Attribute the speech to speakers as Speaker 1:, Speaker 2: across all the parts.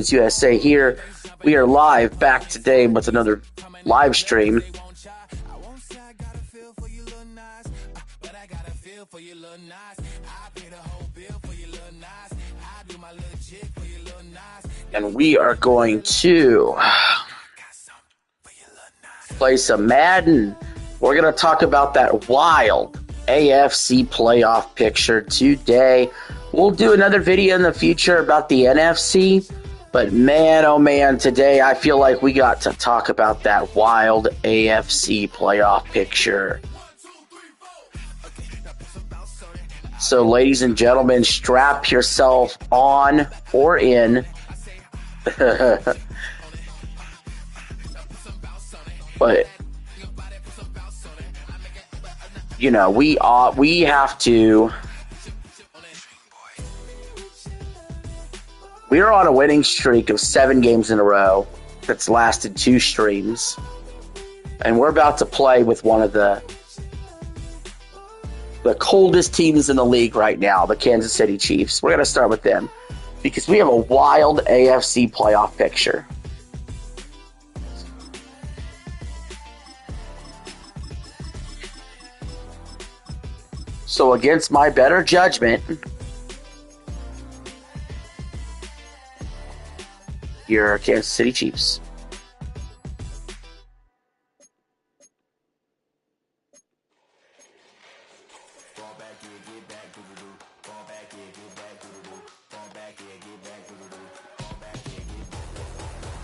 Speaker 1: USA here. We are live back today with another live stream. And we are going to play some Madden. We're going to talk about that wild AFC playoff picture today. We'll do another video in the future about the NFC. But man, oh man, today I feel like we got to talk about that wild AFC playoff picture. So ladies and gentlemen, strap yourself on or in. But you know, we have to. We are on a winning streak of 7 games in a row that's lasted 2 streams, and we're about to play with one of the coldest teams in the league right now, the Kansas City Chiefs. We're going to start with them because we have a wild AFC playoff picture. So against my better judgment, your Kansas City Chiefs.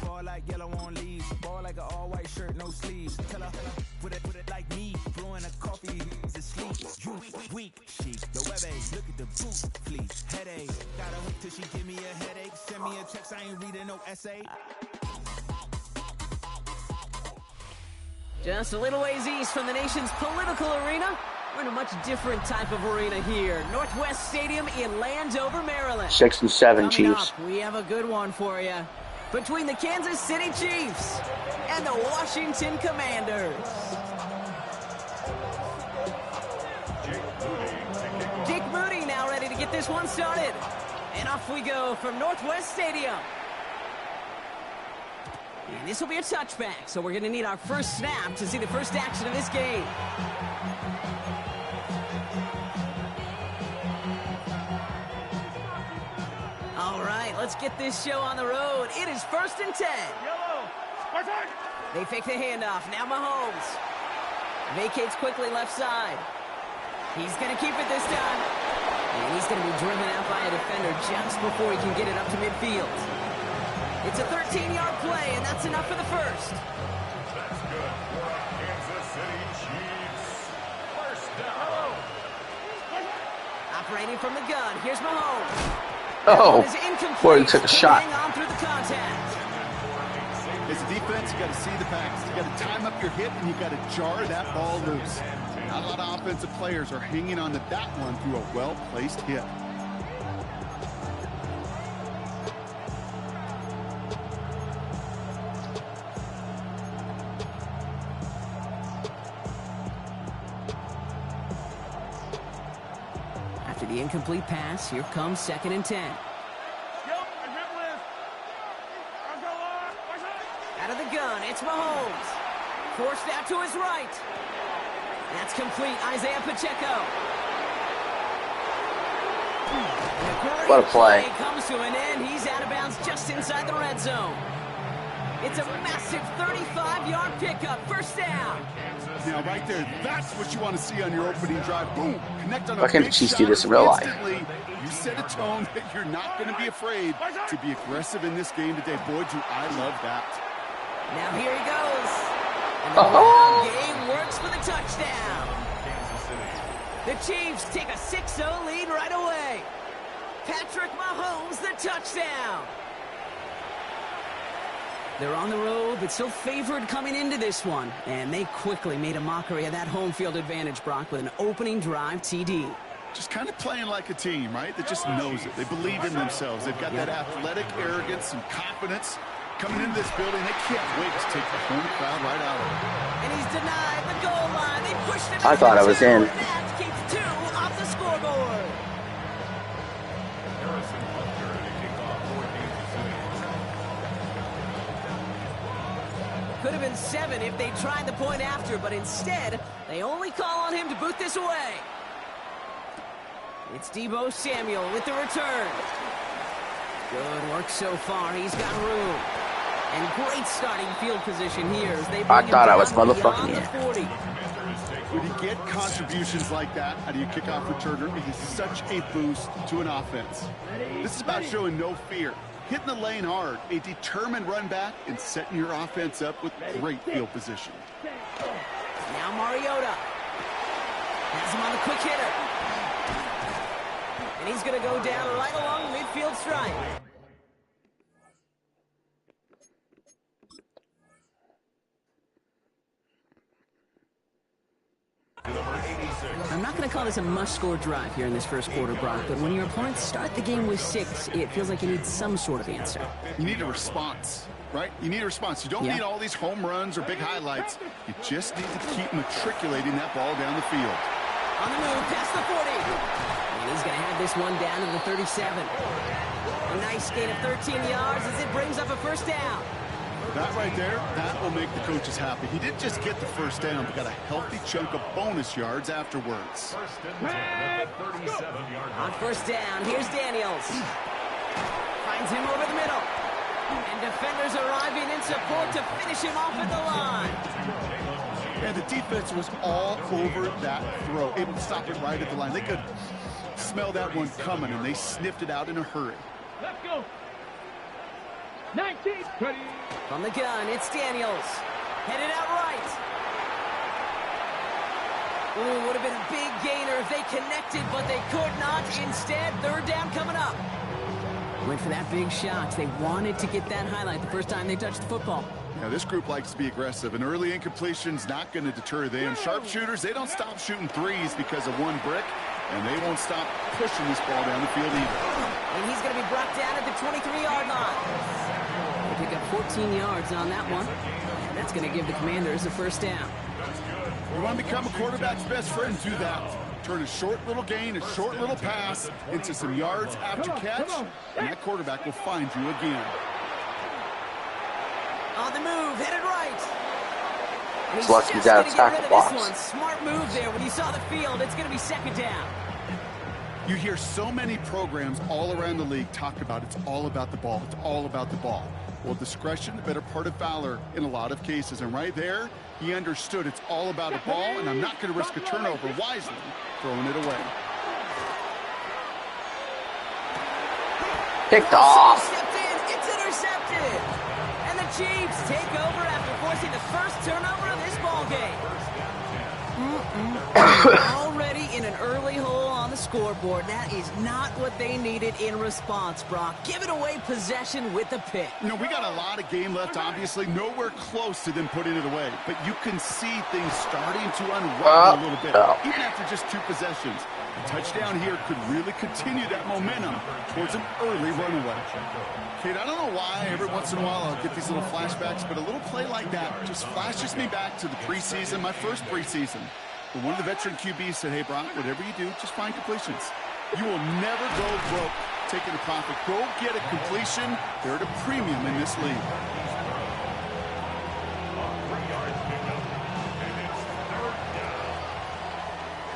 Speaker 2: Ball like yellow on leaves, ball like an all-white shirt, no sleeves. Tell her, put it like me, blowing a coffee, to sleep. You weak, chic, the web look at the boot, fleece, headache. Got a hook till she give me a headache. Send me a text, I ain't reading no essay.
Speaker 3: Just a little ways east from the nation's political arena, we're in a much different type of arena here. Northwest Stadium in Landover, Maryland.
Speaker 1: 6 and 7
Speaker 3: Coming
Speaker 1: Chiefs.
Speaker 3: up, we have a good one for you. Between the Kansas City Chiefs and the Washington Commanders. Jake Moody now ready to get this one started. And off we go from Northwest Stadium. And this will be a touchback, so we're going to need our first snap to see the first action of this game. All right, let's get this show on the road. It is 1st and 10. They fake the handoff. Now Mahomes vacates quickly left side. He's going to keep it this time. And he's going to be driven out by a defender just before he can get it up to midfield. It's a 13-yard play, and that's enough for the first.
Speaker 4: That's good for Kansas City Chiefs. First down.
Speaker 3: Operating from the gun, here's Mahomes.
Speaker 1: Oh, boy, he took a shot.
Speaker 3: Hang on through the contact.
Speaker 5: As a defense, you got to see the pass. You got to time up your hip, and you got to jar that ball loose. Not a lot of offensive players are hanging on to that one through a well-placed hit.
Speaker 3: After the incomplete pass, here comes 2nd and 10. Out of the gun, it's Mahomes. Forced out to his right. That's complete, Isaiah Pacheco.
Speaker 1: What a play.
Speaker 3: Comes to an end. He's out of bounds just inside the red zone. It's a massive 35-yard pickup. First down.
Speaker 5: Now, right there, that's what you want to see on your opening drive. Boom, connect on a
Speaker 1: Why can't the
Speaker 5: big
Speaker 1: Chiefs
Speaker 5: shot
Speaker 1: do this in real life?
Speaker 5: instantly. You set a tone that you're not going to be afraid to be aggressive in this game today. Boy, do I love that.
Speaker 3: Now here he goes. And the ground game works for the touchdown. The Chiefs take a 6-0 lead right away. Patrick Mahomes, the touchdown. They're on the road, but still favored coming into this one. And they quickly made a mockery of that home field advantage, Brock, with an opening drive TD.
Speaker 5: Just kind of playing like a team, right? That just knows it. They believe in themselves. They've got that athletic arrogance and confidence. Coming into this building, they can't wait to take the home crowd right out of it.
Speaker 3: And he's denied the goal line. They pushed him.
Speaker 1: I thought I was in.
Speaker 3: That keeps 2 off the scoreboard. Could have been 7 if they tried the point after, but instead, they only call on him to boot this away. It's Deebo Samuel with the return. Good work so far. He's got room. And great starting field position here as they bring
Speaker 1: I thought I was
Speaker 3: him down
Speaker 1: motherfucking
Speaker 3: beyond the 40.
Speaker 5: When you get contributions like that out of your kickoff returner, it is such a boost to an offense. This is about showing no fear, hitting the lane hard, a determined run back, and setting your offense up with great field position.
Speaker 3: Now Mariota has him on the quick hitter. And he's going to go down right along the midfield stripe. I'm not going to call this a must-score drive here in this first quarter, Brock, but when your opponents start the game with 6, it feels like you need some sort of answer.
Speaker 5: You need a response, right? You need a response. You don't need all these home runs or big highlights. You just need to keep matriculating that ball down the field.
Speaker 3: On the move, past the 40. And he's going to have this one down to the 37. A nice gain of 13 yards as it brings up a first down.
Speaker 5: That right there, that will make the coaches happy. He didn't just get the first down, but got a healthy chunk of bonus yards afterwards.
Speaker 3: On first down, here's Daniels. Finds him over the middle. And defenders arriving in support to finish him off at the line.
Speaker 5: And the defense was all over that throw, able to stop it right at the line. They could smell that one coming, and they sniffed it out in a hurry.
Speaker 6: Let's go. 19, ready.
Speaker 3: From the gun, it's Daniels. Headed out right. Ooh, would have been a big gainer if they connected, but they could not. Instead, third down coming up. Went for that big shot. They wanted to get that highlight the first time they touched the football.
Speaker 5: Now, this group likes to be aggressive. An early incompletion's not going to deter them. Sharpshooters, they don't stop shooting threes because of one brick, and they won't stop pushing this ball down the field either.
Speaker 3: And he's going to be brought down at the 23-yard line. They pick up 14 yards on that one. And that's going to give the Commanders a first down.
Speaker 5: You want to become a quarterback's best friend, do that. Turn a short little gain, a short little pass into some yards after catch, and that quarterback will find you again.
Speaker 3: On the move, headed right. And he's
Speaker 1: Lucky
Speaker 3: just
Speaker 1: got
Speaker 3: going to
Speaker 1: a
Speaker 3: get rid
Speaker 1: tackle
Speaker 3: of this
Speaker 1: box.
Speaker 3: one. Smart move there. When he saw the field, it's going to be second down.
Speaker 5: You hear so many programs all around the league talk about it's all about the ball. It's all about the ball. Well, discretion, the better part of valor in a lot of cases. And right there, he understood it's all about the ball, and I'm not going to risk a turnover, wisely throwing it away.
Speaker 1: Picked off.
Speaker 3: It's intercepted. And the Chiefs take over after forcing the first turnover of this ball game. Already in an early hole on the scoreboard. That is not what they needed in response, Brock. Giving away possession with a pick.
Speaker 5: You know, we got a lot of game left, obviously. Nowhere close to them putting it away. But you can see things starting to unravel a little bit, even after just 2 possessions. A touchdown here could really continue that momentum towards an early runaway. Kate, I don't know why every once in a while I'll get these little flashbacks, but a little play like that just flashes me back to the preseason, my first preseason. But one of the veteran QBs said, hey, Brock, whatever you do, just find completions. You will never go broke taking a profit. Go get a completion. They're at a premium in this league.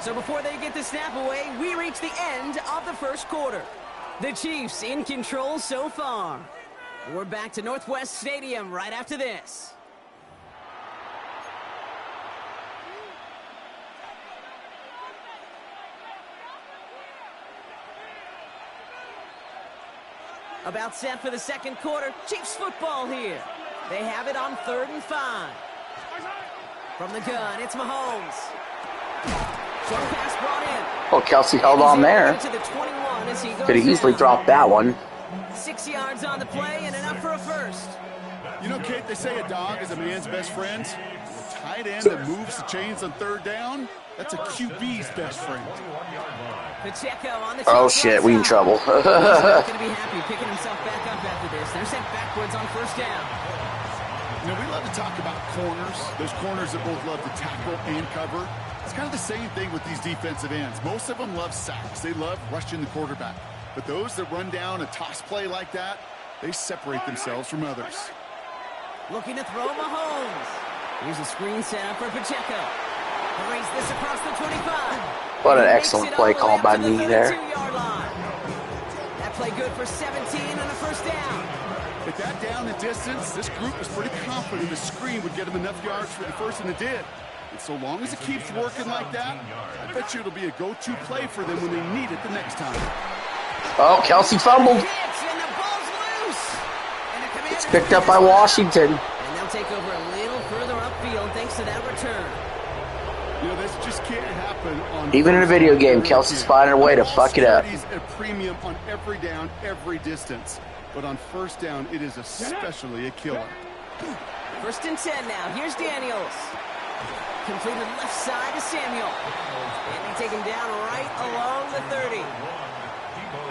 Speaker 3: So before they get the snap away, we reach the end of the first quarter. The Chiefs in control so far. We're back to Northwest Stadium right after this. About set for the second quarter. Chiefs football here. They have it on 3rd and 5. From the gun, it's Mahomes. Short pass brought in.
Speaker 1: Oh, Kelsey held on there. Could have easily dropped that one.
Speaker 3: 6 yards on the play and enough for a first.
Speaker 5: You know, Kate, they say a dog is a man's best friend. A tight end that moves the chains on 3rd down, that's a QB's best friend.
Speaker 3: Pacheco on the
Speaker 1: Oh shit, we in trouble.
Speaker 3: He's not going to be happy picking himself back up after this. They're sent backwards on first down.
Speaker 5: You know, we love to talk about corners. Those corners that both love to tackle and cover. It's kind of the same thing with these defensive ends. Most of them love sacks. They love rushing the quarterback. But those that run down a toss play like that, they separate themselves from others.
Speaker 3: Looking to throw Mahomes. Here's a screen set up for Pacheco. Raise this across the 25.
Speaker 1: What an excellent play call by me there.
Speaker 3: That play good for 17 and a first down.
Speaker 5: At that down and distance, this group was pretty confident the screen would get them enough yards for the first, and it did. And so long as it keeps working like that, I bet you it'll be a go-to play for them when they need it the next time.
Speaker 1: Oh, Kelsey fumbled. It's picked up by Washington.
Speaker 3: And they'll take over a little further upfield thanks to that return.
Speaker 5: You know, this just can't happen on...
Speaker 1: Even in a video game, Kelsey's finding a way to fuck it up.
Speaker 5: A premium on every down, every distance. But on first down, it is especially a killer.
Speaker 3: 1st and 10 now. Here's Daniels. Completed left side to Samuel. And they take him down right along the 30.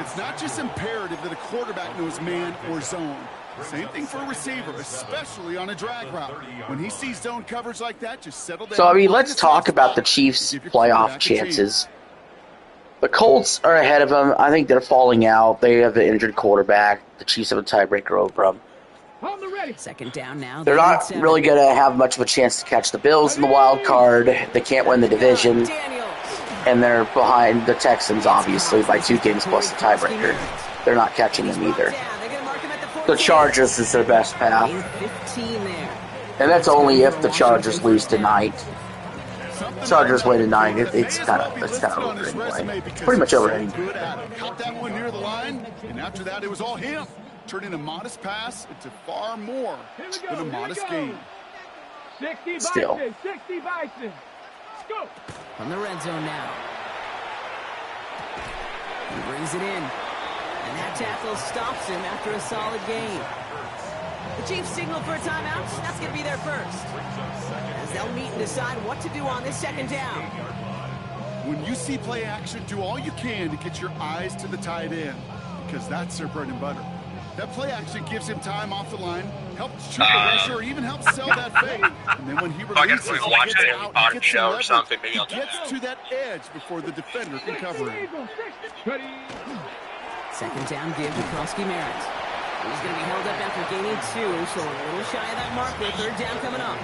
Speaker 5: It's not just imperative that a quarterback knows man or zone. Same thing for a receiver, especially on a drag route. When he sees zone coverage like that, just settle down.
Speaker 1: So, I mean, let's talk about the Chiefs' playoff chances. The Colts are ahead of them. I think they're falling out. They have an injured quarterback. The Chiefs have a tiebreaker over them.
Speaker 3: 2nd down now.
Speaker 1: They're not really going to have much of a chance to catch the Bills in the wild card. They can't win the division. And they're behind the Texans, obviously, by 2 games plus the tiebreaker. They're not catching them either. The Chargers is their best path. And that's only if the Chargers lose tonight. Chargers win tonight. It's kind of over anyway. It's pretty much over anyway.
Speaker 5: Caught that one near the line, and after that it was all him. Turning a modest pass into far more than a modest game.
Speaker 6: 60
Speaker 1: Still.
Speaker 6: Bison, 60 Bison. Scoop.
Speaker 3: From the red zone now. He brings it in. And that tackle stops him after a solid gain. The Chiefs signal for a timeout. That's going to be their first. As they'll meet and decide what to do on this 2nd down.
Speaker 5: When you see play action, do all you can to get your eyes to the tight end, because that's their bread and butter. That play action gives him time off the line, helps shoot the rusher, or even helps sell that fake. And then when he releases, he gets out, he gets some leverage, he gets to that edge before the defender can cover him.
Speaker 3: 2nd down give to Krosky-Merritt. He's going to be held up after gaining 2, so a little shy of that marker. 3rd down coming up.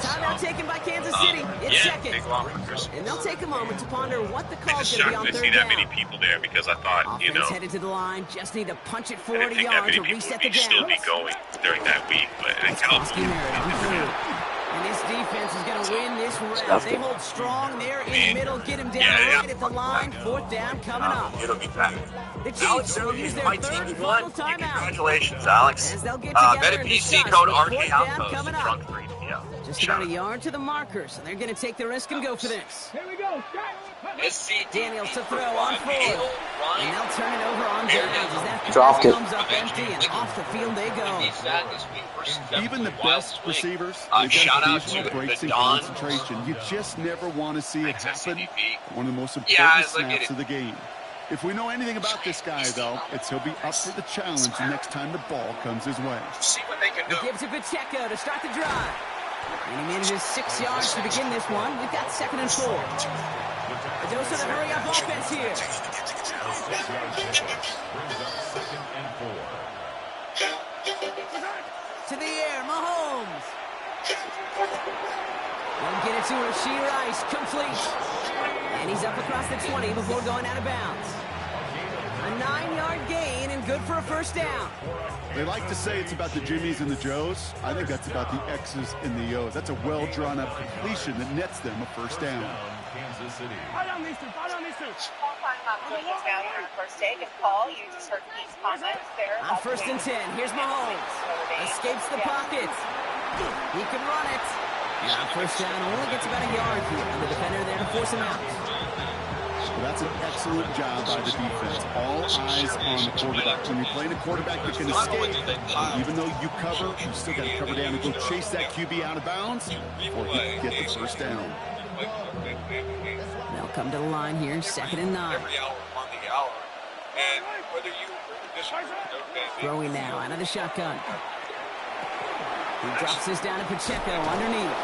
Speaker 3: Timeout taken by Kansas City. It's 2nd. And they'll take a moment to ponder what the call is going to be on 3rd down.
Speaker 7: I see that many people there because I thought, you know,
Speaker 3: headed to the line, just need to punch it
Speaker 7: I
Speaker 3: 40
Speaker 7: didn't think that
Speaker 3: yards
Speaker 7: many
Speaker 3: to
Speaker 7: people
Speaker 3: reset
Speaker 7: would
Speaker 3: the
Speaker 7: still
Speaker 3: down.
Speaker 7: be going during that week, but it helped.
Speaker 3: And this defense is going to win this round. They hold strong there in the middle, get him down right at the line. 4th down coming up.
Speaker 7: It'll be back.
Speaker 3: The Chiefs will use their 3rd and final timeout.
Speaker 7: Congratulations, Alex.
Speaker 3: As they'll get together and
Speaker 7: PC
Speaker 3: discuss
Speaker 7: code
Speaker 3: with 4th
Speaker 7: RK
Speaker 3: down
Speaker 7: Outpost
Speaker 3: coming
Speaker 7: and
Speaker 3: up.
Speaker 7: Drunk 3. Yeah.
Speaker 3: Just about a yard to the markers, and they're going to take the risk and go for this.
Speaker 6: Here we go.
Speaker 3: Daniels to throw on 4. And they'll turn it over on downs as that
Speaker 1: Dropped it.
Speaker 3: comes up empty, and off the field they go.
Speaker 5: Even the best receivers, they've
Speaker 7: shout
Speaker 5: got
Speaker 7: out
Speaker 5: occasional
Speaker 7: to
Speaker 5: breaks
Speaker 7: the
Speaker 5: in
Speaker 7: Don.
Speaker 5: concentration. You just never want to see it happen. One of the most important
Speaker 7: Yeah, look at
Speaker 5: snaps
Speaker 7: it.
Speaker 5: of the game. If we know anything about this guy, though, it's he'll be up for the challenge next time the ball comes his way.
Speaker 7: See what they can do.
Speaker 3: He gives to Pacheco to start the drive. And he manages 6 yards to begin this one. We've got 2nd and 4. A dose of the hurry-up offense here. To the air, Mahomes. Won't get it to Rashee Rice, complete. And he's up across the 20 before going out of bounds. A 9-yard gain and good for a first down.
Speaker 5: They like to say it's about the Jimmies and the Joes. I think that's about the X's and the O's. That's a well-drawn-up completion that nets them a first down.
Speaker 8: Paul talking about Pete's down here on first take. If Paul, you just heard Pete's comments there.
Speaker 3: On 1st and 10, here's Mahomes. Escapes the pocket. He can run it. Now first down only gets about a yard here. And the defender there to force him out.
Speaker 5: Well, that's an excellent job by the defense. All eyes on the quarterback. When you're playing a quarterback that can escape, even though you cover, you still got to cover down and go chase that QB out of bounds before he can get the first down.
Speaker 3: They'll come to the line here, 2nd and 9. Throwing now out of the shotgun. He drops this down to Pacheco underneath.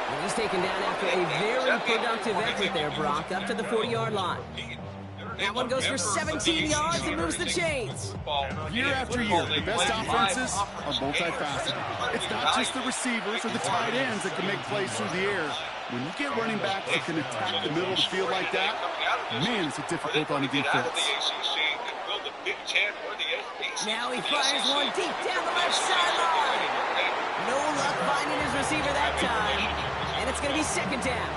Speaker 3: And he's taken down after a very productive effort there, Brock, up to the 40-yard line. That one goes for 17 yards and moves the chains.
Speaker 5: Year after year, the best offenses are multifaceted. It's not just the receivers or the tight ends that can make plays through the air. When you get running backs that can attack the middle of the field like that, man, it's difficult on the defense.
Speaker 3: Now he fires one deep down the left sideline. No luck finding his receiver that time. And it's going to be second down.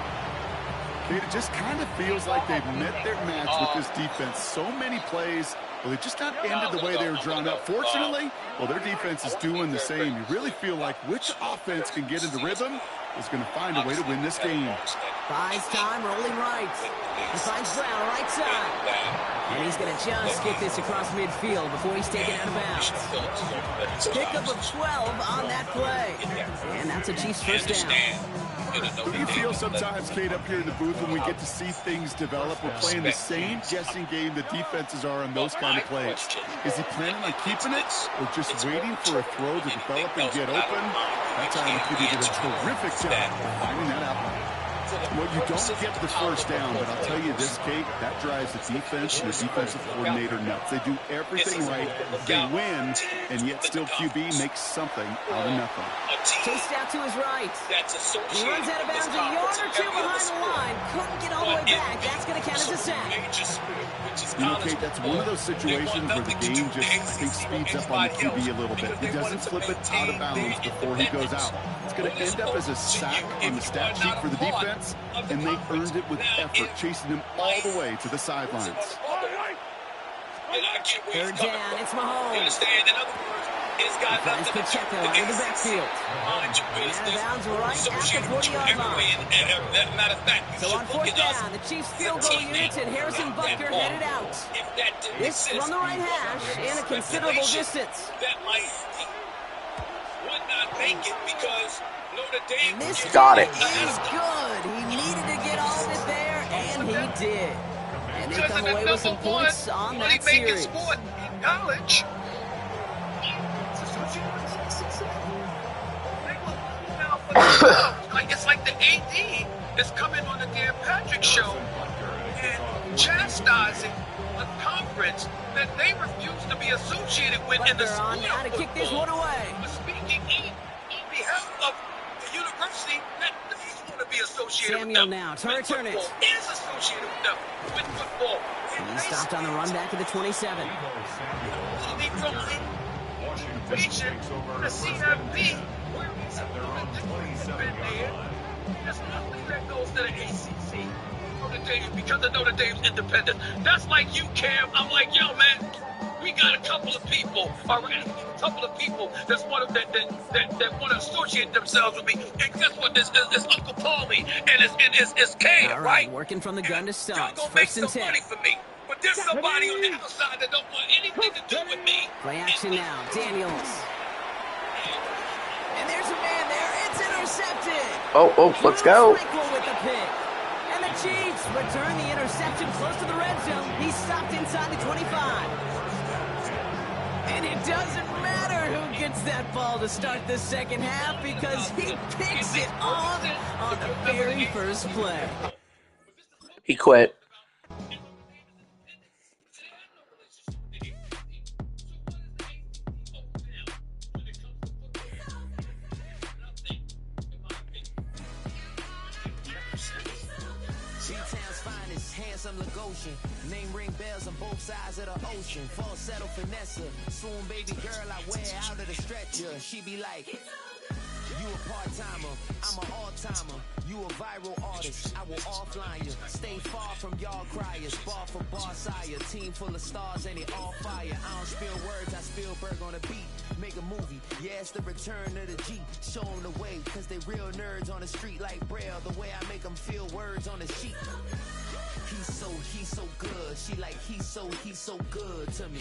Speaker 5: It just kind of feels like they've met their match with this defense. So many plays, well, they just not ended the way they were drawn up. Fortunately, well, their defense is doing the same. You really feel like which offense can get into rhythm is going to find a way to win this game.
Speaker 3: Buys time, rolling right. He finds Brown right side. And he's going to just get this across midfield before he's taken out of bounds. Pickup of 12 on that play. And that's a Chiefs first down.
Speaker 5: Do you feel sometimes, Kate, up here in the booth when we get to see things develop, we're playing the same guessing game the defenses are on those kind of plays? Is he planning on keeping it or just waiting for a throw to develop and get open? That's how he did a terrific job of finding that out. Well, you don't get the first down, but I'll tell you this, Kate, that drives the defense and the defensive coordinator nuts. They do everything right, they win, and yet still QB makes something out of nothing.
Speaker 3: Chased out to his right. He runs out of bounds a yard or two behind the line. Couldn't get all the way back. That's going to count as a sack.
Speaker 5: You know, Kate, that's one of those situations where the game just, I think, speeds up on the QB a little bit. He doesn't flip it out of bounds before he goes out. It's going to end up as a sack on the stat sheet for the defense, and they earned it with effort, chasing him all the way to the sidelines.
Speaker 3: Third down, it's Mahomes. He finds Pacheco out of the backfield. Out of bounds right at the 40-yard line. So on fourth down, the Chiefs field goal units and Harrison Butker headed out. This from the right hash and a considerable distance. And this
Speaker 1: Got it.
Speaker 3: is good. He needed to get all of it there, and he did. And they come away with some points on that series.
Speaker 7: College. It's like the AD is coming on the Dan Patrick show and chastising a conference that they refuse to be associated with in the
Speaker 3: Butker on now to kick this one away.
Speaker 7: Speaking on behalf of the university that doesn't want to be associated
Speaker 3: Samuel
Speaker 7: with them.
Speaker 3: now to return it.
Speaker 7: Is associated with them with football.
Speaker 3: And he stopped on the run back at the 27.
Speaker 7: The CFP, where there's nothing that goes to the ACC. Notre Dame, because of Notre Dame's independence. That's like you, Cam. I'm like, yo, man, we got a couple of people, all right? A couple of people that want to associate themselves with me. And guess what? It's Uncle Paulie and it's Cam,
Speaker 3: all right? Working from the gun to start. First and 10.
Speaker 7: Money for me. But there's somebody on the outside that don't want anything to do with me.
Speaker 3: Play action now. Daniels. And there's a man there. It's intercepted.
Speaker 1: Oh, let's go.
Speaker 3: With the pick. And the Chiefs return the interception close to the red zone. He's stopped inside the 25. And it doesn't matter who gets that ball to start the second half because he picks it on the very first play.
Speaker 1: He quit.
Speaker 3: Name ring bells on both sides of the ocean. Falsetto Vanessa, swoon baby girl I wear out of the stretcher. She be like, you a part-timer, I'm an all-timer. You a viral artist, I will offline you. Stay far from y'all criers, bar for bar sire. Team full of stars and it all fire. I don't spill words, I Spielberg on a beat. Make a movie, yeah, it's the return of the G. Show them the way, cause they real nerds on the street like Braille. The way I make them feel words on the sheet. He's so good. She like, he's so good to me.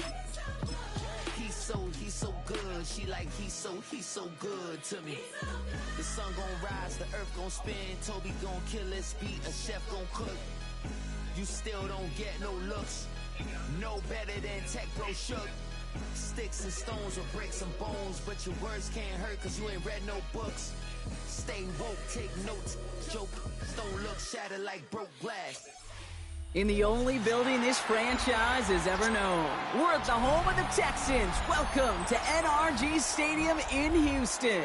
Speaker 3: He's so good. She like, he's so good to me. The sun gon' rise, the earth gon' spin. Toby gon' kill this beat, a chef gon' cook. You still don't get no looks. No better than Tech Bro Shook. Sticks and stones will break some bones, but your words can't hurt cause you ain't read no books. Stay woke, take notes, joke. Stone look shattered like broke glass. In the only building this franchise has ever known. We're at the home of the Texans. Welcome to NRG Stadium in Houston.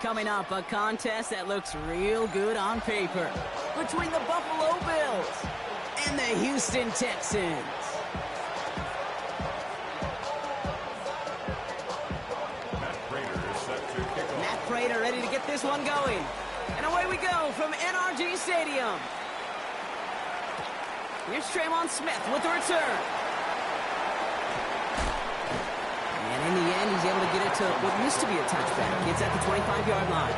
Speaker 3: Coming up, a contest that looks real good on paper between the Buffalo Bills and the Houston Texans. Matt Prater ready to get this one going. And away we go from NRG Stadium. Here's Traymon Smith with the return. And in the end, he's able to get it to what used to be a touchback. It's at the 25-yard line.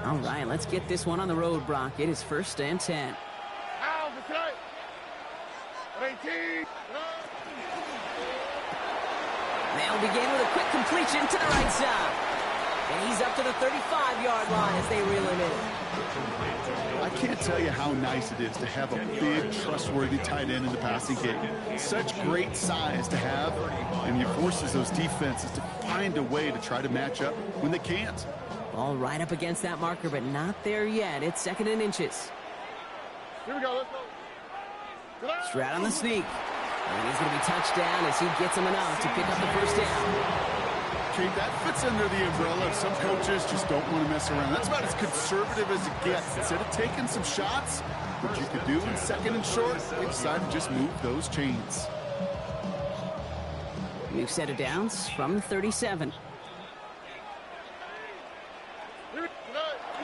Speaker 3: All right, let's get this one on the road, Brock. It is 1st and 10. They'll begin with a quick completion to the right side. And he's up to the 35-yard line as they reel him in.
Speaker 5: I can't tell you how nice it is to have a big, trustworthy tight end in the passing game. Such great size to have, and he forces those defenses to find a way to try to match up when they can't.
Speaker 3: Ball right up against that marker, but not there yet. It's 2nd and inches.
Speaker 6: Here we go, let's go.
Speaker 3: Stroud on the sneak. And he's going to be touched down as he gets him enough to pick up the 1st down.
Speaker 5: Okay, that fits under the umbrella of some coaches just don't want to mess around. That's about as conservative as it gets. Instead of taking some shots, what you could do in 2nd and short, they decide to just move those chains.
Speaker 3: New set of downs from the 37.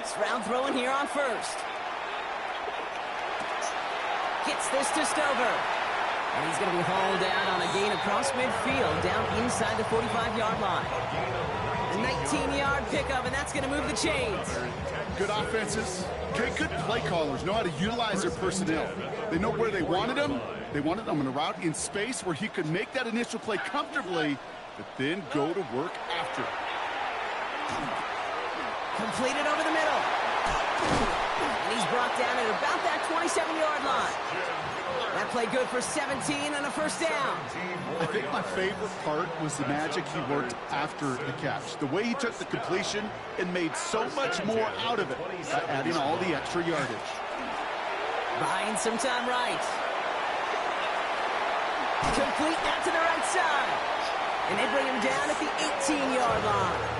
Speaker 3: Stroud throwing here on 1st. Gets this to Stover. And he's going to be hauled down on a gain across midfield, down inside the 45-yard line. A 19-yard pickup, and that's going to move the chains.
Speaker 5: Good offenses. Okay, good play callers know how to utilize their personnel. They know where they wanted them. They wanted them on a route in space where he could make that initial play comfortably, but then go to work after.
Speaker 3: Completed over the middle. And he's brought down at about that 27-yard line. That play good for 17 and a 1st down.
Speaker 5: I think my favorite part was the magic he worked after the catch. The way he took the completion and made so much more out of it by adding all the extra yardage.
Speaker 3: Buying some time right. Complete that to the right side. And they bring him down at the 18-yard line.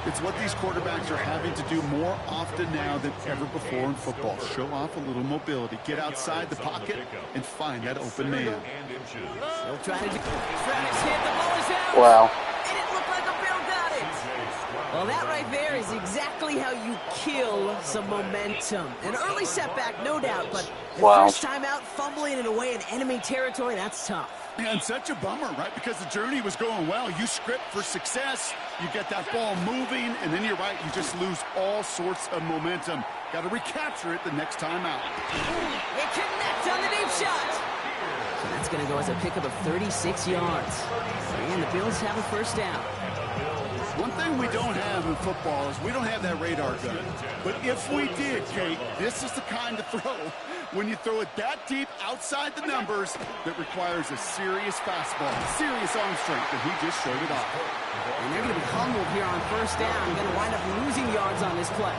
Speaker 5: It's what these quarterbacks are having to do more often now than ever before in football. Show off a little mobility. Get outside the pocket and find that open man.
Speaker 3: They'll try to do Travis hit. The ball is out.
Speaker 1: Wow.
Speaker 3: And it looked like a Bill got it. Well, that right there is exactly how you kill some momentum. An early setback, no doubt, but the first time out, fumbling it away in enemy territory, that's tough.
Speaker 5: And such a bummer, right? Because the journey was going well. You script for success, you get that ball moving, and then you're right, you just lose all sorts of momentum. Got to recapture it the next time out.
Speaker 3: It connects on the deep shot. So that's going to go as a pickup of 36 yards. And the Bills have a 1st down.
Speaker 5: One thing we don't have in football is we don't have that radar gun. But if we did, Kate, this is the kind of throw when you throw it that deep outside the numbers that requires a serious fastball, serious arm strength, and he just showed it off.
Speaker 3: And they're going to be humbled here on 1st down. Going to wind up losing yards on this play.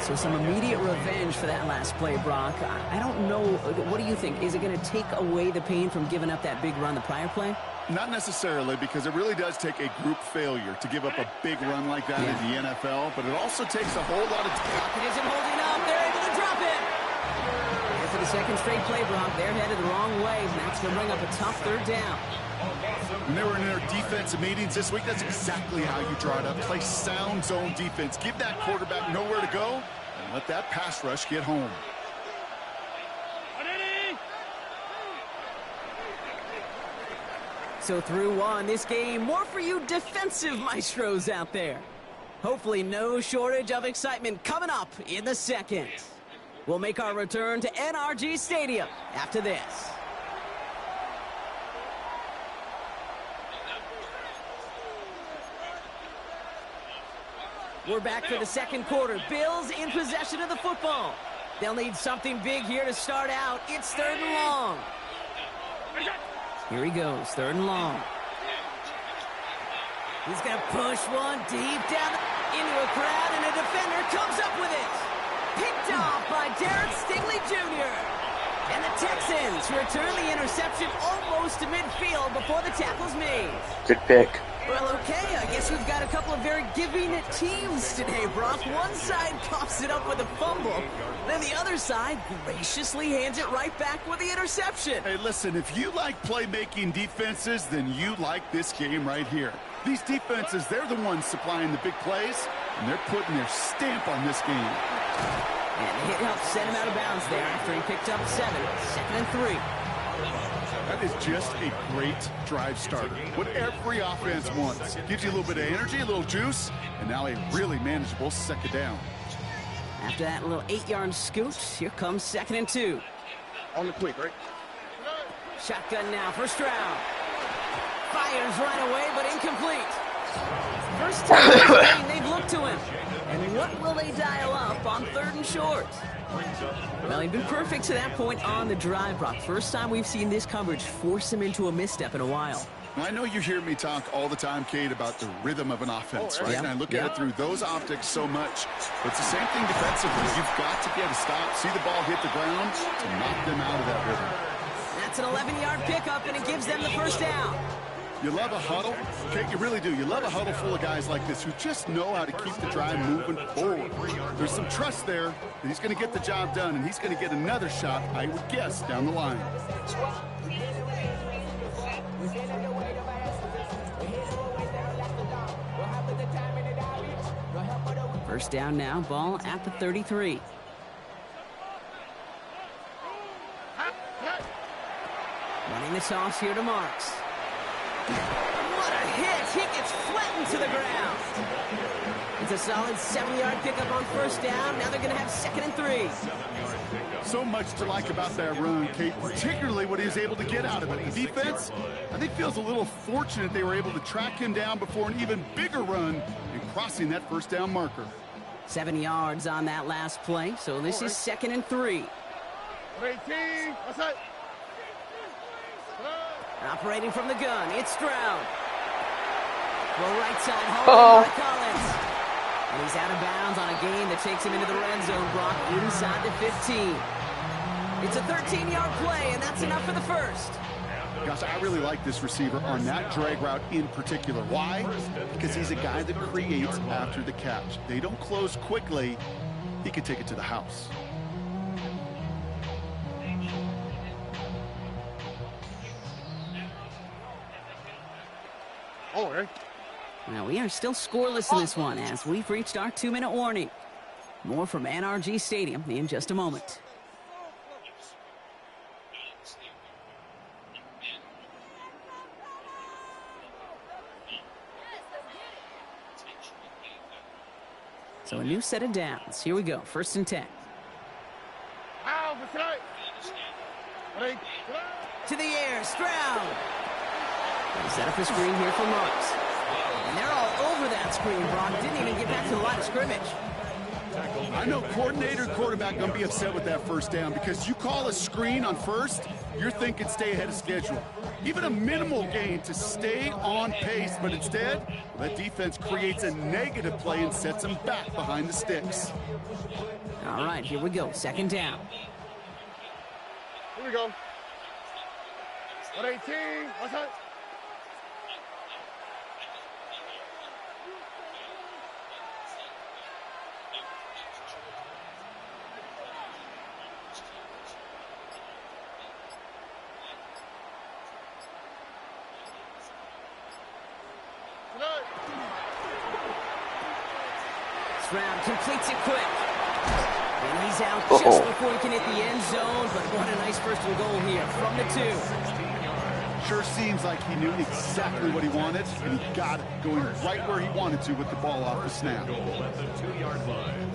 Speaker 3: So some immediate revenge for that last play, Brock. I don't know. What do you think? Is it going to take away the pain from giving up that big run the prior play?
Speaker 5: Not necessarily, because it really does take a group failure to give up a big run like that in the NFL, but it also takes a whole lot of
Speaker 3: Pocket isn't holding up. They're able to drop it. And for the 2nd straight play, Brock, they're headed the wrong way, and that's going to bring up a tough 3rd down.
Speaker 5: When they were in their defensive meetings this week, that's exactly how you draw it up. Play sound zone defense. Give that quarterback nowhere to go, and let that pass rush get home.
Speaker 3: So through one, this game, more for you defensive maestros out there. Hopefully no shortage of excitement coming up in the 2nd. We'll make our return to NRG Stadium after this. We're back for the 2nd quarter. Bills in possession of the football. They'll need something big here to start out. It's 3rd and long. Here he goes, 3rd and long. He's going to push one deep down into a crowd, and a defender comes up with it. Picked off by Derek Stingley Jr. And the Texans return the interception almost to midfield before the tackle's made.
Speaker 1: Good pick.
Speaker 3: Well, okay, I guess we've got a couple of very giving teams today, Brock. One side coughs it up with a fumble, then the other side graciously hands it right back with the interception.
Speaker 5: Hey, listen, if you like playmaking defenses, then you like this game right here. These defenses, they're the ones supplying the big plays, and they're putting their stamp on this game.
Speaker 3: And the hit helped send him out of bounds there after he picked up 7. 2nd and 3.
Speaker 5: That is just a great drive starter. What every offense wants. Gives you a little bit of energy, a little juice, and now a really manageable 2nd down.
Speaker 3: After that little 8-yard scoot, here comes 2nd and 2.
Speaker 6: On the quick, right?
Speaker 3: Shotgun now, 1st round. Fires right away, but incomplete. First time this game, they've looked to him. And what will they dial up on 3rd and short? Well, he'd been perfect to that point on the drive, Brock. First time we've seen this coverage force him into a misstep in a while.
Speaker 5: Now, I know you hear me talk all the time, Kate, about the rhythm of an offense, right?
Speaker 3: Yeah.
Speaker 5: And I look at it through those optics so much. But it's the same thing defensively. You've got to be able to stop, see the ball hit the ground, to knock them out of that rhythm.
Speaker 3: That's an 11-yard pickup, and it gives them the 1st down.
Speaker 5: You love a huddle, Kate, you really do. You love a huddle full of guys like this who just know how to keep the drive moving forward. There's some trust there that he's going to get the job done, and he's going to get another shot, I would guess, down the line.
Speaker 3: First down now, ball at the 33. Running the toss here to Marks. What a hit! He gets flattened to the ground. It's a solid 7-yard pickup on 1st down. Now they're going to have 2nd and 3.
Speaker 5: So much to like about that run, Kate, particularly what he was able to get out of it. The defense, I think, feels a little fortunate they were able to track him down before an even bigger run and crossing that 1st down marker.
Speaker 3: 7 yards on that last play, so this is 2nd and 3.
Speaker 6: 18, what's that?
Speaker 3: Operating from the gun, it's Stroud. Well, right side, home by Collins. And he's out of bounds on a gain that takes him into the red zone, Brock, inside the 15. It's a 13-yard play, and that's enough for the 1st.
Speaker 5: Gosh, I really like this receiver on that drag route in particular. Why? Because he's a guy that creates after the catch. They don't close quickly. He can take it to the house.
Speaker 6: Oh, right.
Speaker 3: Now, we are still scoreless in this one as we've reached our 2-minute warning. More from NRG Stadium in just a moment. So a new set of downs. Here we go. 1st and 10. To the air. Stroud. They set up a screen here for Marks. And they're all over that screen, Brock. Didn't even get back to the line of scrimmage.
Speaker 5: I know coordinator quarterback going to be upset with that 1st down because you call a screen on 1st, you're thinking stay ahead of schedule. Even a minimal gain to stay on pace, but instead, that defense creates a negative play and sets them back behind the sticks.
Speaker 3: All right, here we go. 2nd down.
Speaker 6: Here we go. 118, what's that?
Speaker 3: Stroud completes it quick. And he's out just before he can hit the end zone, but what a nice 1st and goal here from the 2.
Speaker 5: Sure seems like he knew exactly what he wanted, and he got it going right where he wanted to with the ball off the snap.
Speaker 4: At the 2-yard line.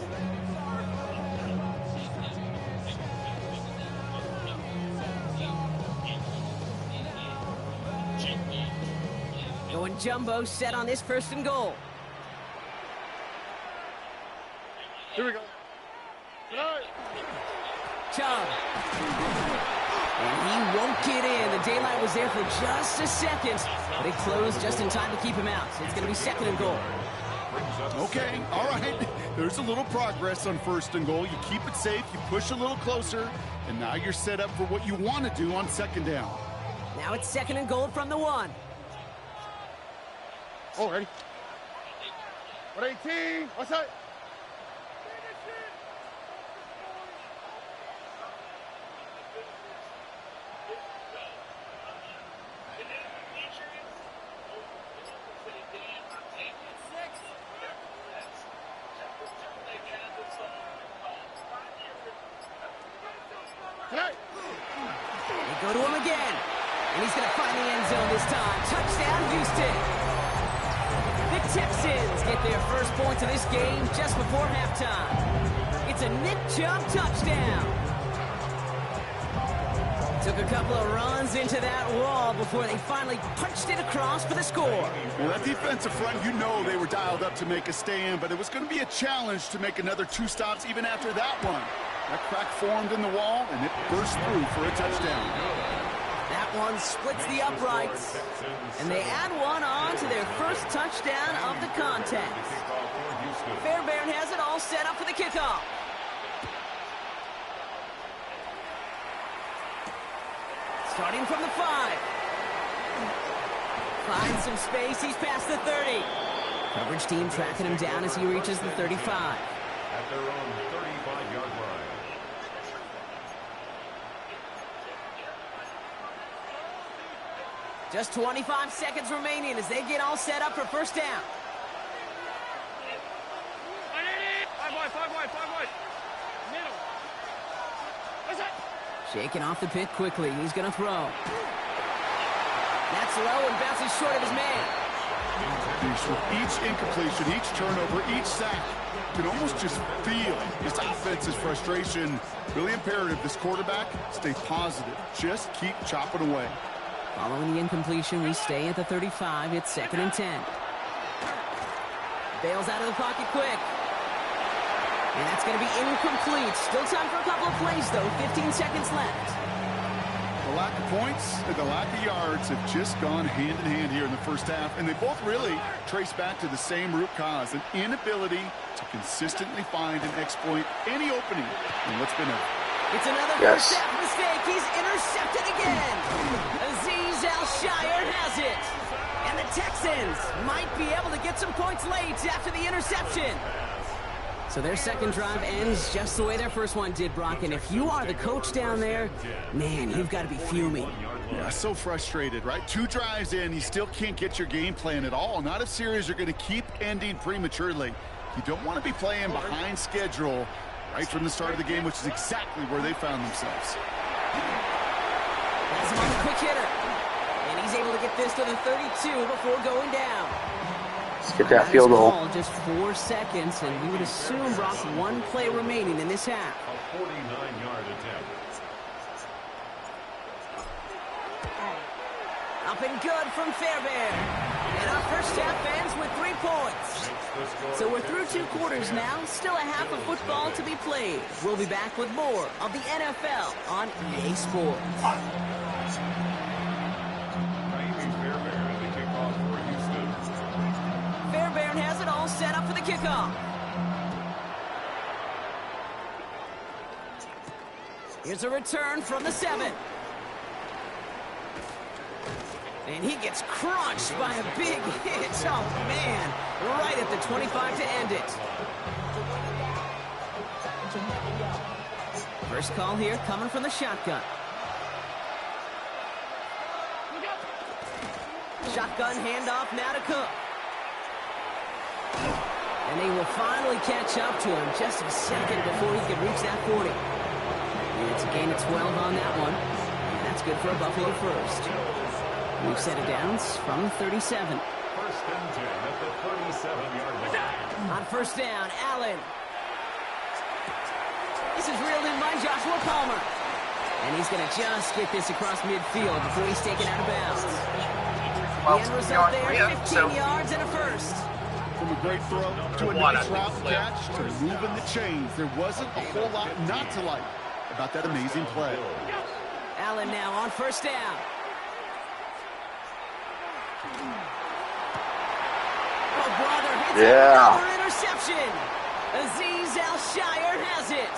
Speaker 3: Going jumbo set on this 1st and goal.
Speaker 6: Here we go.
Speaker 3: Chubb. And he won't get in. The daylight was there for just a second, but it closed just in time to keep him out. So it's going to be 2nd and goal.
Speaker 5: Okay, all right. There's a little progress on 1st and goal. You keep it safe, you push a little closer, and now you're set up for what you want to do on 2nd down.
Speaker 3: Now it's 2nd and goal from the 1.
Speaker 6: Oh, ready? 18. What's that?
Speaker 3: They go to him again, and he's going to find the end zone this time. Touchdown, Houston. The Texans get their first points of this game just before halftime. It's a Nick Chubb touchdown. Took a couple of runs into that wall before they finally punched it across for the score.
Speaker 5: Well, that defensive front, you know they were dialed up to make a stand, but it was going to be a challenge to make another 2 stops even after that one. That crack formed in the wall, and it burst through for a touchdown.
Speaker 3: That one splits the uprights, and they add one on to their first touchdown of the contest. Fairbairn has it all set up for the kickoff. Starting from the 5. Finds some space, he's past the 30. Coverage team tracking him down as he reaches the 35.
Speaker 4: At their own 35-yard line.
Speaker 3: Just 25 seconds remaining as they get all set up for 1st down.
Speaker 6: 5 wide. Middle. What's that?
Speaker 3: Shaking off the pick quickly. He's going to throw. That's low and bounces short of his man.
Speaker 5: Each incompletion, each turnover, each sack, you can almost just feel this offense's frustration. Really imperative this quarterback stay positive. Just keep chopping away.
Speaker 3: Following the incompletion, we stay at the 35. It's 2nd and 10. Bails out of the pocket quick. And that's going to be incomplete. Still time for a couple of plays, though. 15 seconds left.
Speaker 5: The lack of points and the lack of yards have just gone hand in hand here in the 1st half, and they both really trace back to the same root cause, an inability to consistently find and exploit any opening in what's been a...
Speaker 3: It's another first half mistake. He's intercepted again. Azeez Al-Shire has it. And the Texans might be able to get some points late after the interception. So their 2nd drive ends just the way their 1st one did, Brock. And if you are the coach down there, man, you've got to be fuming.
Speaker 5: Yeah, so frustrated, right? 2 drives in, you still can't get your game plan at all. Not if series are going to keep ending prematurely. You don't want to be playing behind schedule right from the start of the game, which is exactly where they found themselves.
Speaker 3: That's him on the quick hitter. And he's able to get this to the 32 before going down.
Speaker 1: Let's get that field goal.
Speaker 3: Just 4 seconds, and we would assume, Brock, 1 play remaining in this half.
Speaker 4: A 49-yard attempt.
Speaker 3: Up and good from Fairbairn. And our first half ends with 3 points. So we're through 2 quarters now. Still a half of football to be played. We'll be back with more of the NFL on EA Sports. Fairbairn has it all set up for the kickoff. Here's a return from the 7. And he gets crunched by a big hit. Oh, man. Right at the 25 to end it. First call here coming from the shotgun. Shotgun handoff now to Cook. And they will finally catch up to him just a second before he can reach that 40. And it's a gain of 12 on that one. And that's good for a Buffalo first. We've set it down from 37.
Speaker 4: First and 10 at the 37-yard line.
Speaker 3: On 1st down, Allen. This is reeled in by Joshua Palmer. And he's going to just get this across midfield before he's taken out of bounds. The end result there, 15 yards and a first.
Speaker 5: From a great throw to a nice route catch to moving the chains, there wasn't a whole lot not to like about that amazing play.
Speaker 3: Allen now on first down. Oh, brother, hits another interception. Azeez Al-Shire has it.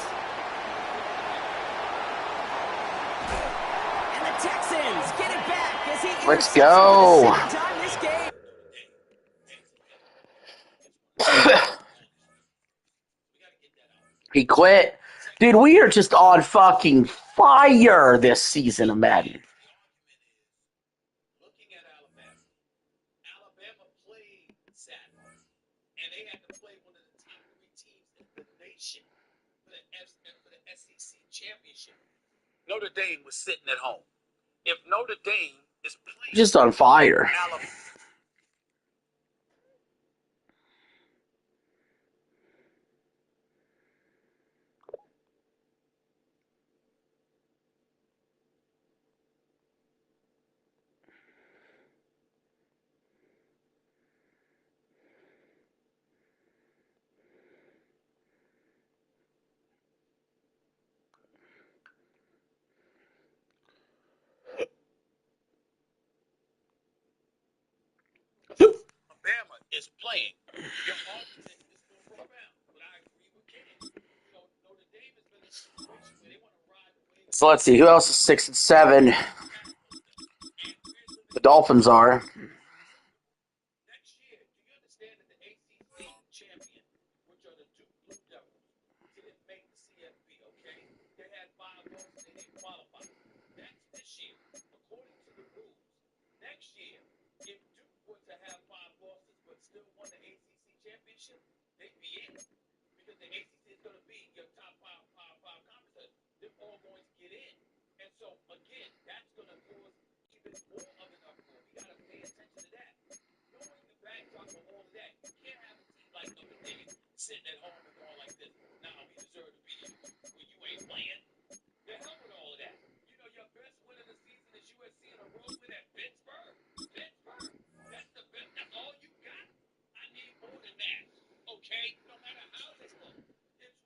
Speaker 3: And the Texans get it back as he
Speaker 1: Let's go.
Speaker 3: for the second time this game.
Speaker 1: He quit. Dude, we are just on fucking fire this season of Madden.
Speaker 7: Looking at Alabama. Alabama played Saturday, and they had to play one of the top 3 teams in the nation for the SEC championship. Notre Dame was sitting at home. If Notre Dame is playing
Speaker 1: Just on fire.
Speaker 7: Alabama. Alabama is playing. Your alternate is going to around. But I agree with Ken. Notre Dame has been in a situation where they want to ride the wave.
Speaker 1: So let's see, who else is 6 and 7? The Dolphins are.
Speaker 7: Next year, do you understand that the ACC champion, which are the Duke Blue Devils, didn't make the CFP, okay? They had 5 losses, they didn't qualify. That's this year, according to the rules. Next year, if Duke were to have 5 losses but still won the ACC championship, they'd be in. Because the ACC is going to be your top 5 conferences. They're all going to get in. And so, again, that's going to cause even more of an uproar. We got to pay attention to that. Knowing the backdrop of all of that, you can't have a team like Notre Dame sitting at home and going like this. Nah, we deserve to be here. Well, you ain't playing. The hell with all of that. You know, your best win of the season is USC in a road win at Pittsburgh. Pittsburgh. That's the best. That's all you got? I need more than that. Okay? No matter how they look.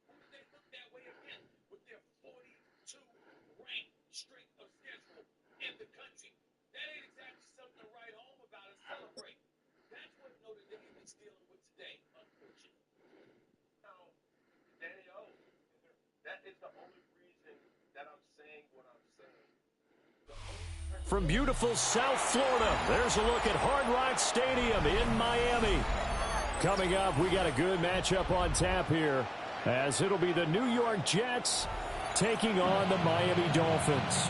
Speaker 7: Who did they look that way again? With their 42 ranked strength of schedule in the country. That ain't exactly something to write home about and celebrate. That's what Notre Dame is dealing with today, unfortunately.
Speaker 6: Now, Danny O, that is the only reason that I'm saying what I'm saying.
Speaker 9: From beautiful South Florida, there's a look at Hard Rock Stadium in Miami. Coming up, we got a good matchup on tap here, as it'll be the New York Jets taking on the Miami Dolphins.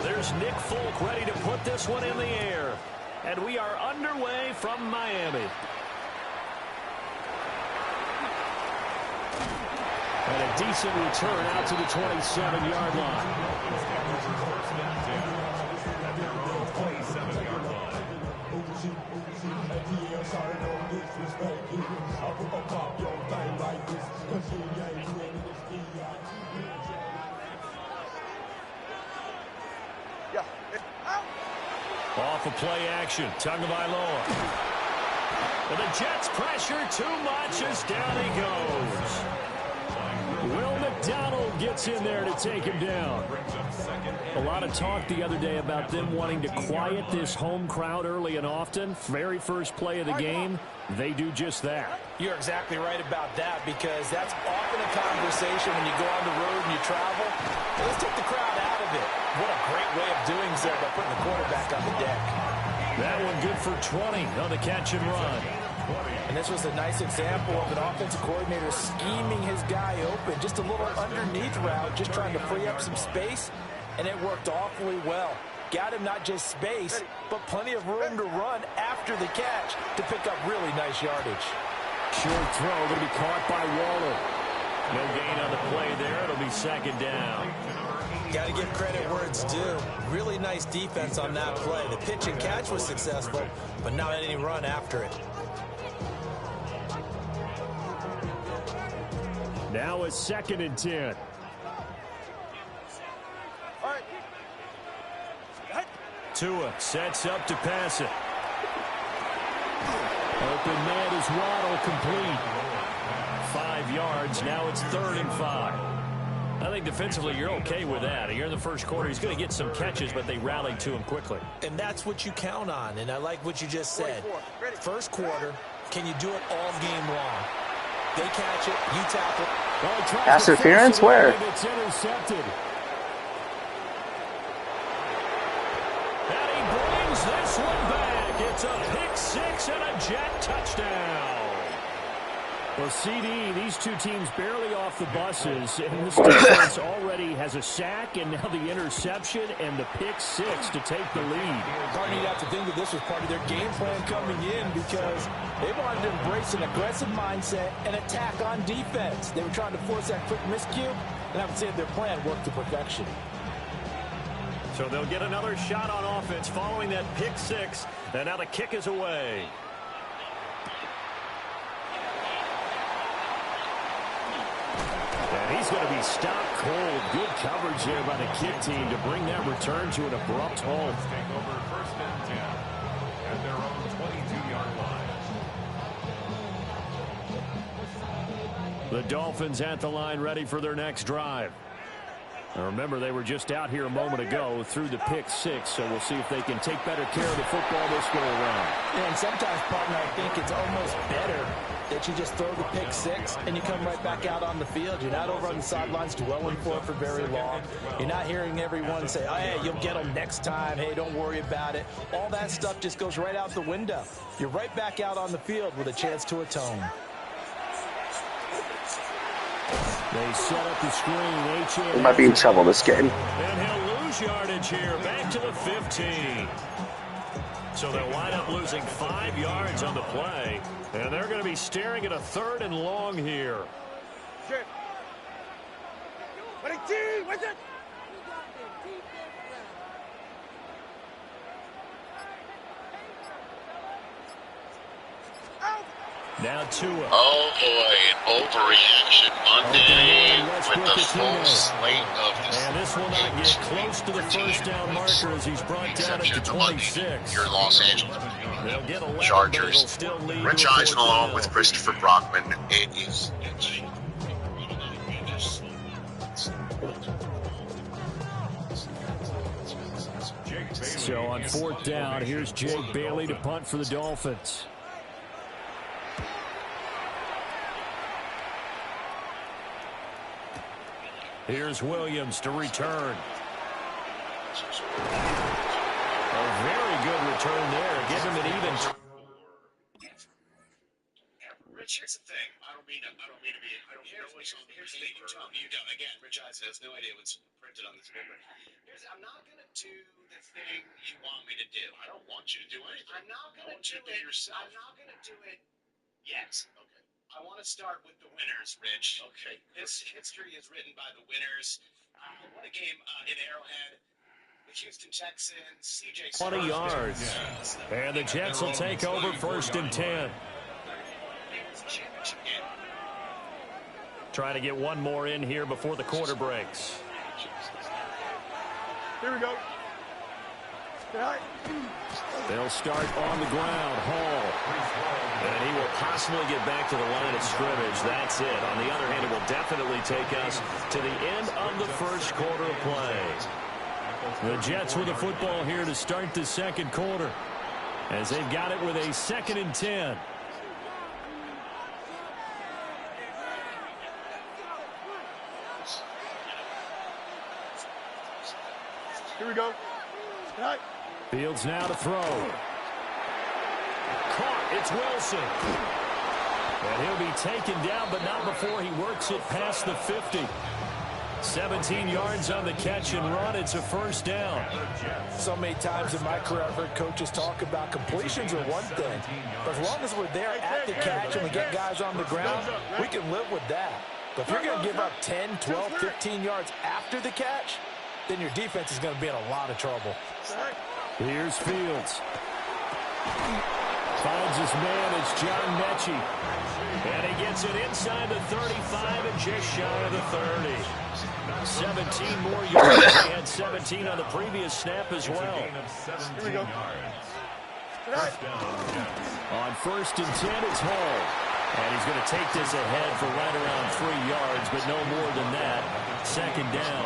Speaker 9: There's Nick Folk ready to put this one in the air. And we are underway from Miami. And a decent return out to the 27-yard line. Off of play action, Tagovailoa. And the Jets pressure too much as down he goes. Will McDonald gets in there to take him down. A lot of talk the other day about them wanting to quiet this home crowd early and often. Very first play of the game, they do just that.
Speaker 10: You're exactly right about that, because that's often a conversation when you go on the road and you travel. Let's take the crowd out of it. What a great way of doing so by putting the quarterback on the deck.
Speaker 9: That one good for 20 on the catch and run.
Speaker 10: And this was a nice example of an offensive coordinator scheming his guy open. Just a little underneath route, just trying to free up some space, and it worked awfully well. Got him not just space, but plenty of room to run after the catch to pick up really nice yardage.
Speaker 9: Short throw going to be caught by Waller. No gain on the play there. It'll be second down.
Speaker 10: Got to give credit where it's due. Really nice defense on that play. The pitch and catch was successful, but not any run after it.
Speaker 9: Now it's 2nd and 10. Tua sets up to pass it. Open man is Waddle, complete. 5 yards. Now it's 3rd and 5. I think defensively you're okay with that. Here in the first quarter, he's going to get some catches, but they rallied to him quickly.
Speaker 10: And that's what you count on, and I like what you just said. First quarter, can you do it all game long? They catch it, you tackle.
Speaker 1: Pass interference? Where?
Speaker 9: It's intercepted. And he brings this one back. It's a pick six and a Jet touchdown. Well, CD, these two teams barely off the buses, and this defense already has a sack, and now the interception and the pick six to take the lead.
Speaker 10: Partner, you'd have to think that this was part of their game plan coming in because they wanted to embrace an aggressive mindset and attack on defense. They were trying to force that quick miscue, and I would say their plan worked to perfection.
Speaker 9: So they'll get another shot on offense following that pick six, and now the kick is away. And he's going to be stopped cold. Good coverage there by the kick team to bring that return to an abrupt halt.
Speaker 4: Take over 1st and 10 at their own 22-yard line.
Speaker 9: The Dolphins at the line, ready for their next drive. Now remember, they were just out here a moment ago through the pick six, so we'll see if they can take better care of the football this go around.
Speaker 10: And sometimes, partner, I think it's almost better that you just throw the pick six and you come right back out on the field. You're not over on the sidelines dwelling for it for very long. You're not hearing everyone say, oh, hey, you'll get them next time. Hey, don't worry about it. All that stuff just goes right out the window. You're right back out on the field with a chance to atone.
Speaker 9: They set up the screen.
Speaker 1: They might be in trouble this game.
Speaker 9: And he'll lose yardage here, back to the 15. So they'll wind up losing 5 yards on the play. And they're going to be staring at a 3rd and long here.
Speaker 6: What's it?
Speaker 9: Now Tua.
Speaker 11: Oh boy, an overreaction Monday with the full slate of this.
Speaker 9: And this will not get close to the first down marker as he's brought down at the 26.
Speaker 11: Your Los Angeles
Speaker 9: They'll get 11,
Speaker 11: Chargers.
Speaker 9: still lead
Speaker 11: Rich Eisen along with Christopher Brockman. It is.
Speaker 9: So on 4th down, here's Jake Bailey to punt for the Dolphins. Here's Williams to return. A very good return there. Give him an even.
Speaker 11: Rich, here's the thing. I don't mean to be. I don't know what's on the thing you tell me. You don't. Again, Rich Eisen has no idea what's printed on this paper. I'm not going to do the thing you want me to do. I don't want you to do anything. I'm not going to do it yourself. I'm not going to do it yet. Okay. I want to start with the winners, Rich. Okay. This history is written by the winners. What a game in Arrowhead. The Houston Texans, CJ
Speaker 9: 20 yards. And the Jets will take over 1st and 10. Trying to get one more in here before the quarter breaks.
Speaker 6: Here we go.
Speaker 9: They'll start on the ground. Hall. And he will possibly get back to the line of scrimmage. That's it. On the other hand, it will definitely take us to the end of the first quarter of play. The Jets with the football here to start the second quarter, as they've got it with a 2nd and 10.
Speaker 6: Here we go.
Speaker 9: Fields now to throw. Caught. It's Wilson. And he'll be taken down, but not before he works it past the 50. 17 yards on the catch and run. It's a 1st down.
Speaker 10: So many times in my career I've heard coaches talk about completions are one thing. But as long as we're there at the catch and we get guys on the ground, we can live with that. But if you're going to give up 10, 12, 15 yards after the catch, then your defense is going to be in a lot of trouble.
Speaker 9: Here's Fields. Finds his man. It's John Mechie. And he gets it inside the 35 and just shy of the 30. 17 more yards. He had 17 on the previous snap as well.
Speaker 6: Here we go.
Speaker 9: On 1st and 10, it's Hall. And he's going to take this ahead for right around 3 yards, but no more than that. 2nd down.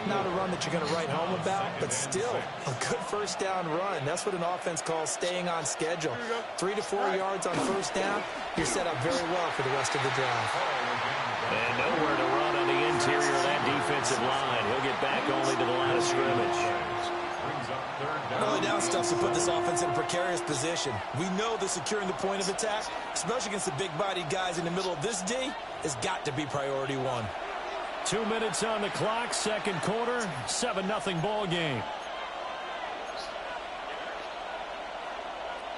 Speaker 10: Not a run that you're going to write home about, but still a good 1st down run. That's what an offense calls staying on schedule. 3 to 4 yards on 1st down, you're set up very well for the rest of the drive.
Speaker 9: And nowhere to run on the interior of that defensive line. He'll get back only to the line of scrimmage.
Speaker 10: Early down stuff to put this offense in a precarious position. We know that securing the point of attack, especially against the big-bodied guys in the middle of this D, has got to be priority 1.
Speaker 9: 2 minutes on the clock, 2nd quarter, 7-0 ball game.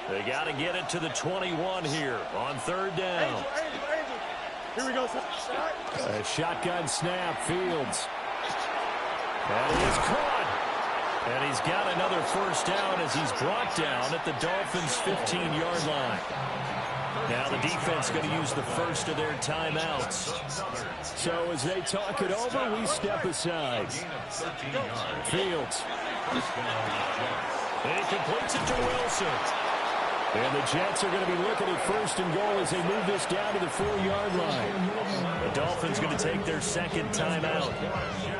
Speaker 9: They got to get it to the 21 here on 3rd down.
Speaker 6: Here we go, sir.
Speaker 9: A shotgun snap, Fields. And he is caught. And he's got another 1st down as he's brought down at the Dolphins' 15-yard line. Now the defense going to use the first of their timeouts. So as they talk it over, we step aside. Fields. And he completes it to Wilson. And the Jets are going to be looking at 1st and goal as they move this down to the 4-yard line. The Dolphins going to take their 2nd timeout.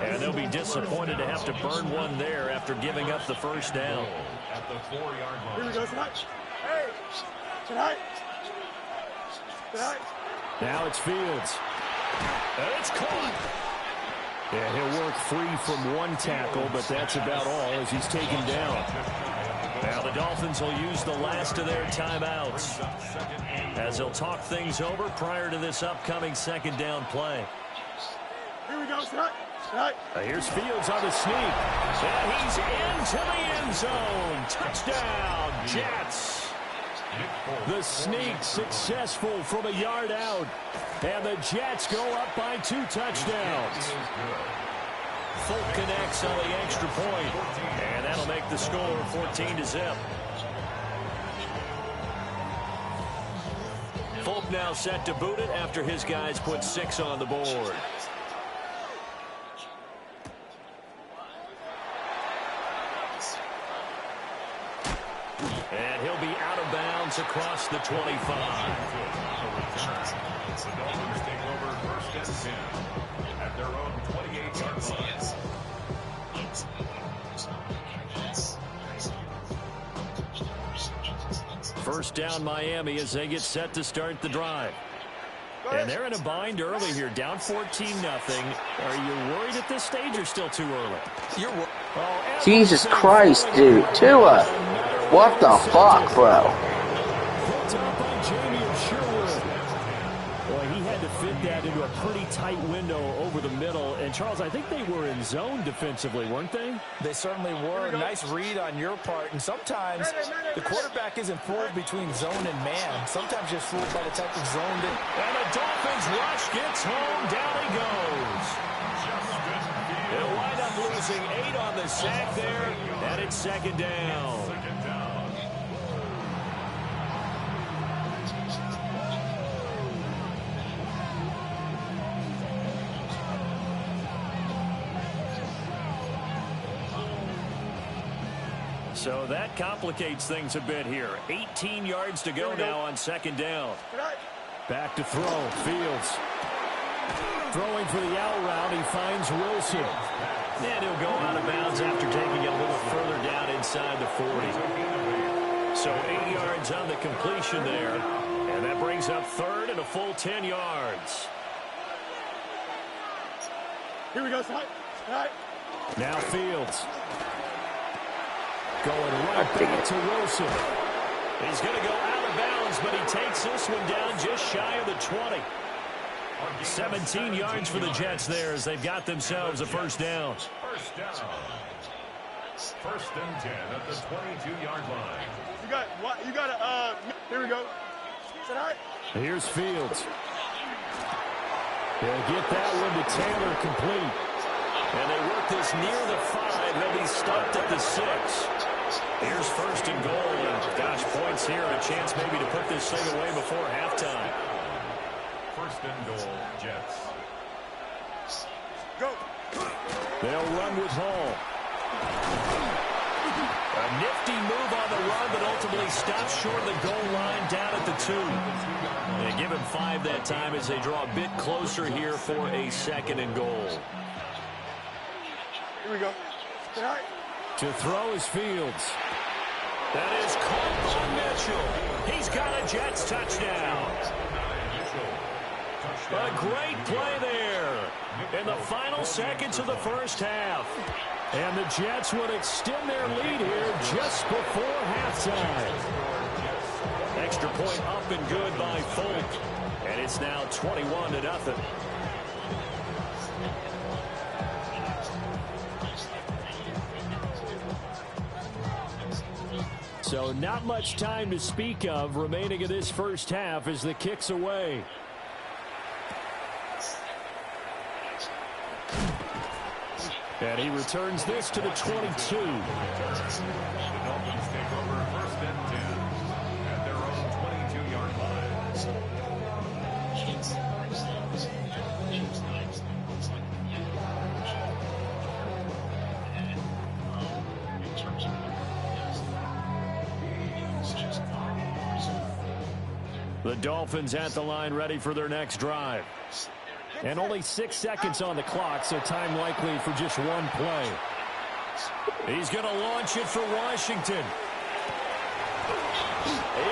Speaker 9: And they'll be disappointed to have to burn one there after giving up the 1st down.
Speaker 6: At the 4-yard line. Here we go, tonight. Hey, tonight.
Speaker 9: Now it's Fields. And it's caught. Yeah, he'll work free from 1 tackle, but that's about all as he's taken down. Now the Dolphins will use the last of their timeouts as they'll talk things over prior to this upcoming 2nd down play.
Speaker 6: Here we go, tonight.
Speaker 9: Here's Fields on the sneak. And he's into the end zone. Touchdown, Jets. The sneak successful from a yard out. And the Jets go up by 2 touchdowns. Folk connects on the extra point. And that'll make the score 14-0. Folk now set to boot it after his guys put 6 on the board. And he'll be out of bounds across the 25.
Speaker 4: The Dolphins take over 1st and 10 at their own 28-yard line.
Speaker 9: First down Miami as they get set to start the drive. And they're in a bind early here, down 14-0. Are you worried at this stage or still too early?
Speaker 10: You're worried.
Speaker 1: Jesus Christ, dude. Tua. What the fuck, bro?
Speaker 9: Put up by Jamie of Sherwood. Boy, he had to fit that into a pretty tight window over the middle. And, Charles, I think they were in zone defensively, weren't they?
Speaker 10: They certainly were. Nice read on your part. And sometimes the quarterback isn't fooled between zone and man. Sometimes you're fooled by the type of zone that...
Speaker 9: And the Dolphins rush gets home. Down he goes. They'll wind up losing 8 on the sack there. And it's 2nd down. So that complicates things a bit here. 18 yards to go now on 2nd down. Back to throw. Fields. Throwing for the out route. He finds Wilson. And he'll go out of bounds after taking it a little further down inside the 40. So 8 yards on the completion there. And that brings up 3rd and a full 10 yards.
Speaker 6: Here we go, tonight.
Speaker 9: Now Fields. Going right back to Wilson. He's going to go out of bounds, but he takes this one down just shy of the 20. 17 yards for the Jets there as they've got themselves a 1st down.
Speaker 4: 1st down. 1st and 10 at the 22-yard line.
Speaker 6: You got to, here we go. Tonight.
Speaker 9: Here's Fields. He'll get that one to Taylor complete. And they work this near the 5. They'll be stopped at the 6. Here's 1st and goal. And gosh, points here. A chance maybe to put this thing away before halftime.
Speaker 4: 1st and goal, Jets.
Speaker 6: Go.
Speaker 9: They'll run with Hall. A nifty move on the run, but ultimately stops short of the goal line down at the 2. They give him 5 that time as they draw a bit closer here for a 2nd and goal.
Speaker 6: Here we go. All right.
Speaker 9: To throw is Fields. That is caught by Mitchell. He's got a Jets touchdown. A great play there in the final seconds of the first half. And the Jets would extend their lead here just before halftime. Extra point up and good by Folk. And it's now 21-0. So not much time to speak of remaining in this first half as the kick's away. And he returns this to the 22.
Speaker 4: The Dolphins take over 1st and 10 at their own 22-yard line.
Speaker 9: The Dolphins at the line ready for their next drive. And only 6 seconds on the clock, so time likely for just one play. He's going to launch it for Washington.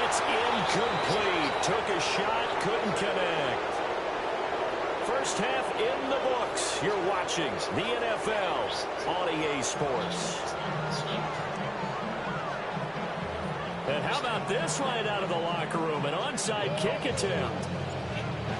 Speaker 9: It's incomplete. Took a shot, couldn't connect. First half in the books. You're watching the NFL on EA Sports. And how about this right out of the locker room? An onside kick attempt.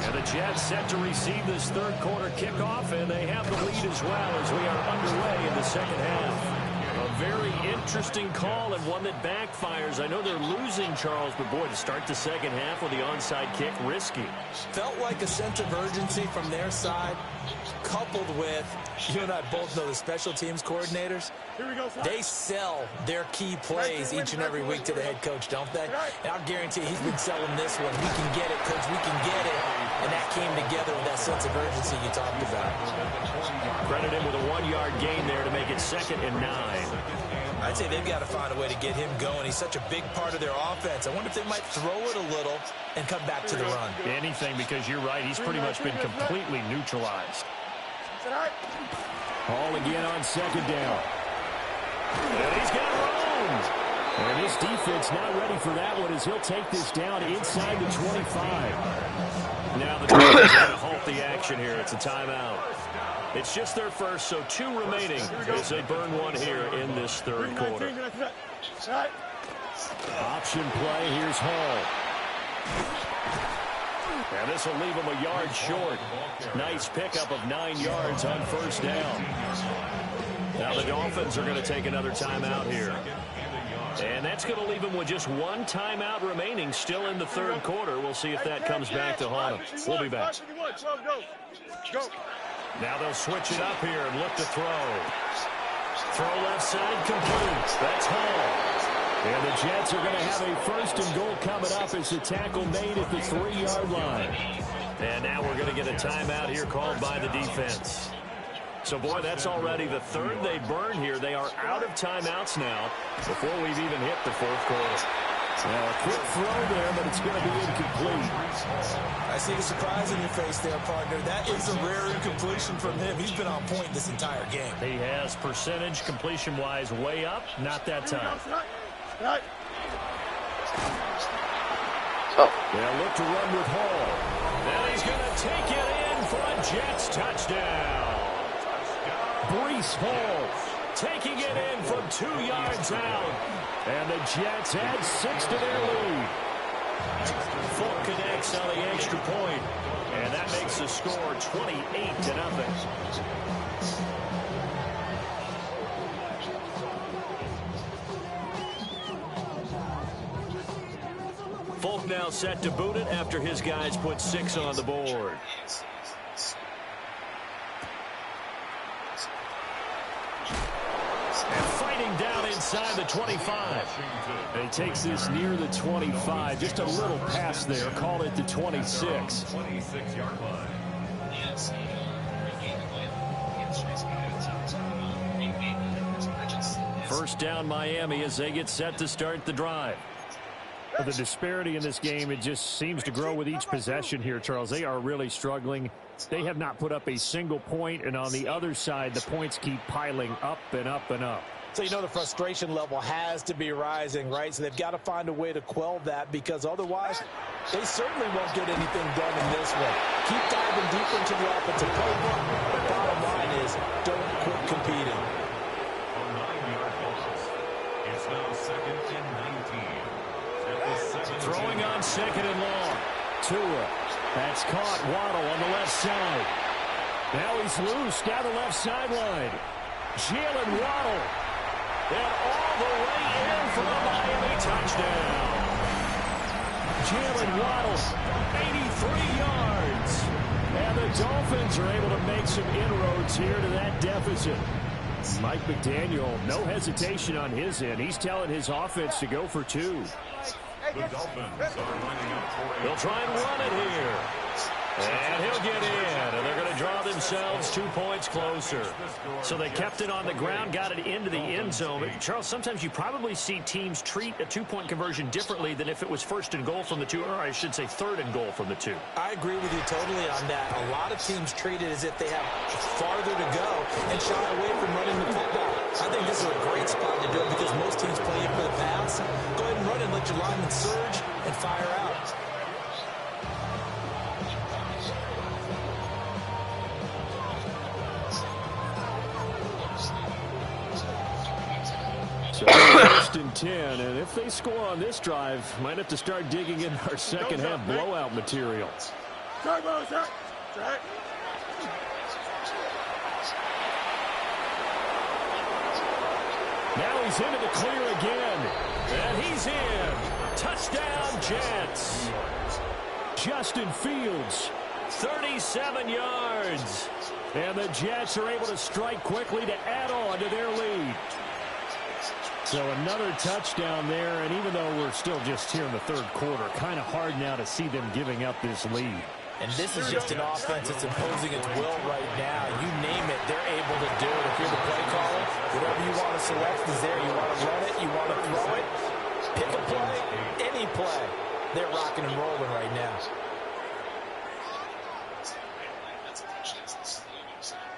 Speaker 9: And the Jets set to receive this third quarter kickoff, and they have the lead as well as we are underway in the second half. A very interesting call and one that backfires. I know they're losing, Charles, but boy, to start the second half with the onside kick, risky.
Speaker 10: Felt like a sense of urgency from their side, coupled with, you and I both know the special teams coordinators.
Speaker 6: Here we go, sir.
Speaker 10: They sell their key plays each and every week to the head coach, don't they? And I'll guarantee he's been selling this one. We can get it, coach, we can get it. And that came together with that sense of urgency you talked about.
Speaker 9: Credit him with a 1-yard gain there to make it 2nd and 9.
Speaker 10: I'd say they've got to find a way to get him going. He's such a big part of their offense. I wonder if they might throw it a little and come back to the run.
Speaker 9: Anything, because you're right. He's pretty much been completely neutralized. Hall again on 2nd down. And he's got room. And this defense not ready for that one as he'll take this down inside the 25. Now the Dolphins are going to halt the action here. It's a timeout. It's just their first, so 2 remaining as they burn one here in this third quarter. Option play. Here's Hall. And this will leave him a yard short. Nice pickup of 9 yards on 1st down. Now the Dolphins are going to take another timeout here. And that's going to leave him with just 1 timeout remaining still in the third quarter. We'll see if that comes back to haunt him. We'll be back. Now they'll switch it up here and look to throw. Throw left side complete. That's Hall. And the Jets are going to have a 1st and goal coming up as the tackle made at the 3-yard line. And now we're going to get a timeout here called by the defense. So, boy, that's already the 3rd they burn here. They are out of timeouts now before we've even hit the 4th quarter. Now, a quick throw there, but it's going to be incomplete.
Speaker 10: I see the surprise in your face there, partner. That is a rare incompletion from him. He's been on point this entire game.
Speaker 9: He has percentage completion-wise way up. Not that time. They'll look to run with Hall. And he's going to take it in for a Jets touchdown. Breece Hall taking it in from 2 yards out. And the Jets add 6 to their lead. Folk connects on the extra point. And that makes the score 28-0. Folk now set to boot it after his guys put 6 on the board. And fighting down inside the 25. And he takes this near the 25. Just a little pass there. Call it the 26.
Speaker 4: 26-yard line.
Speaker 9: First down Miami as they get set to start the drive.
Speaker 12: The disparity in this game, it just seems to grow with each possession here, Charles. They are really struggling. They have not put up a single point, and on the other side, the points keep piling up and up and up.
Speaker 10: So you know the frustration level has to be rising, right? So they've got to find a way to quell that, because otherwise they certainly won't get anything done in this one. Keep diving deeper into the offensive playbook. The bottom line is don't quit competing.
Speaker 4: A 9-yard loss. It's now 2nd and 19.
Speaker 9: Throwing on 2nd and long.
Speaker 12: Tua. That's caught. Waddle on the left side. Now he's loose down the left sideline. Jalen Waddle. And all the way in for the Miami touchdown. Jalen Waddle, 83 yards. And the Dolphins are able to make some inroads here to that deficit. Mike McDaniel, no hesitation on his end. He's telling his offense to go for 2.
Speaker 4: The Dolphins are lining up for a...
Speaker 9: They'll try and run it here. And he'll get in, and they're going to draw themselves 2 points closer.
Speaker 12: So they kept it on the ground, got it into the end zone. But Charles, sometimes you probably see teams treat a 2-point conversion differently than if it was 1st and goal from the 2, or I should say 3rd and goal from the 2.
Speaker 10: I agree with you totally on that. A lot of teams treat it as if they have farther to go and shy away from running the football. I think this is a great spot to do it because most teams play in for the pass. Go ahead and run and let your linemen surge and fire out.
Speaker 12: So 1st and 10, and if they score on this drive, might have to start digging in our second half blowout material.
Speaker 6: Now
Speaker 12: he's into the clear again, and he's in. Touchdown, Jets. Justin Fields, 37 yards. And the Jets are able to strike quickly to add on to their lead. So another touchdown there, and even though we're still just here in the 3rd quarter, kind of hard now to see them giving up this lead.
Speaker 10: And this is just an offense that's imposing its will right now. You name it, they're able to do it. If you're the play caller, whatever you want to select is there. You want to run it, you want to throw it, pick a play, any play. They're rocking and rolling right now.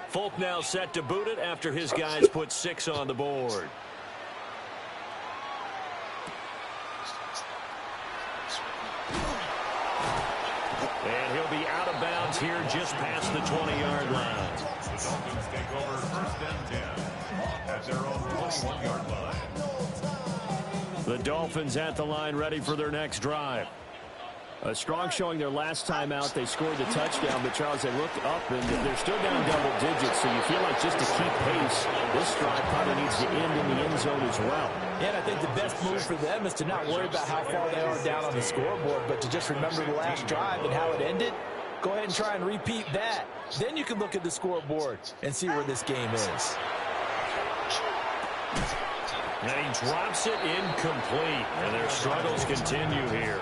Speaker 9: Folk now set to boot it after his guys put 6 on the board. And he'll be out of bounds here just past the 20-yard line.
Speaker 4: The Dolphins take over 1st and 10 at their own 21-yard line.
Speaker 12: The Dolphins at the line ready for their next drive. A strong showing their last time out. They scored the touchdown, but Charles, they look up and they're still down double digits, so you feel like just to keep pace, this drive probably needs to end in the end zone as well.
Speaker 10: Yeah, and I think the best move for them is to not worry about how far they are down on the scoreboard, but to just remember the last drive and how it ended. Go ahead and try and repeat that. Then you can look at the scoreboard and see where this game is.
Speaker 9: And he drops it incomplete, and their struggles continue here.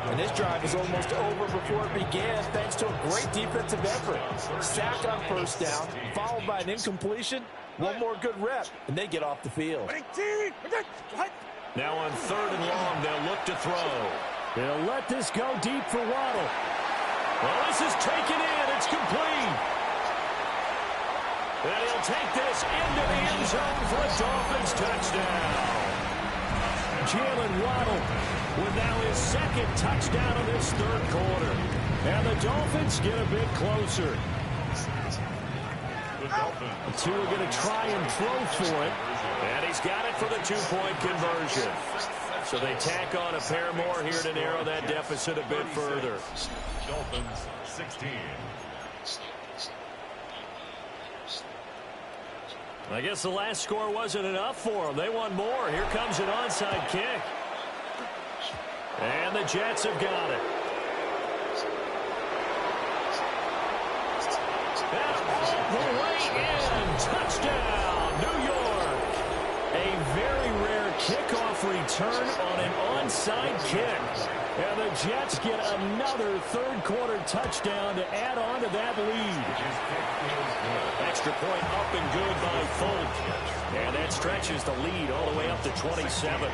Speaker 10: And this drive is almost over before it began thanks to a great defensive effort. Sack on 1st down, followed by an incompletion. One more good rep, and they get off the field.
Speaker 9: Now on 3rd and long, they'll look to throw.
Speaker 12: They'll let this go deep for Waddle.
Speaker 9: Well, this is taken in. It's complete. And he'll take this into the end zone for a Dolphins touchdown.
Speaker 12: Jalen Waddle with now his 2nd touchdown of this 3rd quarter. And the Dolphins get a bit closer. The 2 are going to try and throw for it.
Speaker 9: And he's got it for the 2-point conversion. So they tack on a pair more here to narrow that deficit a bit further.
Speaker 4: Dolphins 16.
Speaker 9: I guess the last score wasn't enough for them. They want more. Here comes an onside kick. And the Jets have got it. And all the way in. Touchdown, New York.
Speaker 12: A very rare kickoff
Speaker 9: kickoff return on an onside kick. And the Jets get another third-quarter touchdown to add on to that lead. Extra point up and good by Folk. And that stretches the lead all the way up to 27.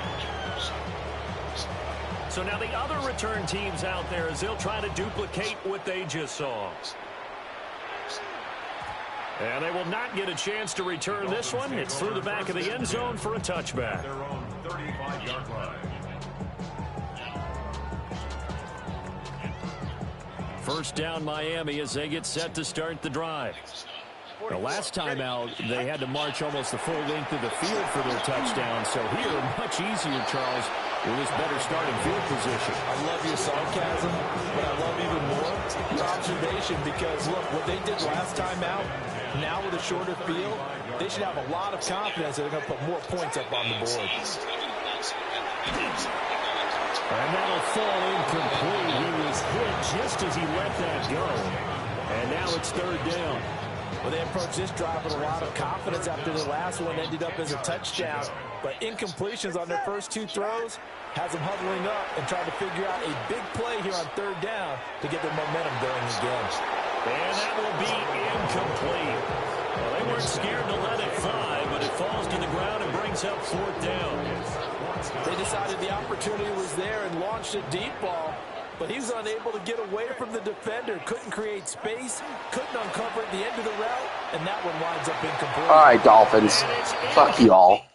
Speaker 9: So now the other return teams out there as they'll try to duplicate what they just saw. And they will not get a chance to return this one. It's through the back of the end zone for a touchback.
Speaker 4: Their own 35-yard line.
Speaker 9: First down Miami as they get set to start the drive. The last time out, they had to march almost the full length of the field for their touchdown. So here, much easier, Charles, with this better starting field position.
Speaker 10: I love your sarcasm, but I love even more your observation because, look, what they did last time out, now with a shorter field, they should have a lot of confidence that they're going to put more points up on the board.
Speaker 9: And that'll fall incomplete. He was hit just as he let that go. And now it's third down.
Speaker 10: Well, they approached this drive with a lot of confidence after the last one ended up as a touchdown. But incompletions on their first two throws has them huddling up and trying to figure out a big play here on third down to get their momentum going again.
Speaker 9: And that will be incomplete. Well, they weren't scared to let it fly, but it falls to the ground and brings up fourth down.
Speaker 10: They decided the opportunity was there and launched a deep ball, but he was unable to get away from the defender, couldn't create space, couldn't uncover at the end of the route, and that one winds up incomplete.
Speaker 1: All right, Dolphins. Fuck you all.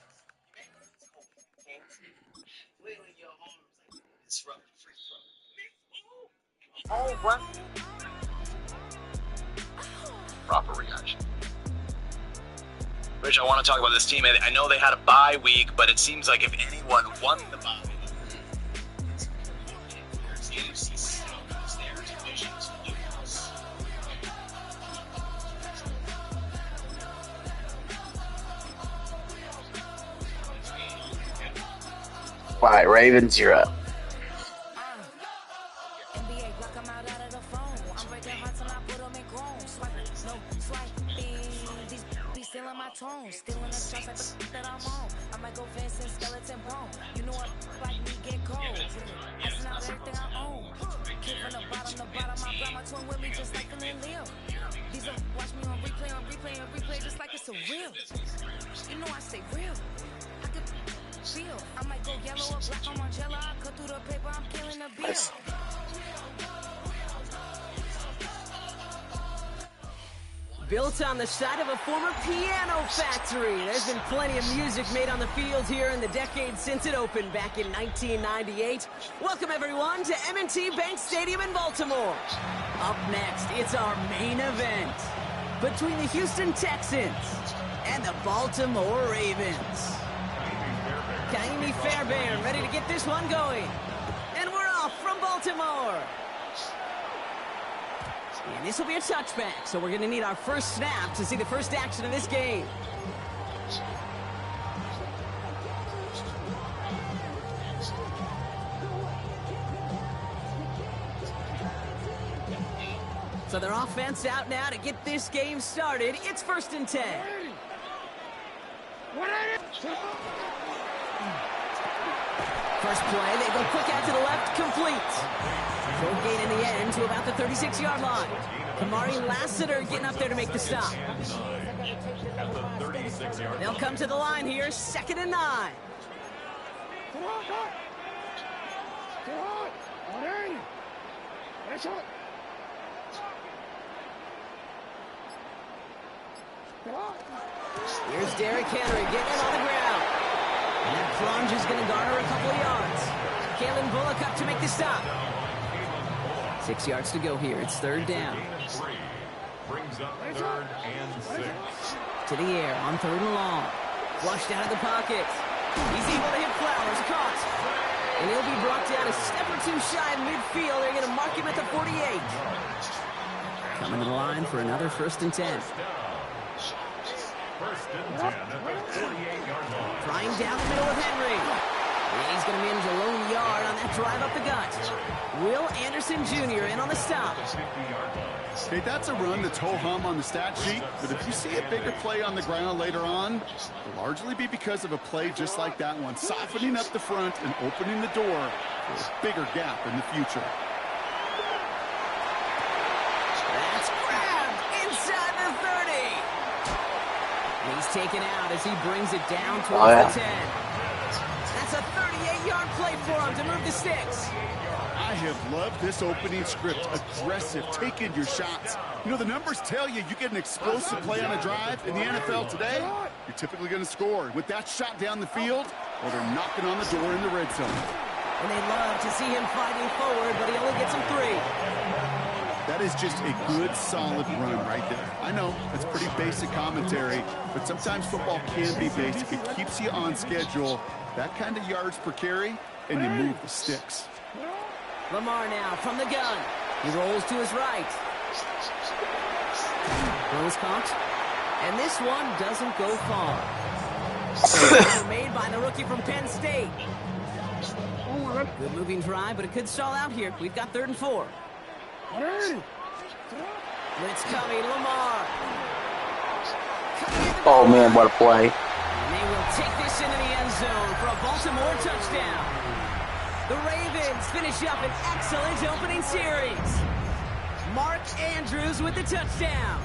Speaker 11: Oh, what? Proper reaction. Rich, I want to talk about this team. I know they had a bye week, but it seems like if anyone won the bye week, it's the AFC South is their divisions lose.
Speaker 1: All right, Ravens, you're up.
Speaker 13: Still in the trust like the that I'm on. I might go fast and skeleton bone. You know what like me get cold. That's not everything I own. Kid from the bottom, I brought my twin with me just like Phil and Leo. These are watch me on replay, just like it's a real. You know I stay real. I could feel. I might go yellow or black on Margiela. I cut through the paper, I'm killing the beer.
Speaker 3: Built on the side of a former piano factory. There's been plenty of music made on the field here in the decade since it opened back in 1998. Welcome, everyone, to M&T Bank Stadium in Baltimore. Up next, it's our main event between the Houston Texans and the Baltimore Ravens. Kaimi Fairbairn ready to get this one going. And we're off from Baltimore. And this will be a touchback, so we're going to need our first snap to see the first action of this game. So their offense out now to get this game started. It's 1st and 10. First play, they go quick out to the left, complete. Short gain in the end to about the 36-yard line. Kamari Lassiter getting up there to make the stop. They'll come to the line here, 2nd and 9. Here's Derrick Henry getting it on the ground. And that plunge is going to garner a couple of yards. Kalen Bullock up to make the stop. 6 yards to go here. It's 3rd down.
Speaker 4: Brings up 3rd and 6.
Speaker 3: To the air on 3rd and long. Flushed out of the pocket. He's able to hit Flowers. Caught. And he'll be brought down a step or two shy of midfield. They're going to mark him at the 48. Coming to the line for another 1st and 10.
Speaker 4: 1st and 10 at the 48-yard line.
Speaker 3: Trying down the middle of Henry. And he's going to manage a lone yard on that drive up the gut. Will Anderson Jr. in on the stop.
Speaker 5: Okay, that's a run that's ho-hum on the stat sheet, but if you see a bigger play on the ground later on, it'll largely be because of a play just like that one, softening up the front and opening the door for a bigger gap in the future.
Speaker 3: That's grabbed inside the 30. He's taken out as he brings it down towards the 10. That's a 38-yard play for him to move the sticks.
Speaker 5: I have loved this opening script. Aggressive, taking your shots. You know, the numbers tell you get an explosive play on a drive. In the NFL today, you're typically going to score. With that shot down the field, well, they're knocking on the door in the red zone.
Speaker 3: And they love to see him fighting forward, but he only gets him 3.
Speaker 5: That is just a good, solid run right there. I know, it's pretty basic commentary, but sometimes football can be basic. It keeps you on schedule. That kind of yards per carry, and you move the sticks.
Speaker 3: Lamar now from the gun. He rolls to his right. Throws caught. And this one doesn't go far. Made by the rookie from Penn State. Good moving drive, but it could stall out here. We've got 3rd and 4. Blitz coming, Lamar.
Speaker 1: Oh, man, what a play.
Speaker 3: And they will take this into the end zone for a Baltimore touchdown. The Ravens finish up an excellent opening series. Mark Andrews with the touchdown.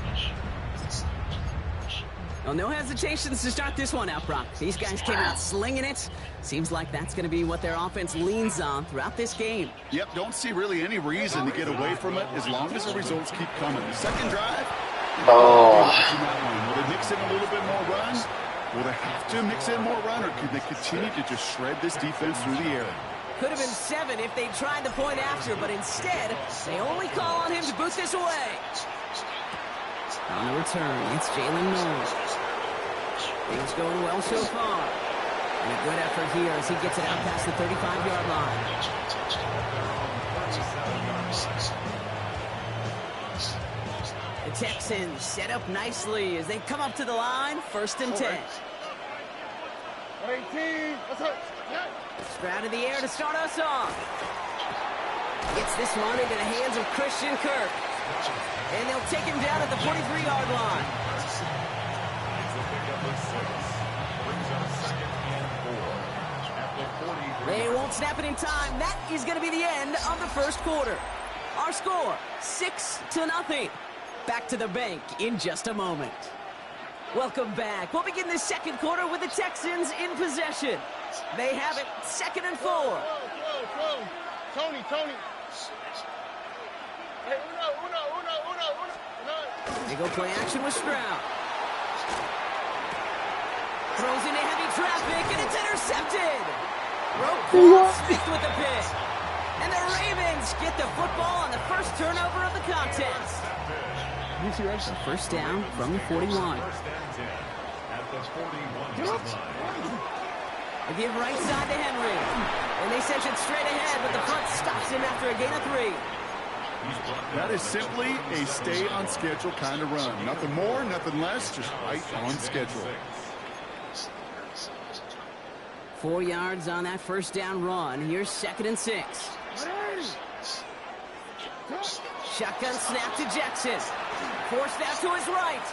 Speaker 3: Well, no hesitations to start this one out, Brock. These guys came out slinging it. Seems like that's going to be what their offense leans on throughout this game.
Speaker 5: Yep, don't see really any reason to get away from it as long as the results keep coming. The second drive, will they mix in a little bit more run? Will they have to mix in more run, or could they continue to just shred this defense through the air?
Speaker 3: Could have been 7 if they tried the point after, but instead, they only call on him to boot this away. On the return, it's Jalen Noel. Things going well so far. And a good effort here as he gets it out past the 35-yard line. The Texans set up nicely as they come up to the line, 1st and 10.
Speaker 6: 18, what's up?
Speaker 3: Stroud in the air to start us off. Gets this one into the hands of Christian Kirk. And they'll take him down at the 43-yard line. They won't snap it in time. That is going to be the end of the first quarter. Our score, 6-0. Back to the bank in just a moment. Welcome back. We'll begin the second quarter with the Texans in possession. They have it, 2nd and 4.
Speaker 6: Whoa. Tony. Hey, uno.
Speaker 3: They go play action with Stroud. Throws into heavy traffic, and it's intercepted. Smith with the pick. And the Ravens get the football on the first turnover of the contest. So 1st down from the 41. They give right side to Henry. And they send it straight ahead, but the front stops him after a gain of 3.
Speaker 5: That is simply a stay-on-schedule kind of run. Nothing more, nothing less, just right on schedule.
Speaker 3: 4 yards on that 1st down run. Here's 2nd and 6. Shotgun snap to Jackson. Forced out to his right.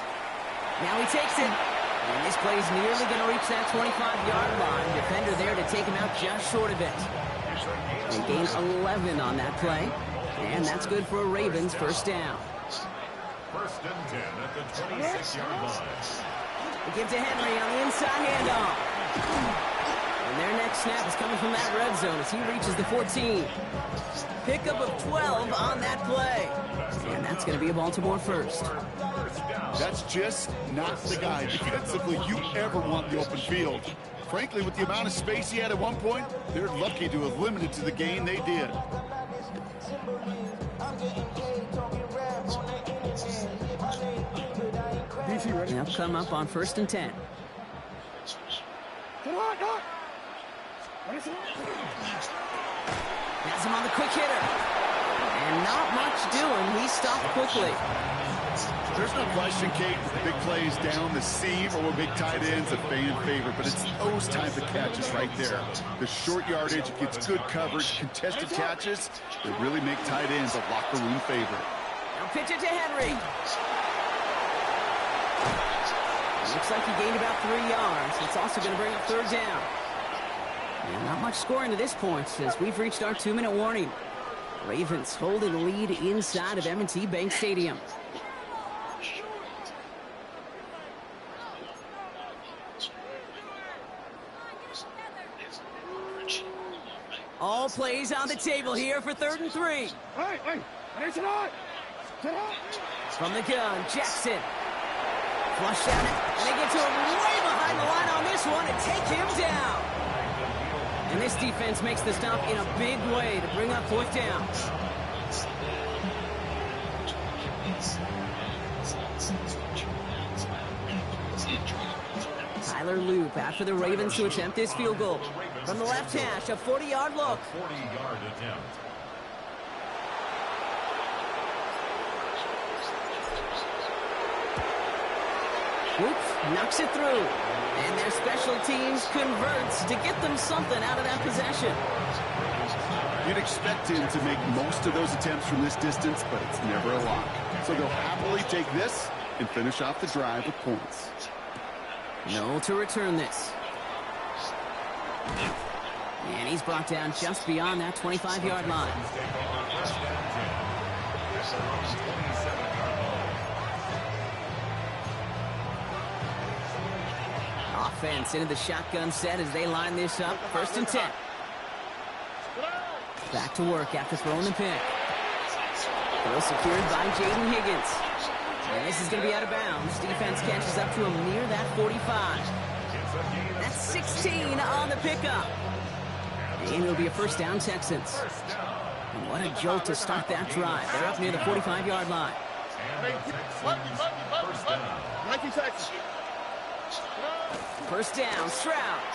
Speaker 3: Now he takes it. And this play's nearly going to reach that 25-yard line. Defender there to take him out just short of it. They gain 11 on that play. And that's good for a Ravens 1st down.
Speaker 4: 1st and 10 at the 26-yard line.
Speaker 3: They give to Henry on the inside handoff. And their next snap is coming from that red zone as he reaches the 14. Pickup of 12 on that play. And that's going to be a Baltimore 1st.
Speaker 5: That's just not the guy defensively you ever want the open field. Frankly, with the amount of space he had at one point, they're lucky to have limited to the gain they did.
Speaker 3: They'll come up on 1st and 10. Has him on the quick hitter. And not much doing. He stopped quickly.
Speaker 5: There's no question, Kate, big plays down the seam or big tight ends a fan favorite, but it's those type of catches right there. The short yardage, gets good coverage, contested catches that really make tight ends a locker room favorite.
Speaker 3: Now pitch it to Henry. Looks like he gained about 3 yards. It's also going to bring up third down. And not much scoring to this point as we've reached our 2-minute warning. Ravens holding the lead inside of M&T Bank Stadium. All plays on the table here for 3rd and 3. From the gun, Jackson. Flush down it, and they get to him way behind the line on this one and take him down. And this defense makes the stop in a big way to bring up 4th down. Tyler Loop after the Ravens to attempt this field goal. From the left hash, a 40-yard look.
Speaker 4: 40-yard attempt.
Speaker 3: Oops, knocks it through. And their special teams converts to get them something out of that possession.
Speaker 5: You'd expect him to make most of those attempts from this distance, but it's never a lock. So they'll happily take this and finish off the drive with points.
Speaker 3: No to return this. And he's brought down just beyond that 25-yard line. Offense into the shotgun set as they line this up. 1st and 10. Back to work after throwing the pick. Throw secured by Jaden Higgins. And this is going to be out of bounds. Defense catches up to him near that 45. That's 16 on the pickup. And it'll be a 1st down, Texans. And what a jolt to start that drive. They're up near the 45-yard line. 1st down, Stroud.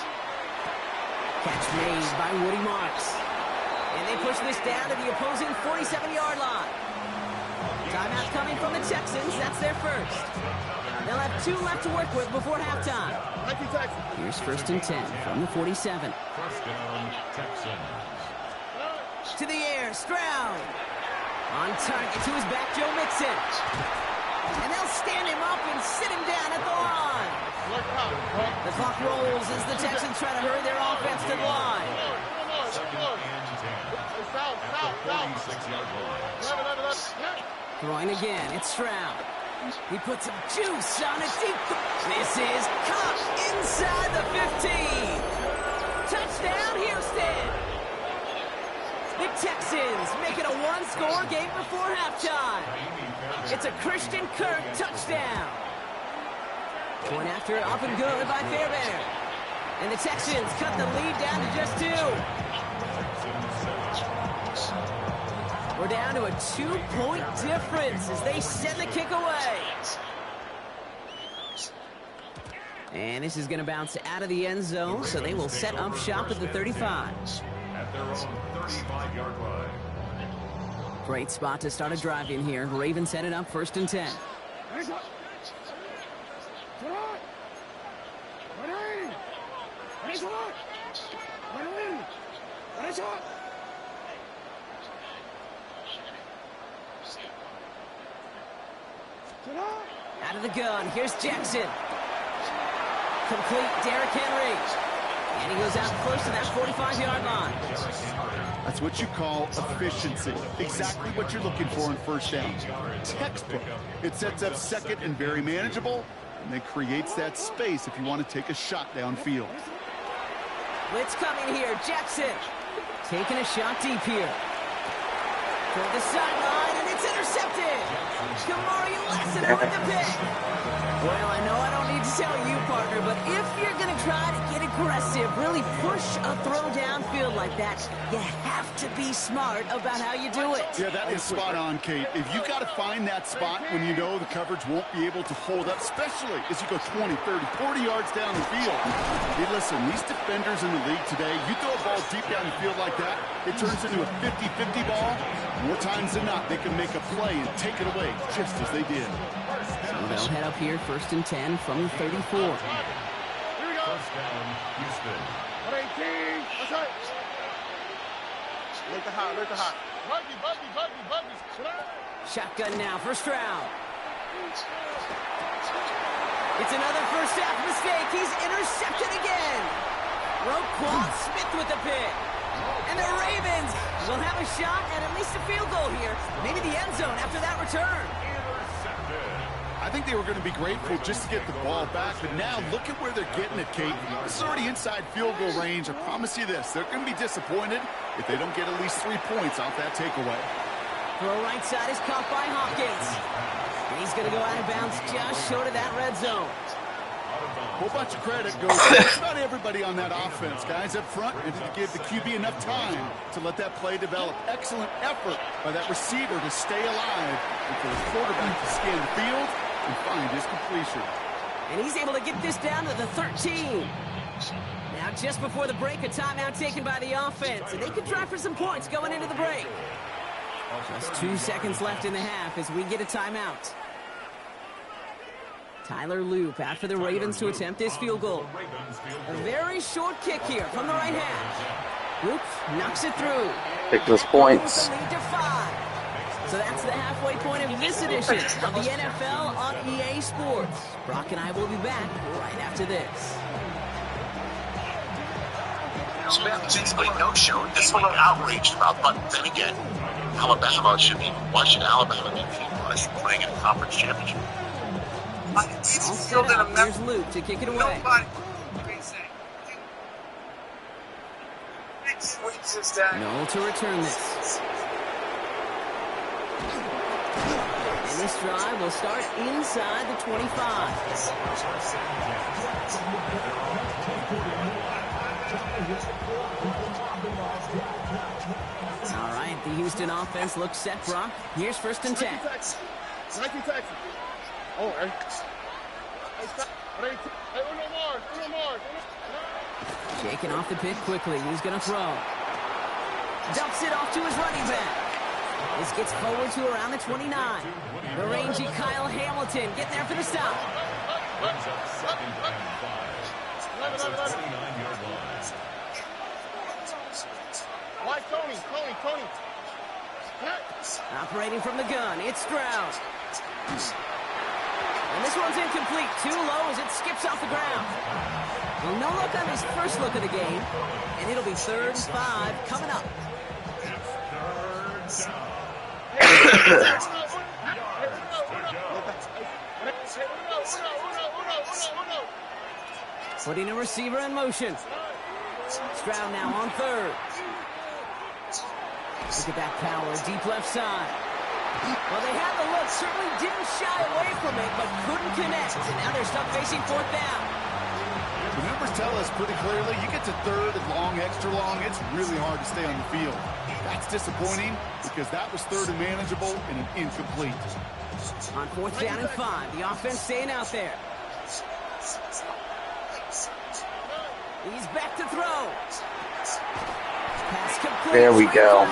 Speaker 3: Catch made by Woody Marks. And they push this down to the opposing 47-yard line. Timeout coming from the Texans. That's their 1st. They'll have 2 left to work with before halftime. Here's 1st and 10 from the 47.
Speaker 4: 1st down, Texans.
Speaker 3: To the air, Stroud. On target to his back, Joe Mixon. And they'll stand him up and sit him down at the line. The clock rolls as the Texans try to hurry their offense to the line.
Speaker 4: 2nd and 10. At the 46-yard line.
Speaker 3: Throwing again, it's Stroud. He puts some juice on it deep. This is caught inside the 15. Touchdown, Houston. The Texans make it a 1-score game before halftime. It's a Christian Kirk touchdown. Point after up and good by Fairbairn. And the Texans cut the lead down to just 2. We're down to a 2-point difference as they send the kick away. And this is going to bounce out of the end zone, so they will set up shop at the 35.
Speaker 4: At their own 35-yard line.
Speaker 3: Great spot to start a drive in here. Ravens set it up 1st and 10. Out of the gun, here's Jackson. Complete, Derrick Henry. And he goes out close to that 45-yard line.
Speaker 5: That's what you call efficiency. Exactly what you're looking for in 1st down. Textbook. It sets up 2nd and very manageable, and then creates that space if you want to take a shot downfield.
Speaker 3: Blitz coming here, Jackson. Taking a shot deep here. Toward the sideline, and it's intercepted. Kamari Lassiter with the pick. Well, I know I don't need to tell you, partner, but if you're going to try to get aggressive, really push a throw downfield like that, you have to be smart about how you do it.
Speaker 5: Yeah, that is spot on, Kate. If you got to find that spot when you know the coverage won't be able to hold up, especially as you go 20, 30, 40 yards down the field. Hey, listen, these defenders in the league today, you throw a ball deep down the field like that, it turns into a 50-50 ball. More times than not, they can make a play and take it away, just as they did.
Speaker 3: Well, they'll head up here, 1st and 10 from the 34.
Speaker 4: First down, Houston.
Speaker 6: 18. That's right. Look the hot. Buggy.
Speaker 3: Shotgun now for Stroud. It's another first half mistake. He's intercepted again. Roquan Smith with the pick. And the Ravens will have a shot at least a field goal here. Maybe the end zone after that return.
Speaker 5: I think they were going to be grateful just to get the ball back, but now look at where they're getting it, Kate. This is already inside field goal range. I promise you this, they're going to be disappointed if they don't get at least 3 points off that takeaway.
Speaker 3: Throw right side is caught by Hopkins. And he's going to go out of bounds just short of that red zone.
Speaker 5: A whole bunch of credit goes to not everybody on that offense. Guys up front, and to give the QB enough time to let that play develop. Excellent effort by that receiver to stay alive and for the quarterback to scan the field and find his completion.
Speaker 3: And he's able to get this down to the 13. Now, just before the break, a timeout taken by the offense. And they could try for some points going into the break. Just 2 seconds left in the half as we get a timeout. Tyler Loop out for the Ravens to attempt this field goal. A very short kick here from the right hash. Loop knocks it through.
Speaker 1: Pick those points.
Speaker 3: Lead to 5. So that's the halfway point of this edition of the NFL on EA Sports. Brock and I will be back right after this.
Speaker 11: Basically no show. This one outraged about, but then again, Alabama should be. Why should Alabama be penalized for playing in a conference championship?
Speaker 3: Here's Luke to kick it away. Noel to return this. And this drive will start inside the 25. All right, the Houston offense looks set, Brock. Here's 1st and 10.
Speaker 6: Oh,
Speaker 3: Shaking off the pit quickly. He's going to throw. Dumps it off to his running back. This gets forward to around the 29. The rangy Kyle Hamilton getting there for the stop.
Speaker 6: Why Tony?
Speaker 3: Operating from the gun, it's Stroud. And this one's incomplete. Too low as it skips off the ground. Well, no look on his first look of the game. And it'll be 3rd and 5 coming up. Putting a receiver in motion. Stroud now on 3rd. Look at that power, deep left side. Well, they had the look, certainly didn't shy away from it, but couldn't connect. And now they're stuck facing 4th down.
Speaker 5: The numbers tell us pretty clearly, you get to 3rd and long, extra long, it's really hard to stay on the field. That's disappointing because that was 3rd and manageable and an incomplete.
Speaker 3: On 4th down and 5, the offense staying out there. He's back to throw. Pass complete.
Speaker 1: There we go.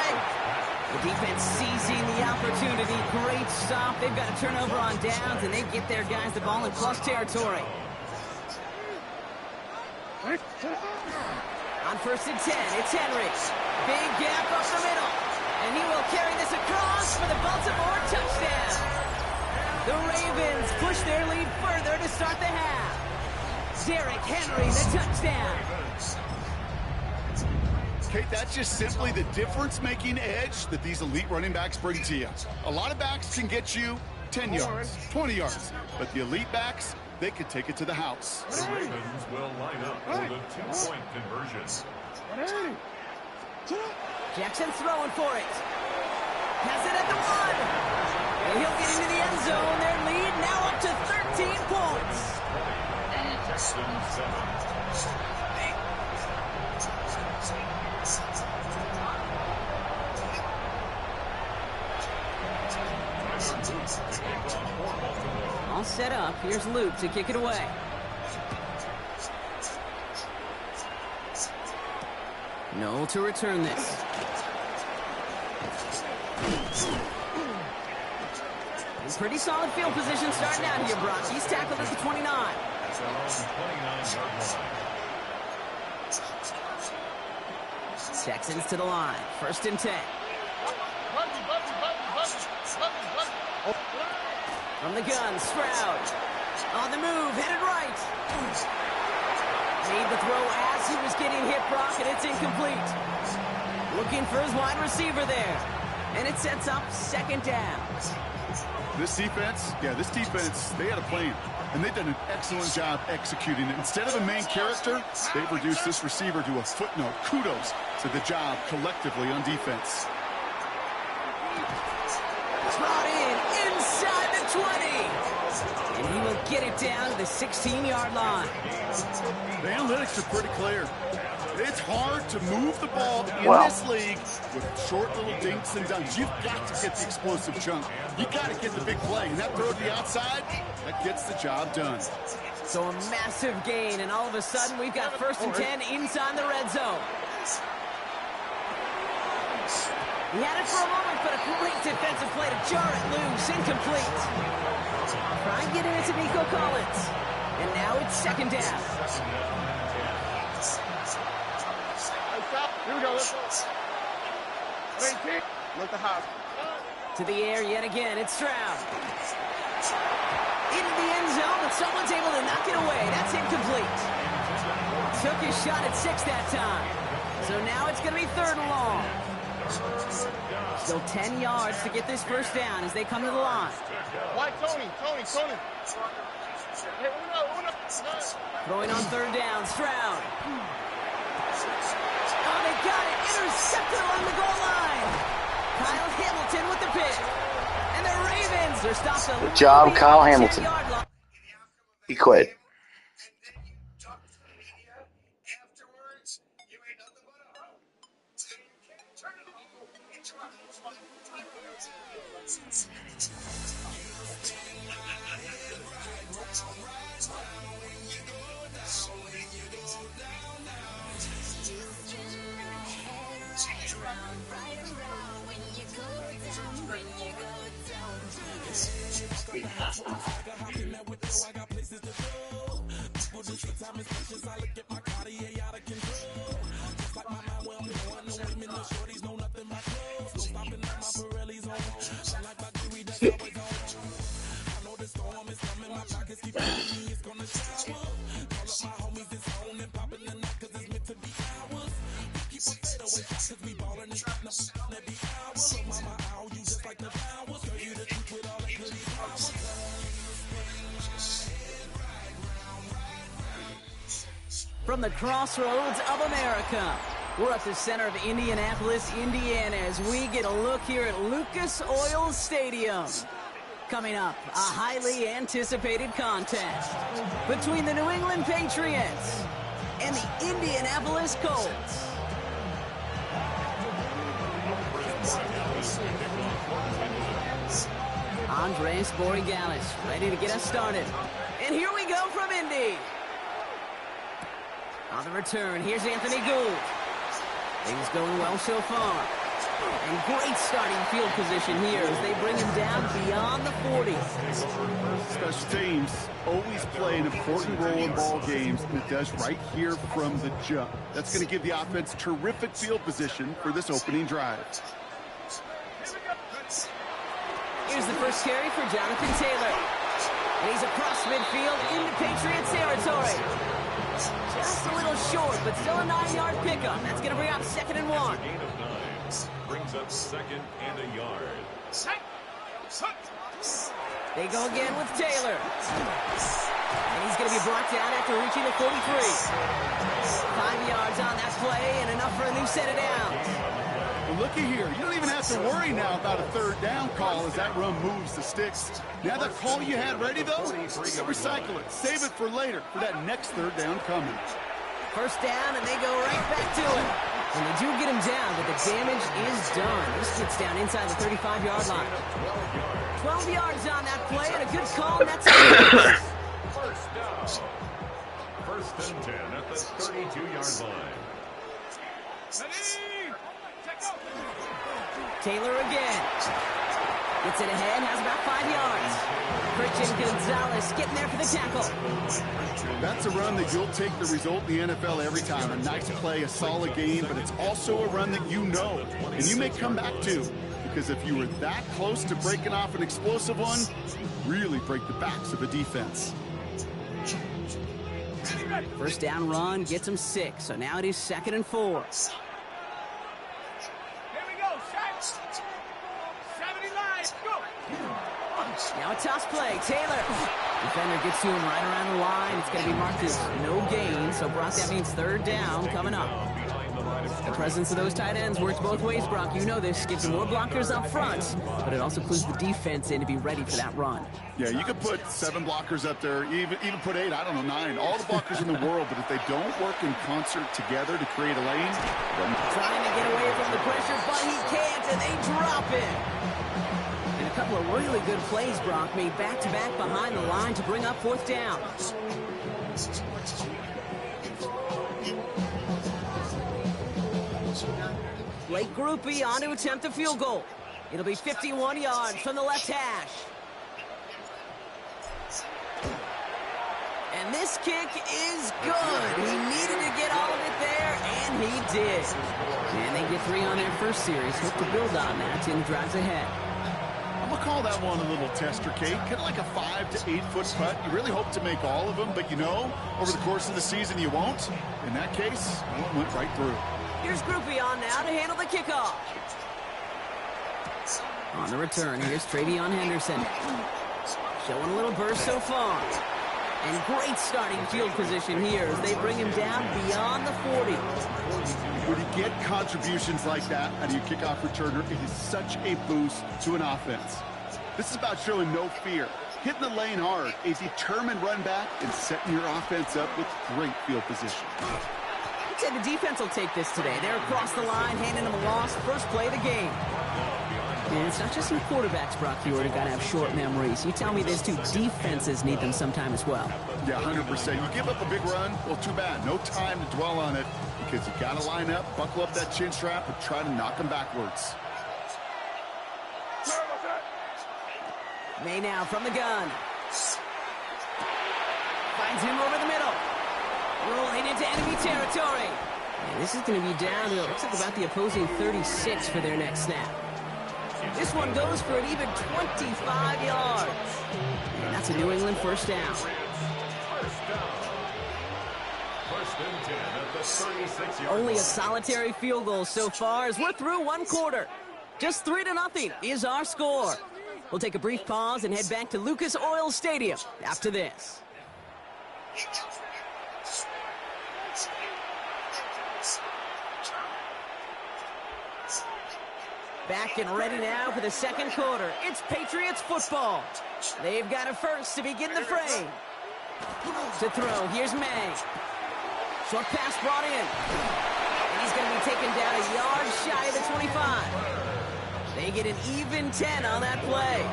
Speaker 3: The defense seizing the opportunity. Great stop. They've got a turnover on downs, and they get their guys the ball in plus territory. On 1st and 10, it's Henry. Big gap up the middle. And he will carry this across for the Baltimore touchdown. The Ravens push their lead further to start the half. Derrick Henry, the touchdown.
Speaker 5: Kate, that's just simply the difference-making edge that these elite running backs bring to you. A lot of backs can get you 10 yards, 20 yards, but the elite backs, they could take it to the house.
Speaker 4: The Ravens will line up for the 2-point conversion.
Speaker 3: Jackson throwing for it. Has it at the 1. And he'll get into the end zone. Their lead now up to 13 points. All set up. Here's Luke to kick it away. Noel to return this. And pretty solid field position starting out here, Brock. He's tackled at the 29. Texans to the line. 1st and 10. From the gun, Stroud. On the move, headed right. Made the throw as he was getting hit, Brock, and it's incomplete. Looking for his wide receiver there. And it sets up 2nd down.
Speaker 5: This defense, they had a plan. And they've done an excellent job executing it. Instead of a main character, they've reduced this receiver to a footnote. Kudos to the job collectively on defense.
Speaker 3: Brought in inside the 20. And he will get it down to the 16-yard line.
Speaker 5: The analytics are pretty clear. It's hard to move the ball in this league with short little dinks and dunks. You've got to get the explosive chunk. You've got to get the big play. And that throw to the outside, that gets the job done.
Speaker 3: So a massive gain, and all of a sudden we've got 1st and 10 inside the red zone. He had it for a moment, but a great defensive play to jar it loose. Incomplete. Try and get it into Nico Collins. And now it's 2nd down.
Speaker 6: Here we go. Let's go. Look the house.
Speaker 3: To the air yet again. It's Stroud. Into the end zone, but someone's able to knock it away. That's incomplete. Took his shot at 6 that time. So now it's going to be 3rd and long. Still 10 yards to get this 1st down as they come to the line.
Speaker 6: Why, Tony? Hey, Uno.
Speaker 3: Throwing on 3rd down, Stroud. Oh, they got it. Intercepted along the goal line. Kyle Hamilton with the pick. And the Ravens are stopped.
Speaker 1: Good job, Kyle Hamilton. He quit.
Speaker 3: From the crossroads of America, we're at the center of Indianapolis, Indiana, as we get a look here at Lucas Oil Stadium. Coming up, a highly anticipated contest between the New England Patriots and the Indianapolis Colts. Andres Borregalis ready to get us started. And here we go from Indy. On the return, here's Anthony Gould. Things going well so far. And great starting field position here as they bring him down beyond the 40.
Speaker 5: Special teams always play an important role in ball games, and it does right here from the jump. That's going to give the offense terrific field position for this opening drive.
Speaker 3: Here's the first carry for Jonathan Taylor. And he's across midfield into Patriots territory. Just a little short, but still a 9-yard pickup. That's going to bring up 2nd and 1.
Speaker 4: Brings up 2nd and a yard.
Speaker 3: They go again with Taylor. And he's going to be brought down after reaching the 43. 5 yards on that play and enough for a new set of downs.
Speaker 5: Well, looky here. You don't even have to worry now about a 3rd down call as that run moves the sticks. Now that call you had ready, though, recycle it. Save it for later for that next 3rd down coming.
Speaker 3: 1st down, and they go right back to it. And they do get him down, but the damage is done. This gets down inside the 35-yard line. 12 yards on that play, and a good call, and that's it.
Speaker 4: 1st down. 1st and 10 at the 32-yard line.
Speaker 3: Taylor again. Gets it ahead, has about 5 yards. Christian Gonzalez getting there for the tackle.
Speaker 5: That's a run that you'll take the result in the NFL every time. A nice play, a solid game, but it's also a run that you know, and you may come back to. Because if you were that close to breaking off an explosive one, you really break the backs of the defense.
Speaker 3: First down run gets him 6, so now it is 2nd and 4. Now a toss play. Taylor. Defender gets to him right around the line. It's going to be marked as no gain. So, Brock, that means 3rd down coming up. The presence of those tight ends works both ways, Brock. You know this. Gives them more blockers up front, but it also clues the defense in to be ready for that run.
Speaker 5: Yeah, you could put 7 blockers up there, even put 8, I don't know, 9. All the blockers in the world, but if they don't work in concert together to create a lane, then...
Speaker 3: Trying to get away from the pressure, but he can't, and they drop it. And a couple of really good plays, Brock, made back-to-back behind the line to bring up 4th down. Blake Groupie on to attempt the field goal. It'll be 51 yards from the left hash. And this kick is good. He needed to get all of it there, and he did. And they get 3 on their first series. Hope to build on that in the drives ahead.
Speaker 5: I'm going to call that one a little tester, Kate. Kind of like a 5 to 8 foot putt. You really hope to make all of them, but you know, over the course of the season, you won't. In that case, one went right through.
Speaker 3: Here's Groupie on now to handle the kickoff. On the return, here's Travion Henderson. Showing a little burst so far. And great starting field position here as they bring him down beyond the 40.
Speaker 5: When you get contributions like that out of your kickoff returner, it is such a boost to an offense. This is about showing no fear, hitting the lane hard, a determined run back, and setting your offense up with great field position.
Speaker 3: I'd say the defense will take this today. They're across the line, handing them a loss. First play of the game. And it's not just some quarterbacks, Brock, you already got to have short memories. You tell me these 2 defenses need them sometime as well.
Speaker 5: Yeah, 100%. You give up a big run, well, too bad. No time to dwell on it because you got to line up, buckle up that chin strap, and try to knock them backwards.
Speaker 3: May now from the gun. Finds him over the middle. Rolling into enemy territory. And this is going to be down to, it looks like about the opposing 36 for their next snap. This one goes for an even 25 yards. And that's a New England first down.
Speaker 4: First and 10 at the 36-yard line.
Speaker 3: Only a solitary field goal so far as we're through 1 quarter. Just 3-0 is our score. We'll take a brief pause and head back to Lucas Oil Stadium after this. Back and ready now for the 2nd quarter. It's Patriots football. They've got a first to begin the fray. To throw, here's May. Short pass brought in. And he's going to be taken down a yard shy of the 25. They get an even 10 on that play.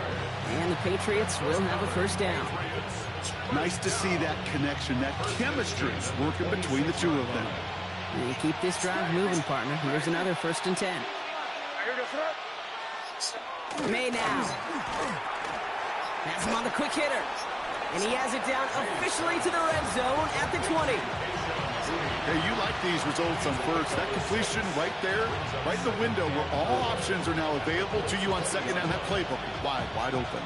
Speaker 3: And the Patriots will have a first down.
Speaker 5: Nice to see that connection, that chemistry working between the 2 of them.
Speaker 3: And you keep this drive moving, partner. Here's another 1st and 10. May now. Has him on the quick hitter. And he has it down officially to the red zone at the 20.
Speaker 5: Hey, you like these results on first. That completion right there, right in the window where all options are now available to you on 2nd down. That playbook wide open.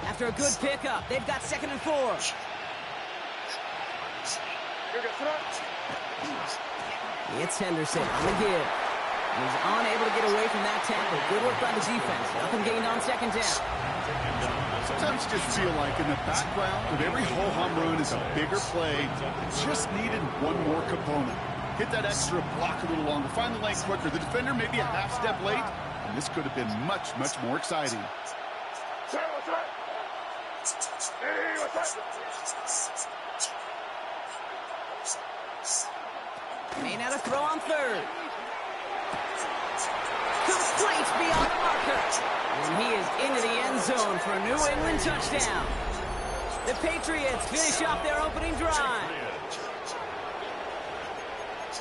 Speaker 3: After a good pickup, they've got 2nd and 4. It's Henderson on the give. He's unable to get away from that tackle. Good work by the defense. Nothing gained on 2nd down.
Speaker 5: Sometimes you just feel like in the background of every whole home run is a bigger play. It just needed one more component. Hit that extra block a little longer. Find the lane quicker. The defender may be a half step late, and this could have been much, much more exciting.
Speaker 3: May now to throw on 3rd. Complete beyond the marker. And he is into the end zone for a New England touchdown. The Patriots finish off their opening drive.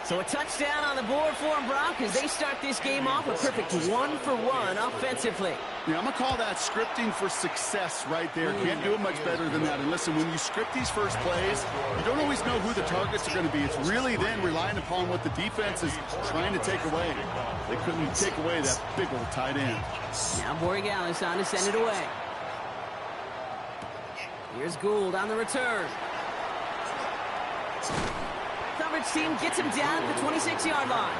Speaker 3: So a touchdown on the board for them, Brock, as they start this game off a perfect 1-for-1 offensively.
Speaker 5: Yeah, I'm going to call that scripting for success right there. Can't do it much better than that. And listen, when you script these first plays, you don't always know who the targets are going to be. It's really then relying upon what the defense is trying to take away. They couldn't take away that big old tight end.
Speaker 3: Now Borregales on to send it away. Here's Gould on the return. Coverage team gets him down at the 26-yard line.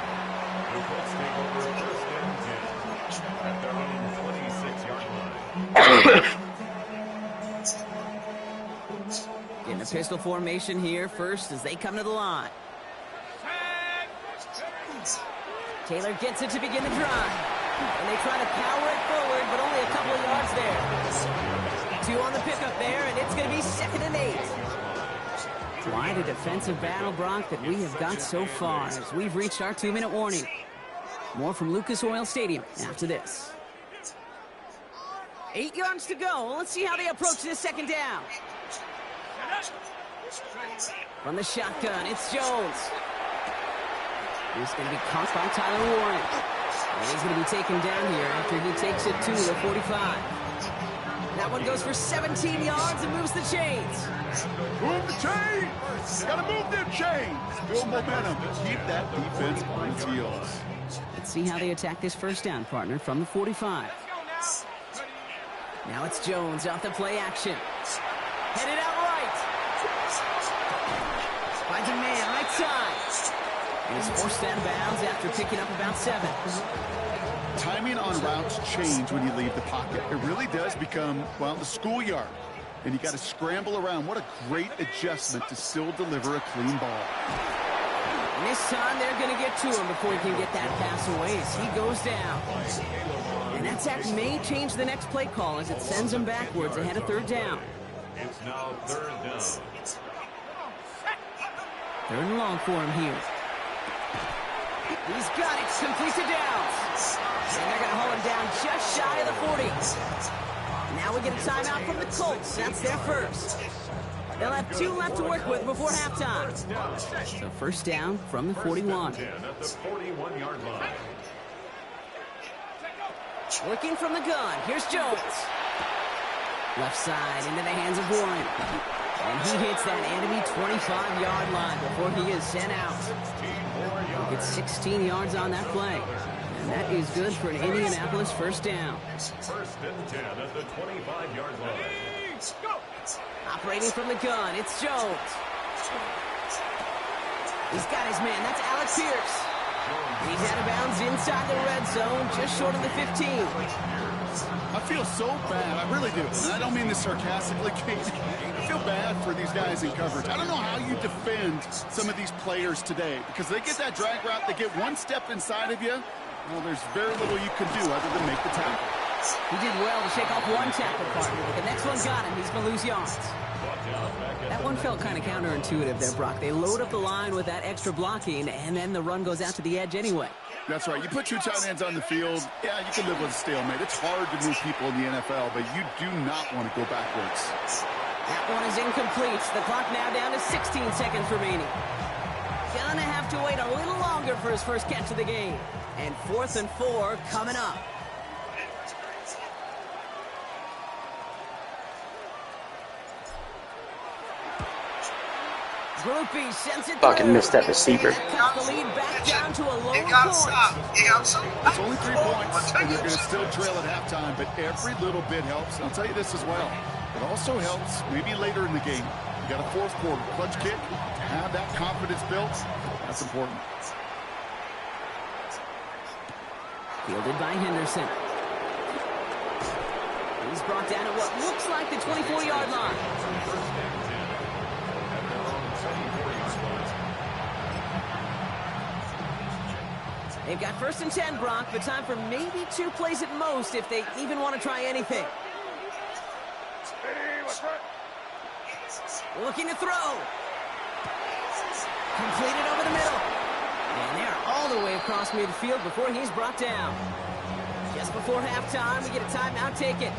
Speaker 4: Let's take over first and 10 at their own 26-yard line.
Speaker 3: Getting a pistol formation here first as they come to the line. Taylor gets it to begin the drive. And they try to power it forward, but only a couple of yards there. 2 on the pickup there, and it's going to be 2nd and 8. Quite a defensive battle, Brock, that we have got so far as we've reached our 2-minute warning. More from Lucas Oil Stadium after this. 8 yards to go. Let's see how they approach this 2nd down. From the shotgun, it's Jones. He's going to be caught by Tyler Warren. And he's going to be taken down here after he takes it to the 45. That one goes for 17 yards and moves the chains.
Speaker 5: Move the chains! Got to move them chains! Build momentum. Keep that defense on its heels.
Speaker 3: Let's see how they attack this 1st down, partner, from the 45. Now it's Jones off the play action. Headed out right. Finds a man right side. And he's forced out of bounds after picking up about 7.
Speaker 5: Timing on routes change when you leave the pocket. It really does become, well, the schoolyard. And you got to scramble around. What a great adjustment to still deliver a clean ball.
Speaker 3: And this time they're going to get to him before he can get that pass away as he goes down. And that sack may change the next play call as it sends him backwards ahead of 3rd down.
Speaker 4: It's now 3rd down.
Speaker 3: 3rd and long for him here. He's got it, complete to Downs. And they're going to hold him down just shy of the 40. Now we get a timeout from the Colts. That's their first. They'll have 2 left to work with before halftime. So 1st down from the 41.
Speaker 4: At the 41-yard line.
Speaker 3: Looking from the gun. Here's Jones. Left side into the hands of Warren. And he hits that enemy 25-yard line before he is sent out. He gets 16 yards on that play. And that is good for an Indianapolis 1st down.
Speaker 4: 1st and 10 at the 25-yard line.
Speaker 3: Operating from the gun, it's Jones. He's got his man. That's Alex Pierce. He's out of bounds inside the red zone, just short of the 15.
Speaker 5: I feel so bad. I really do. And I don't mean this sarcastically, Kate. I feel bad for these guys in coverage. I don't know how you defend some of these players today because they get that drag route, they get one step inside of you. Well, there's very little you can do other than make the tackle.
Speaker 3: He did well to shake off one tackle partner, but the next one got him. He's going to lose yards. That one felt kind of counterintuitive there, Brock. They load up the line with that extra blocking, and then the run goes out to the edge anyway.
Speaker 5: That's right. You put 2 tight ends on the field, yeah, you can live with a stalemate. It's hard to move people in the NFL, but you do not want to go backwards.
Speaker 3: That one is incomplete. The clock now down to 16 seconds remaining. Gonna have to wait a little longer for his first catch of the game. And 4th and 4 coming up. Groupie sends it
Speaker 1: Fucking missed that receiver.
Speaker 3: Cuts the lead back down to a lower point.
Speaker 5: It's only 3 points, and you're going to still trail at halftime, but every little bit helps. And I'll tell you this as well. It also helps maybe later in the game. You got a 4th quarter clutch kick, have that confidence built. That's important.
Speaker 3: Fielded by Henderson. He's brought down at what looks like the 24-yard line. They've got 1st and 10, Brock, but time for maybe 2 plays at most if they even want to try anything. Looking to throw. Completed over the middle. And they're all the way across midfield before he's brought down. Just before halftime, we get a timeout taken.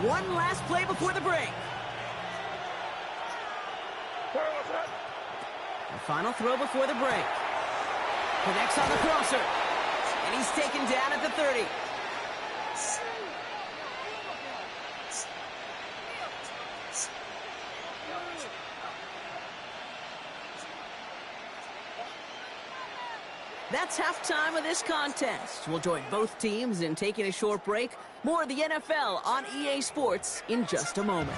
Speaker 3: One last play before the break. The final throw before the break. Connects on the crosser. And he's taken down at the 30. That's halftime of this contest. We'll join both teams in taking a short break. More of the NFL on EA Sports in just a moment.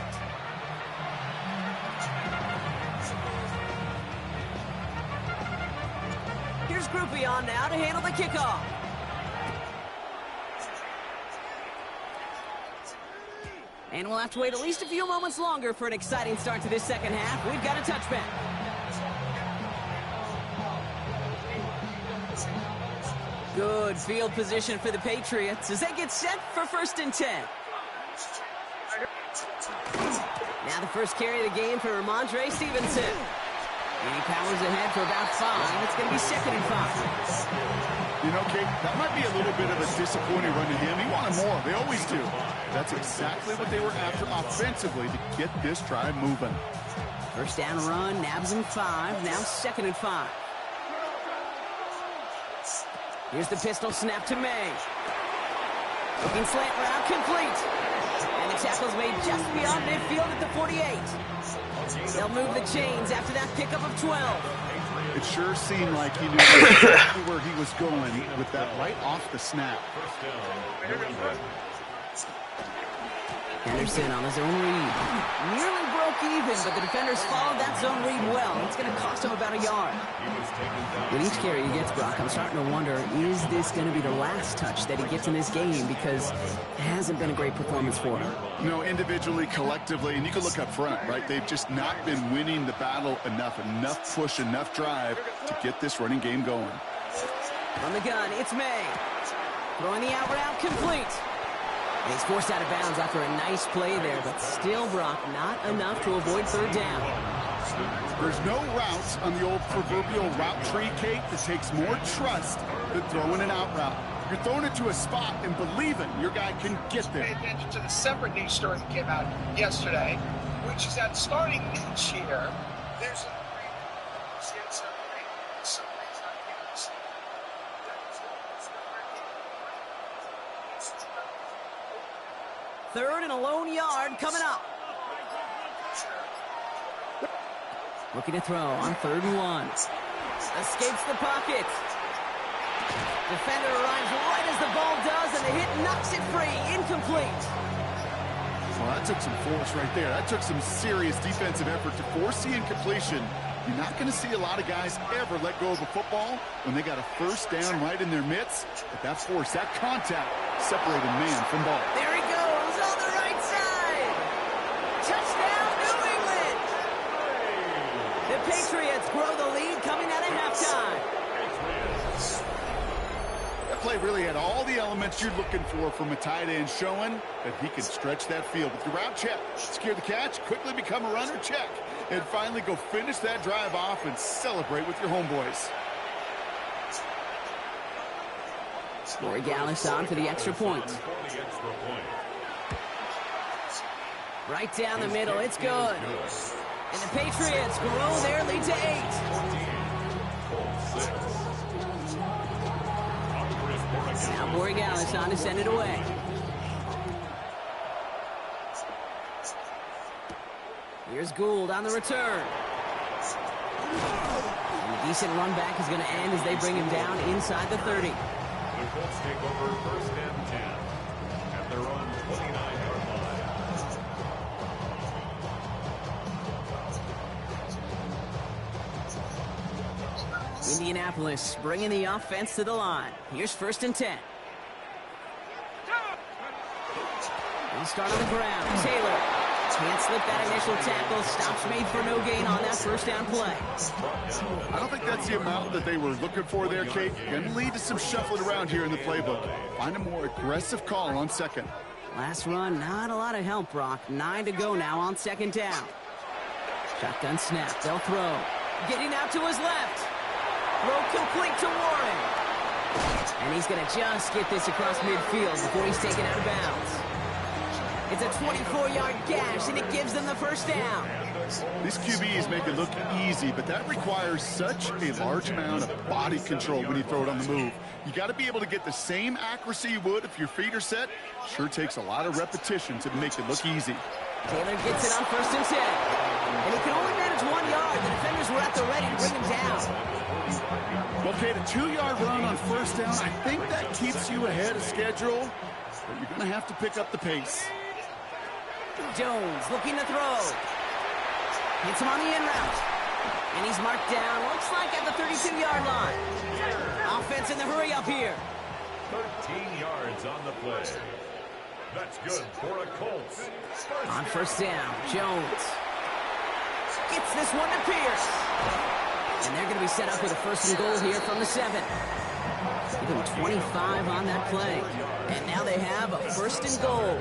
Speaker 3: Here's Groupie on now to handle the kickoff. And we'll have to wait at least a few moments longer for an exciting start to this second half. We've got a touchback. Good field position for the Patriots as they get set for 1st and 10. Now the first carry of the game for Ramondre Stevenson. And he powers ahead for about 5. It's going to be 2nd and 5.
Speaker 5: You know, Kate, that might be a little bit of a disappointing run to him. He wanted more. They always do. That's exactly what they were after offensively to get this drive moving.
Speaker 3: First down run, nabs him 5. Now 2nd and 5. Here's the pistol snap to May. Looking slant route complete. And the tackle's made just beyond midfield at the 48. They'll move the chains after that pickup of 12.
Speaker 5: It sure seemed like he knew exactly where he was going with that right off the snap.
Speaker 3: Henderson on his own read. Nearly broke even, but the defenders followed that zone read well. It's going to cost him about a yard. With each carry he gets, Brock, I'm starting to wonder, is this going to be the last touch that he gets in this game? Because it hasn't been a great performance for him.
Speaker 5: No, individually, collectively, and you can look up front, right? They've just not been winning the battle enough push, enough drive to get this running game going.
Speaker 3: On the gun, it's May. Throwing the out route complete. And he's forced out of bounds after a nice play there, but still, Brock, not enough to avoid 3rd down.
Speaker 5: There's no routes on the old proverbial route tree, Kate, that takes more trust than throwing an out route. You're throwing it to a spot and believing your guy can get there.
Speaker 14: Pay attention to the separate news story that came out yesterday, which is that starting each year, there's a
Speaker 3: Third and a lone yard coming up. Looking to throw on 3rd and 1. Escapes the pocket. Defender arrives right as the ball does, and the hit knocks it free. Incomplete.
Speaker 5: Well, that took some force right there. That took some serious defensive effort to force the incompletion. You're not going to see a lot of guys ever let go of a football when they got a 1st down right in their midst. But that force, that contact, separated man from ball.
Speaker 3: There he goes on the right side. Touchdown, New England. The Patriots grow the lead coming out of halftime.
Speaker 5: That play really had all the elements you're looking for from a tight end, showing that he can stretch that field with your route check, secure the catch, quickly become a runner check, and finally go finish that drive off and celebrate with your homeboys.
Speaker 3: Corey Gallis on for the extra point. Right down the middle, it's good. And the Patriots grow their lead to 8. Now Corey Gallis on to send it away. Here's Gould on the return. And a decent run back is going to end as they bring him down inside the 30.
Speaker 4: The Colts take over 1st and 10 at their own 29-yard line.
Speaker 3: Indianapolis bringing the offense to the line. Here's 1st and 10. They'll start on the ground. Taylor can't slip that initial tackle. Stops made for no gain on that 1st down play.
Speaker 5: I don't think that's the amount that they were looking for there, Kate. Going to lead to some shuffling around here in the playbook. Find a more aggressive call on 2nd.
Speaker 3: Last run, not a lot of help, Brock. 9 to go now on 2nd down. Shotgun snap. They'll throw. Getting out to his left. Throw complete to Warren. And he's going to just get this across midfield before he's taken out of bounds. It's a 24-yard gash, and it gives them the first down.
Speaker 5: These QBs make it look easy, but that requires such a large amount of body control when you throw it on the move. You got to be able to get the same accuracy you would if your feet are set. Sure takes a lot of repetition to make it look easy.
Speaker 3: Taylor gets it on 1st and 10. And he can only manage 1 yard. The defenders were at the ready to bring him down.
Speaker 5: Okay, the 2-yard run on 1st down, I think that keeps you ahead of schedule, but you're going to have to pick up the pace.
Speaker 3: Jones looking to throw. Hits him on the in route. And he's marked down, looks like at the 32-yard line. Offense in the hurry up here.
Speaker 4: 13 yards on the play. That's good for a Colts.
Speaker 3: On 1st down, Jones gets this one to Pierce. And they're going to be set up with a 1st and goal here from the 7. Give them 25 on that play. And now they have a 1st and goal.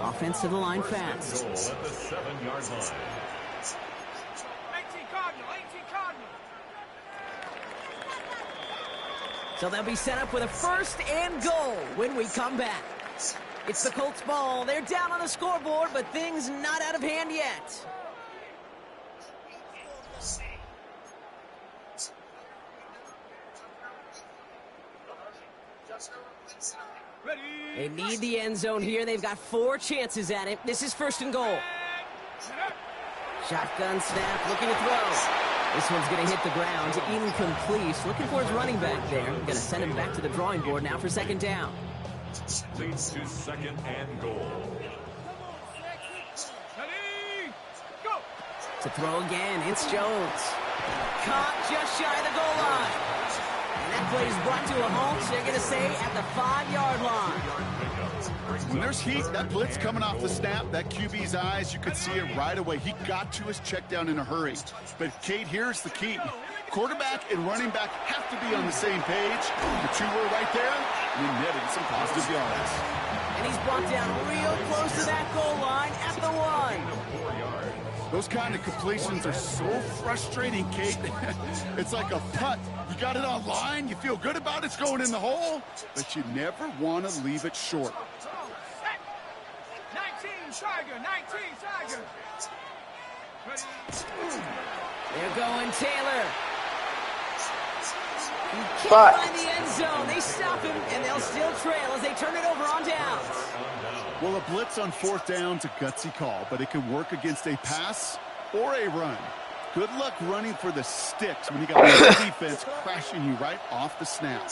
Speaker 3: Offense to the line fast.
Speaker 4: Goal at the 7-yard line.
Speaker 14: 18 Cardinal, 18 Cardinal.
Speaker 3: So they'll be set up with a 1st and goal when we come back. It's the Colts ball. They're down on the scoreboard, but things not out of hand yet. They need the end zone here. They've got 4 chances at it. This is 1st and goal. Shotgun snap, looking to throw. This one's going to hit the ground. Incomplete. Looking for his running back there. Going to send him back to the drawing board now for 2nd down.
Speaker 4: Leads to 2nd and goal.
Speaker 3: To throw again, it's Jones. Caught just shy of the goal line. And that play is brought to a halt, so they're going to say at the 5-yard line.
Speaker 5: When there's heat, that blitz coming off the snap, that QB's eyes, you could see it right away. He got to his check down in a hurry. But, Kate, here's the key. Quarterback and running back have to be on the same page. The 2 were right there, and he netted some positive yards.
Speaker 3: And he's brought down real close to that goal line at the 1.
Speaker 5: Those kind of completions are so frustrating, Kate. It's like a putt. You got it on line, you feel good about it, it's going in the hole, but you never want to leave it short.
Speaker 14: 19 Tiger, 19 Tiger.
Speaker 3: They're going Taylor. He can't find the end zone. They stop him, and they'll still trail as they turn it over on downs.
Speaker 5: Well, a blitz on 4th down's a gutsy call, but it can work against a pass or a run. Good luck running for the sticks when you got the defense crashing you right off the snap.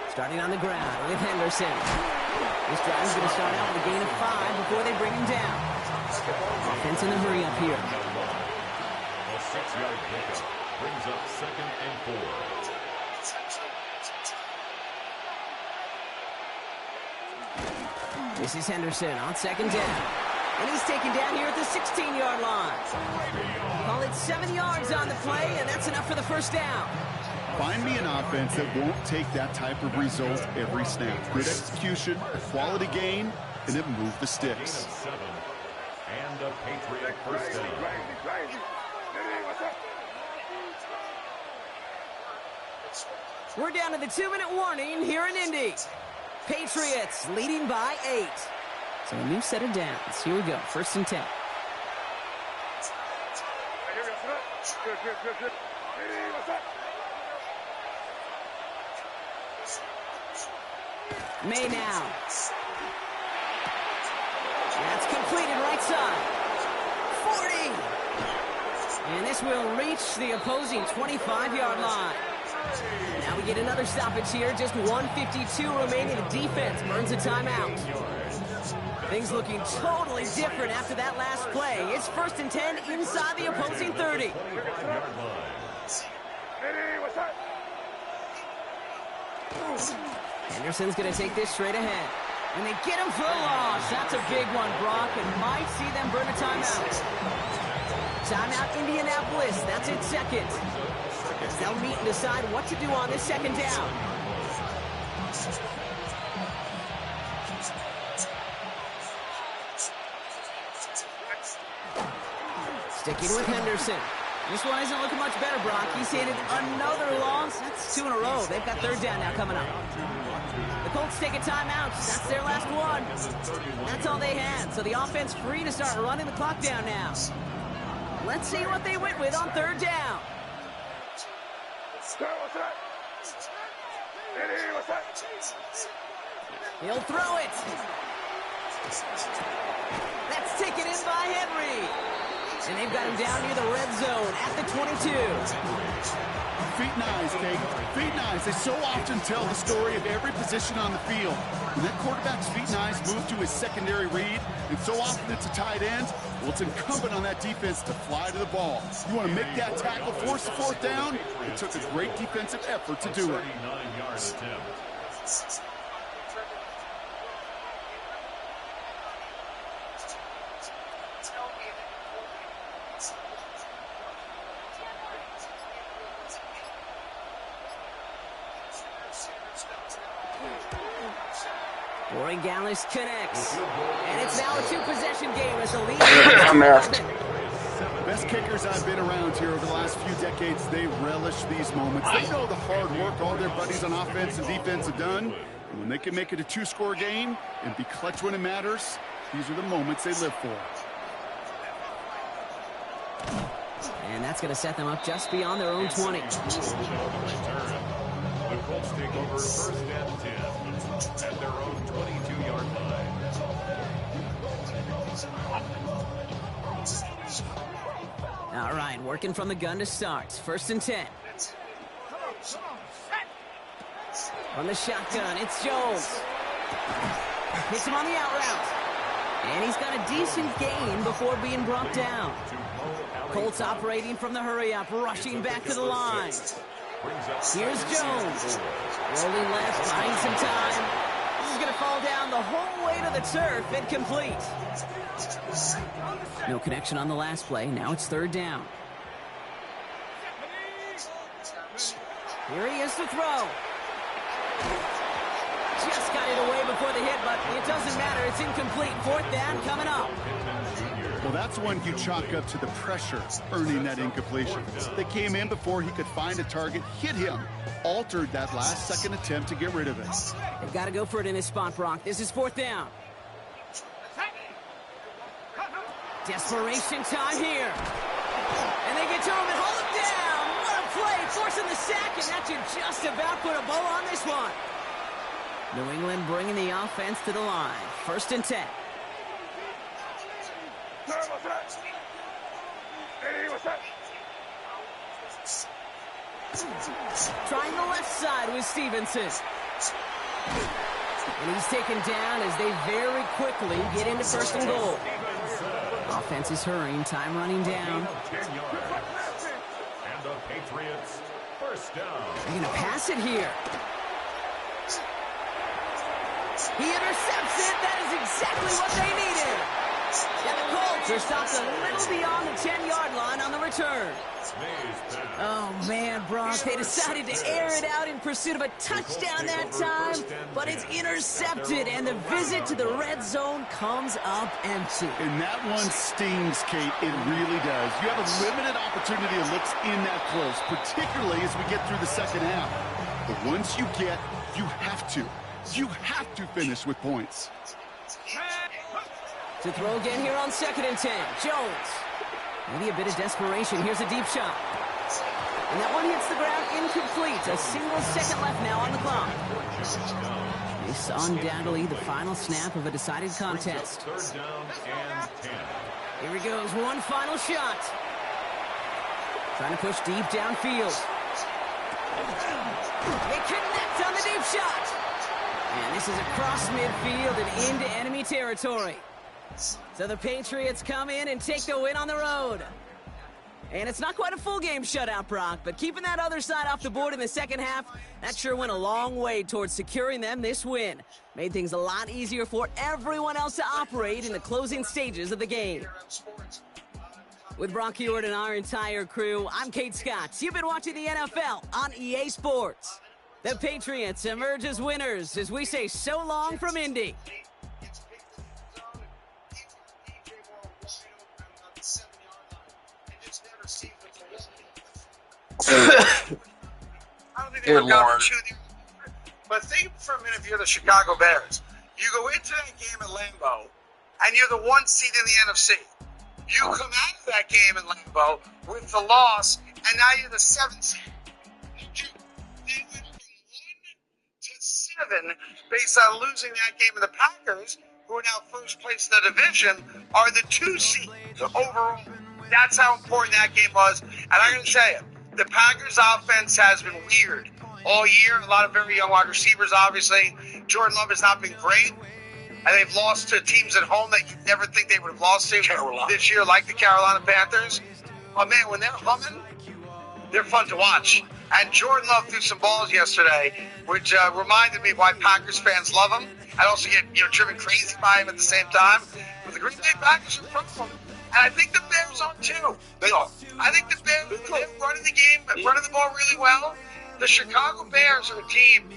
Speaker 3: Starting on the ground with Henderson. This drive is going to start out with a gain of 5 before they bring him down. Offense in the hurry up here.
Speaker 4: A 6-yard pickup brings up 2nd and 4.
Speaker 3: This is Henderson on 2nd down. And he's taken down here at the 16-yard line. Call it 7 yards on the play, and that's enough for the 1st down.
Speaker 5: Find me an offense that won't take that type of result every snap. Good execution, a quality gain, and then move the sticks.
Speaker 4: 7 and a Patriot 1st down.
Speaker 3: We're down to the 2-minute warning here in Indy. Patriots leading by 8. So a new set of downs. Here we go. 1st and 10. May now. That's completed right side. 40. And this will reach the opposing 25-yard line. Now we get another stoppage here. Just 1:52 remaining. The defense burns a timeout. Things looking totally different after that last play. It's 1st and 10 inside the opposing 30. Henderson's going to take this straight ahead. And they get him for a loss. That's a big one, Brock, and might see them burn a timeout. Timeout, Indianapolis. That's its 2nd. They'll meet and decide what to do on this 2nd down. Sticking with Henderson. This one isn't looking much better, Brock. He's handed another loss. That's 2 in a row. They've got third down now coming up. The Colts take a timeout. That's their last one. That's all they had. So the offense free to start running the clock down now. Let's see what they went with on third down. He'll throw it. That's taken in by Henry. And they've got him down near the red zone at the 22.
Speaker 5: Feet and eyes, Kate. Feet and eyes. They so often tell the story of every position on the field. When that quarterback's feet and eyes move to his secondary read, and so often it's a tight end, well, it's incumbent on that defense to fly to the ball. You want to make that tackle, force the fourth down? It took a great defensive effort to do it.
Speaker 4: 39-yard attempt.
Speaker 3: Roy Gallis connects. And it's now a 2-possession game as the lead.
Speaker 1: I'm asked.
Speaker 5: Best kickers I've been around here over the last few decades, they relish these moments. They know the hard work all their buddies on offense and defense have done. And when they can make it a 2-score game and be clutch when it matters, these are the moments they live for.
Speaker 3: And that's going to set them up just beyond their own 20.
Speaker 4: The Colts take over first and 10 at their own 22-yard line.
Speaker 3: All right, working from the gun to start. First and 10. On the shotgun, it's Jones. Hits him on the out route. And he's got a decent gain before being brought down. Colts operating from the hurry-up, rushing back to the line. Here's Jones. Rolling left, buying some time. This is going to fall down the whole way to the turf and complete. No connection on the last play. Now it's third down. Here he is to throw. Just got it away before the hit, but it doesn't matter. It's incomplete. Fourth down coming up.
Speaker 5: Well, that's one you chalk up to the pressure earning that incompletion. They came in before he could find a target, hit him, altered that last-second attempt to get rid of it.
Speaker 3: They've got to go for it in this spot, Brock. This is fourth down. Desperation time here. And they get to him and hold him down. What a play, forcing the sack, and that should just about put a bow on this one. New England bringing the offense to the line. First and 10. Trying the left side with Stevenson. And he's taken down as they very quickly get into first and goal. Offense is hurrying, time running down.
Speaker 4: And the Patriots first down.
Speaker 3: They're going to pass it here. He intercepts it. That is exactly what they needed. And the Colts are stopped a little beyond the 10-yard line on the return. Oh, man, Brock, they decided to air it out in pursuit of a touchdown that time, but it's intercepted, and the visit to the red zone comes up empty.
Speaker 5: And that one stings, Kate. It really does. You have a limited opportunity that looks in that close, particularly as we get through the second half. But once you get, you have to finish with points.
Speaker 3: To throw again here on second and 10. Jones. Maybe a bit of desperation. Here's a deep shot. And that one hits the ground incomplete. A single second left now on the clock. This undoubtedly the final snap of a decided contest.
Speaker 4: Third down and 10.
Speaker 3: Here he goes. One final shot. Trying to push deep downfield. They connect on the deep shot. And this is across midfield and into enemy territory. So the Patriots come in and take the win on the road. And it's not quite a full game shutout, Brock, but keeping that other side off the board in the second half, that sure went a long way towards securing them this win. Made things a lot easier for everyone else to operate in the closing stages of the game. With Brock Ewart and our entire crew, I'm Kate Scott. You've been watching the NFL on EA Sports. The Patriots emerge as winners as we say so long from Indy.
Speaker 11: It's never seen before.
Speaker 14: I don't think they would have gone to the. But think for a minute if you're the Chicago Bears. You go into that game at Lambeau, and you're the 1 seed in the NFC. You come out of that game in Lambeau with the loss, and now you're the 7th seed. They went from 1 to 7 based on losing that game. And the Packers, who are now first place in the division, are the 2 seed overall. That's how important that game was. And I'm going to tell you, the Packers offense has been weird all year. A lot of very young wide receivers, obviously. Jordan Love has not been great. And they've lost to teams at home that you'd never think they would have lost to this year, like the Carolina Panthers. But, man, when they're humming, they're fun to watch. And Jordan Love threw some balls yesterday, which reminded me why Packers fans love him. I also get driven crazy by him at the same time. But the Green Bay Packers are from him. And I think the Bears are too. They are. I think the Bears, they're running the game, running the ball really well. The Chicago Bears are a team.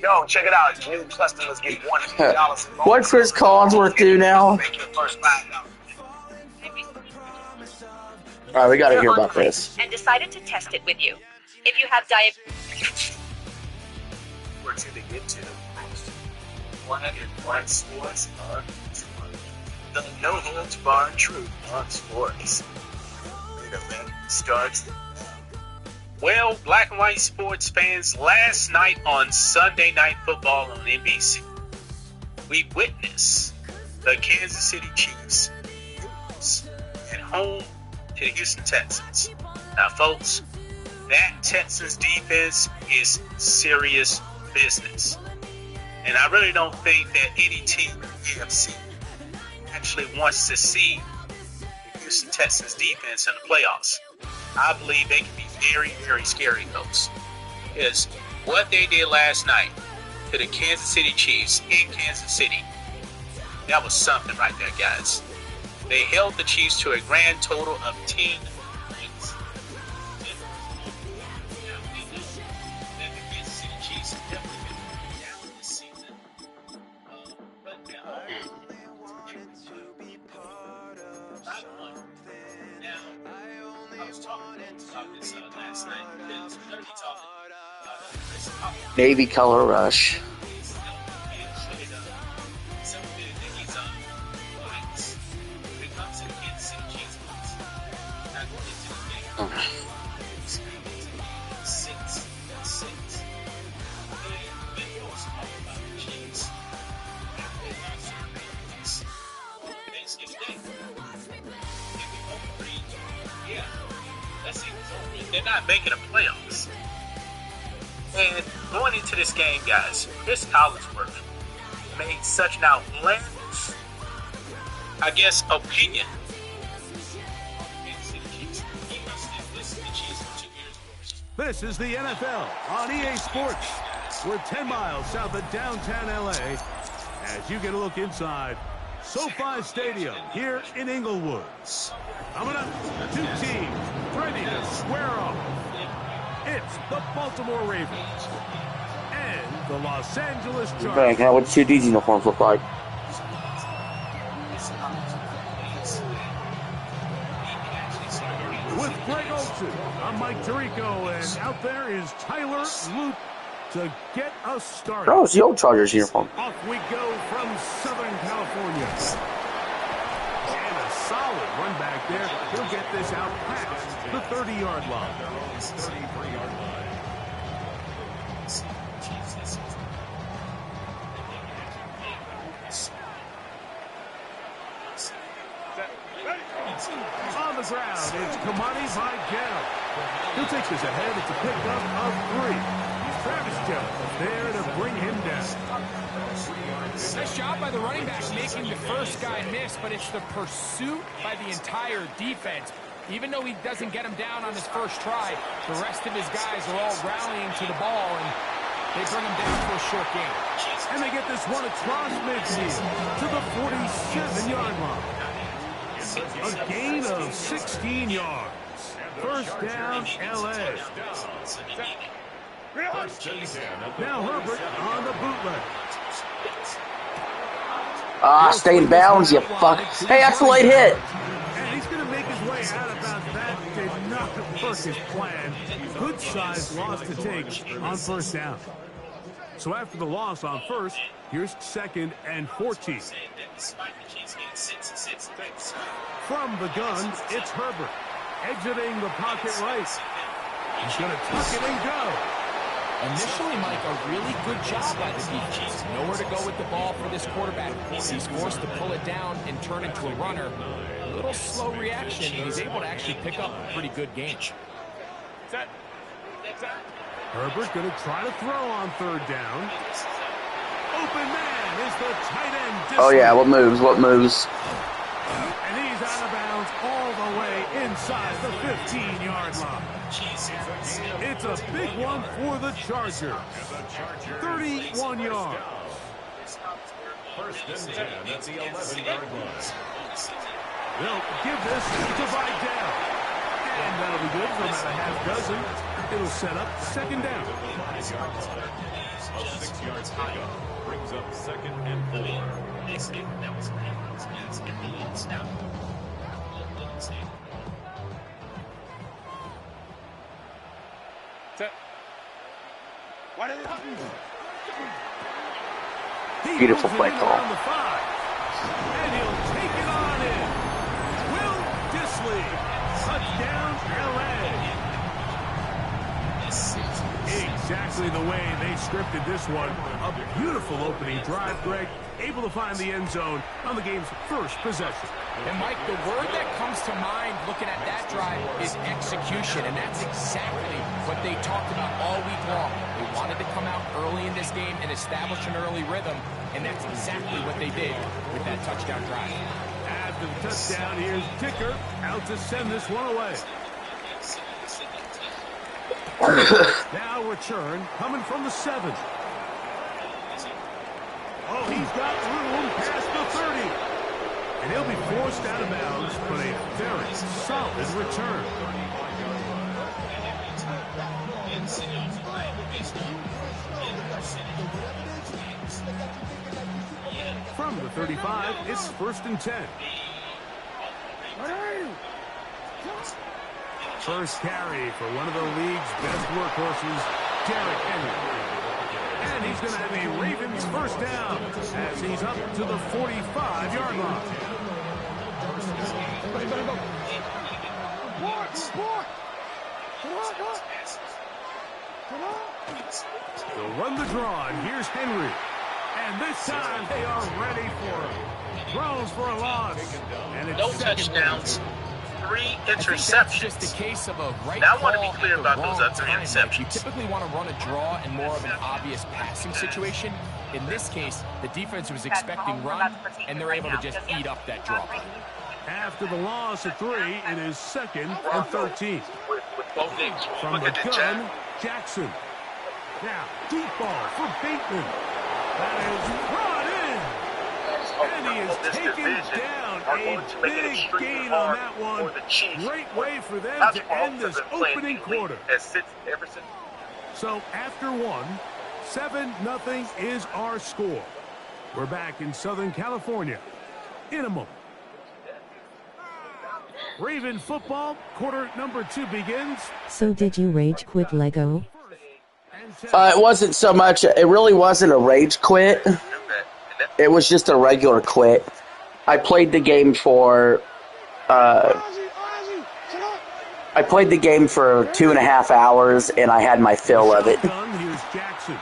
Speaker 14: Yo, check it out. New customers get $100.
Speaker 1: What's Chris Collinsworth do now?
Speaker 14: Make your first $5.
Speaker 1: All right, we got to hear about this.
Speaker 8: And decided to test it with you. If you have diabetes.
Speaker 11: We're to get to 101 Sports on the no holds barred truth on sports. The event starts.
Speaker 15: Well, black and white sports fans, last night on Sunday Night Football on NBC, we witnessed the Kansas City Chiefs lose at home to the Houston Texans. Now, folks, that Texans defense is serious business. And I really don't think that any team in the AFC actually wants to see the Houston Texans defense in the playoffs. I believe they can be very, very scary, folks. Because what they did last night to the Kansas City Chiefs in Kansas City, that was something right there, guys. They held the Chiefs to a grand total of 10 points. That the Kansas City Chiefs have definitely been down this season. But now, I was talking about this last night because we're going to be talking about Chris Collins.
Speaker 1: Navy Color Rush.
Speaker 15: They're not making the playoffs. And going into this game, guys, Chris Collinsworth made such an outlandish, I guess, opinion.
Speaker 16: This is the NFL on EA Sports. We're 10 miles south of downtown LA as you get a look inside SoFi Stadium here in Inglewood. Coming up, 2 teams ready to square off. It's the Baltimore Ravens and the Los Angeles Chargers.
Speaker 1: Bang, how what 2 D's uniforms look like?
Speaker 16: With Greg Olsen, I'm Mike Tirico, and out there is Tyler Luke to get us started.
Speaker 1: Oh, it's the old Chargers uniform.
Speaker 16: Off we go from Southern California. And a solid run back there. He'll get this out past the 30-yard line.
Speaker 15: 33-yard line.
Speaker 16: On the ground, it's Kamani Vigil. He'll take this ahead. It's a pickup of 3. Travis Jones there to bring him down.
Speaker 17: Nice job by the running back making the first guy miss, but it's the pursuit by the entire defense. Even though he doesn't get him down on his first try, the rest of his guys are all rallying to the ball, and they bring him down for a short game.
Speaker 16: And they get this one across midfield to the 47-yard line. A gain of 16 yards. First down, L.A. Now Herbert on the bootleg.
Speaker 1: Ah, stay in bounds, you fuck. Hey, that's a late hit.
Speaker 16: And he's going to make his way out about that. Did not per his plan. Good size loss to take on first down. So after the loss on first, here's 2nd and 14. From the gun, it's Herbert. Exiting the pocket right. He's going to tuck it and go.
Speaker 17: Initially, Mike, a really good job by the defense. Nowhere to go with the ball for this quarterback. He's forced to pull it down and turn into a runner. A little slow reaction, and he's able to actually pick up a pretty good game.
Speaker 16: Herbert going to try to throw on 3rd down. Open man is the tight end.
Speaker 1: Oh, yeah, what moves, what moves.
Speaker 16: And he's out of bounds all the way inside the 15-yard line. It's a big one for the Chargers. 31 yards.
Speaker 4: First and 10 at the 11-yard line.
Speaker 16: They'll give this to Vidal. And that'll be good for about a half dozen. It'll set up 2nd down.
Speaker 4: A 6-yard pickup brings up 2nd and 4.
Speaker 1: Beautiful play call.
Speaker 16: And he'll take it on in. Will Disley. Touchdown, LA. Exactly the way they scripted this one. A beautiful opening drive, Greg. Able to find the end zone on the game's first possession.
Speaker 17: And, Mike, the word that comes to mind looking at that drive is execution, and that's exactly what they talked about all week long. They wanted to come out early in this game and establish an early rhythm, and that's exactly what they did with that touchdown drive.
Speaker 16: After the touchdown, here's Dicker out to send this one away. Now return coming from the 7. Oh, he's got room past the 30. And he'll be forced out of bounds, but a very solid return. From the 35, it's 1st and 10. First carry for one of the league's best workhorses, Derrick Henry. And he's going to have a Ravens first down as he's up to the 45-yard line. They'll run the draw, and here's Henry. And this time they are ready for him. Throws for a loss. And it's
Speaker 15: no touchdowns. 3 interceptions.
Speaker 17: Just a case of a right
Speaker 15: now I want to be
Speaker 17: call
Speaker 15: clear
Speaker 17: at the
Speaker 15: about those
Speaker 17: wrong
Speaker 15: other
Speaker 17: time.
Speaker 15: interceptions.
Speaker 17: You typically want to run a draw and more of an obvious passing situation. In this case, the defense was expecting run, and they're able to just eat up that draw.
Speaker 16: After the loss of 3, it is 2nd and 13. From the gun, Jackson. Now, deep ball for Bateman. That is brought in. And he is taken down. A big gain on that one. Great way for them to end this opening quarter. So after 1, 7-0 is our score. We're back in Southern California in a moment. Raven football, quarter number 2 begins.
Speaker 18: So did you rage quit Lego?
Speaker 1: It wasn't so much. It really wasn't a rage quit. It was just a regular quit. I played the game for. I played the game for 2.5 hours, and I had my fill of it.
Speaker 16: Here's Jackson.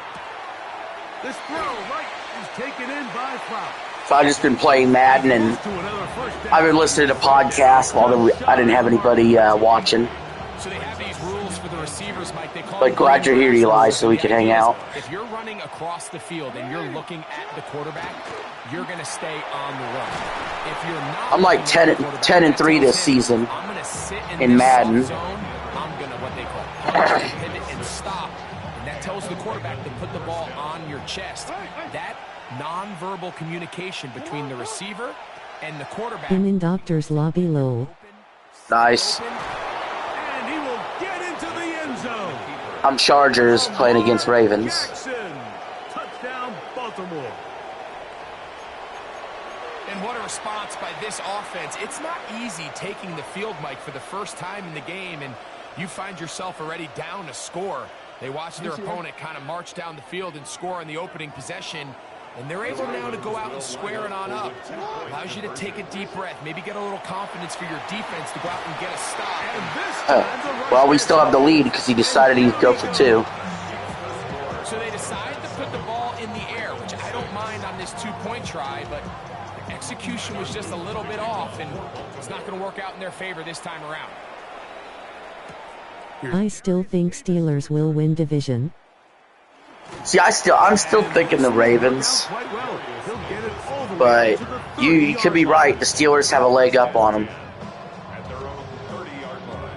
Speaker 16: This throw right is taken in by Fowl.
Speaker 1: So I've just been playing Madden, and I've been listening to podcasts while I didn't have anybody watching.
Speaker 17: So they have these rules for the receivers, Mike. They call
Speaker 1: Like, glad you're here, Eli, so we can hang out.
Speaker 17: If you're running across the field and you're looking at the quarterback, you're going to stay on the run. If you're not,
Speaker 1: I'm like 10-3 this season
Speaker 17: I'm going to sit
Speaker 1: in Madden.
Speaker 17: Zone. I'm going to what they call punch, pivot, and stop. And that tells the quarterback to put the ball on your chest. That nonverbal communication between the receiver and the quarterback.
Speaker 18: In doctor's lobby low.
Speaker 1: Nice.
Speaker 16: And he will get into the end zone.
Speaker 1: I'm Chargers playing against Ravens.
Speaker 16: Jackson. Touchdown, Baltimore.
Speaker 17: And what a response by this offense. It's not easy taking the field, Mike, for the first time in the game. And you find yourself already down a score. They watch their opponent kind of march down the field and score on the opening possession, and they're able now to go out and square it on up. Allows you to take a deep breath, maybe get a little confidence for your defense to go out and get a stop.
Speaker 1: Well, we still have the lead because he decided he'd go for 2.
Speaker 17: So they decide to put the ball in the air, which I don't mind on this 2-point try, but the execution was just a little bit off, and it's not going to work out in their favor this time around.
Speaker 18: I still think Steelers will win division.
Speaker 1: See, I'm still thinking the Ravens, but you could be right. The Steelers have a leg up on them.
Speaker 4: At their own 30-yard line.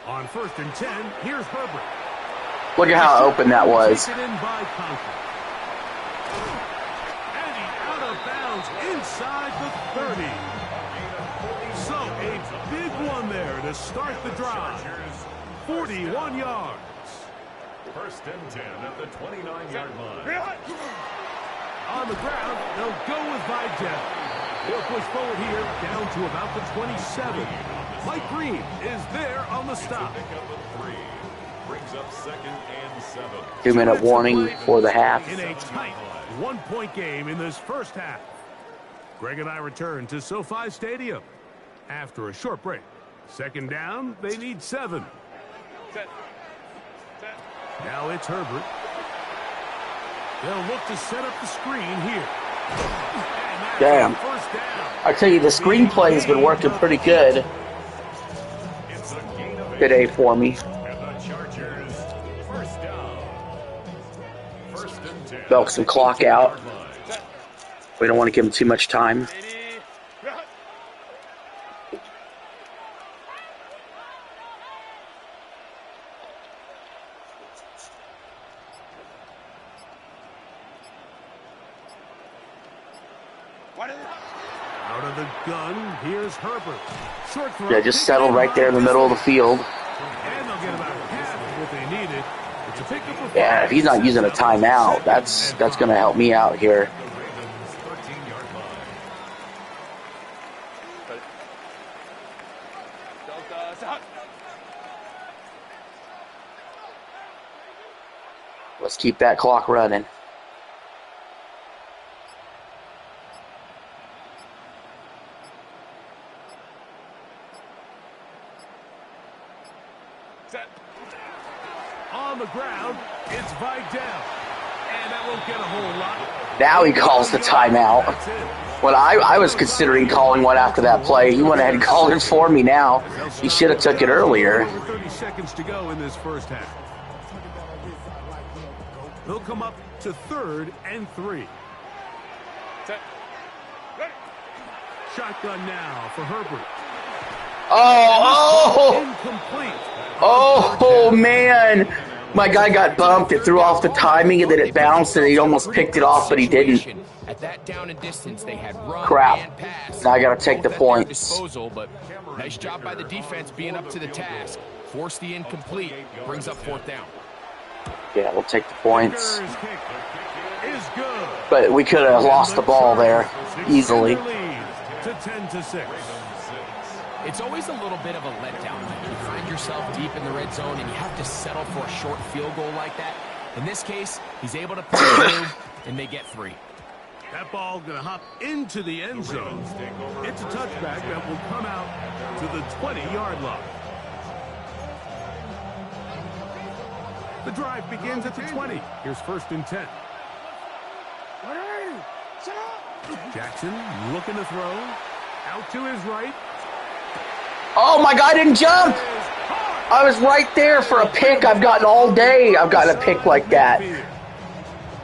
Speaker 16: On 1st and 10, here's Herbert.
Speaker 1: Look at how open that was.
Speaker 16: Taken in by Conklin. And he's out of bounds inside the 30. So a big one there to start the drive. 41 yards.
Speaker 4: 1st and 10 at the 29-yard line.
Speaker 16: On the ground, they'll go with Vidal. He'll push forward here down to about the 27. Mike Green is there on the stop.
Speaker 4: Brings up 2nd and 7.
Speaker 1: 2-minute warning for the half.
Speaker 16: In a tight 1-point game in this first half. Greg and I return to SoFi Stadium after a short break. 2nd down, they need 7. Now it's Herbert. They'll look to set up the screen here.
Speaker 1: Damn. I tell you, the screenplay has been working pretty good today for me. Milk some clock out. We don't want to give him too much time.
Speaker 16: Out of the gun, here's Herbert. Short throw.
Speaker 1: Yeah, just settle right there in the middle of the field.
Speaker 16: And they'll get about half of what they needed. It's a pickup of
Speaker 1: Yeah, if he's not using a timeout, that's going to help me out here. Let's keep that clock running.
Speaker 16: On the ground, it's Vidal. And that won't get a whole lot.
Speaker 1: Now he calls the timeout. When I was considering calling one after that play, he went ahead and called it for me now. He should have took it earlier.
Speaker 16: 30 seconds to go in this first half. They'll come up to 3rd and 3. Shotgun now for Herbert.
Speaker 1: Oh, man. My guy got bumped. It threw off the timing, and then it bounced, and he almost picked it off, but he didn't.
Speaker 17: At that down and distance, they had run
Speaker 1: Crap.
Speaker 17: and pass.
Speaker 1: Now I got to take the points.
Speaker 17: Disposal, but nice job by the defense being up to the task. Force the incomplete. Brings up 4th down.
Speaker 1: Yeah, we'll take the points. But we could have lost the ball there easily.
Speaker 16: To 10-6.
Speaker 17: It's always a little bit of a letdown when you find yourself deep in the red zone and you have to settle for a short field goal like that. In this case, he's able to push through, and they get 3.
Speaker 16: That ball going to hop into the end zone. It's a touchback that will come out to the 20-yard line. The drive begins at the 20. Here's 1st and 10. Jackson looking to throw. Out to his right.
Speaker 1: Oh, my guy didn't jump. I was right there for a pick I've gotten all day. I've gotten a pick like that.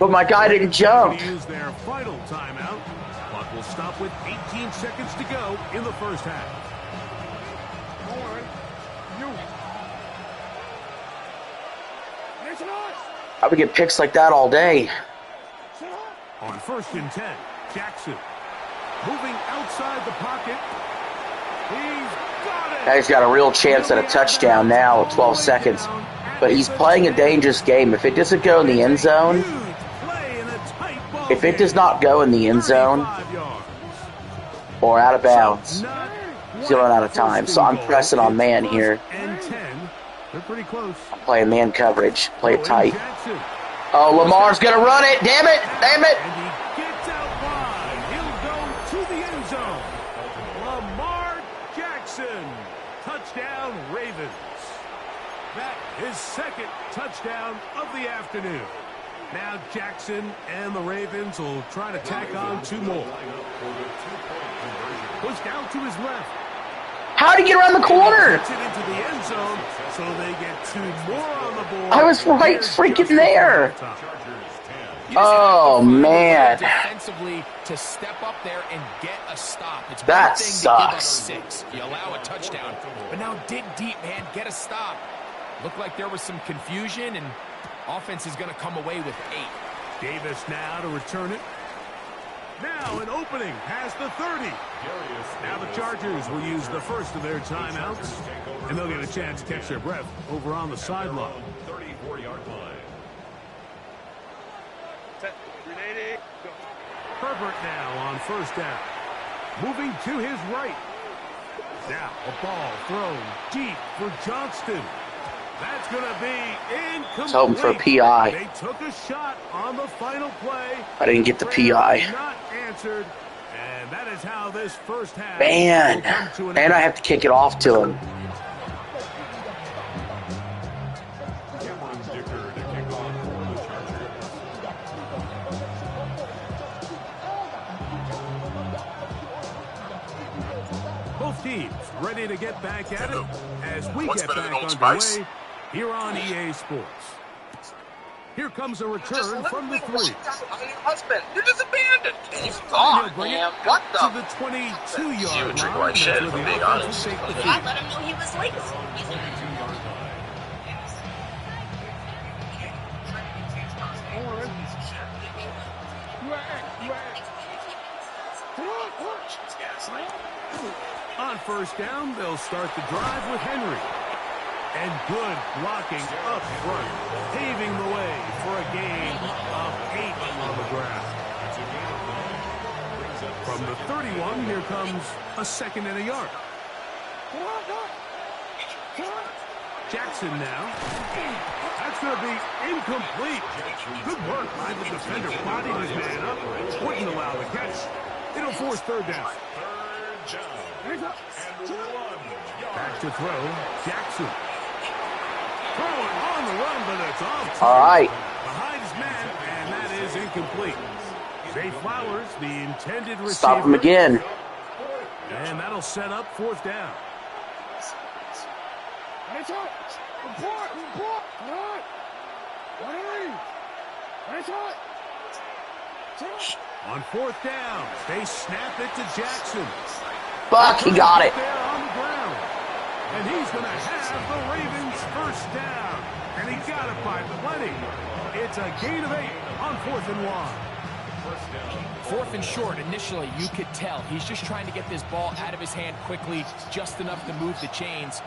Speaker 1: But my guy didn't jump.
Speaker 16: Use their final timeout. Clock will stop with 18 seconds to go in the first half.
Speaker 1: I would get picks like that all day.
Speaker 16: On 1st and 10, Jackson moving outside the pocket. He's
Speaker 1: Now he's got a real chance at a touchdown now with 12 seconds. But he's playing a dangerous game. If it doesn't go in the end zone, if it does not go in the end zone or out of bounds, he's going out of time. So I'm pressing on man here.
Speaker 16: They're pretty close.
Speaker 1: I'm playing man coverage. Play it tight. Oh, Lamar's going to run it. Damn it. Damn it.
Speaker 16: And he gets out wide. He'll go to the end zone. Lamar Jackson. Touchdown, Ravens. That is second touchdown of the afternoon. Now Jackson and the Ravens will try to tack on 2 more. Goes down to his left.
Speaker 1: How'd he get around the corner?
Speaker 16: Gets it into the end zone, so they get 2 more on the board.
Speaker 1: I was right freaking there. Oh, man.
Speaker 17: Defensively to step up there and get a stop. It's
Speaker 1: that
Speaker 17: one thing
Speaker 1: sucks.
Speaker 17: To give up 6. You allow a touchdown, but now dig deep, man. Get a stop. Looked like there was some confusion, and offense is going to come away with 8.
Speaker 16: Davis now to return it. Now an opening past the 30. Now the Chargers will use the first of their timeouts, and they'll get a chance to catch their breath over on the sideline.
Speaker 4: 34-yard line.
Speaker 16: Herbert now on first down. Moving to his right. Now a ball thrown deep for Johnston. That's going to be incomplete.
Speaker 1: I was hoping for a PI.
Speaker 16: They took a shot on the final play.
Speaker 1: I didn't get the PI.
Speaker 16: Not answered. And that is how this first half
Speaker 1: Man. And I have to kick it off to him.
Speaker 16: Both teams ready to get back at it as we get back underway here on EA Sports. Here comes a return from the 3.
Speaker 14: On your husband. You're just abandoned.
Speaker 16: He's gone, man. What the? To the 22-yard line.
Speaker 14: Drink my shit, if I'm being honest.
Speaker 8: I let him know he was late.
Speaker 16: On first down, they'll start the drive with Henry. And good blocking up front, paving the way for a gain of 8 on the ground. From the 31, here comes a 2nd and a yard. Jackson now. That's going to be incomplete. Good work by the defender, bodying his man up. Wouldn't allow the catch. It'll force 3rd down. Back to throw, Jackson. Throwing on the run, but it's off.
Speaker 1: All right.
Speaker 16: Behind his man, and that is incomplete. Zay Flowers, the intended receiver.
Speaker 1: Stop him again.
Speaker 16: And that'll set up 4th down. On 4th down, they snap it to Jackson.
Speaker 1: Fuck, he got it.
Speaker 16: There on the ground. And he's going to have the Ravens first down. And he got it by plenty. It's a gain of 8 on 4th and 1.
Speaker 17: 4th and short, initially, you could tell he's just trying to get this ball out of his hand quickly, just enough to move the chains.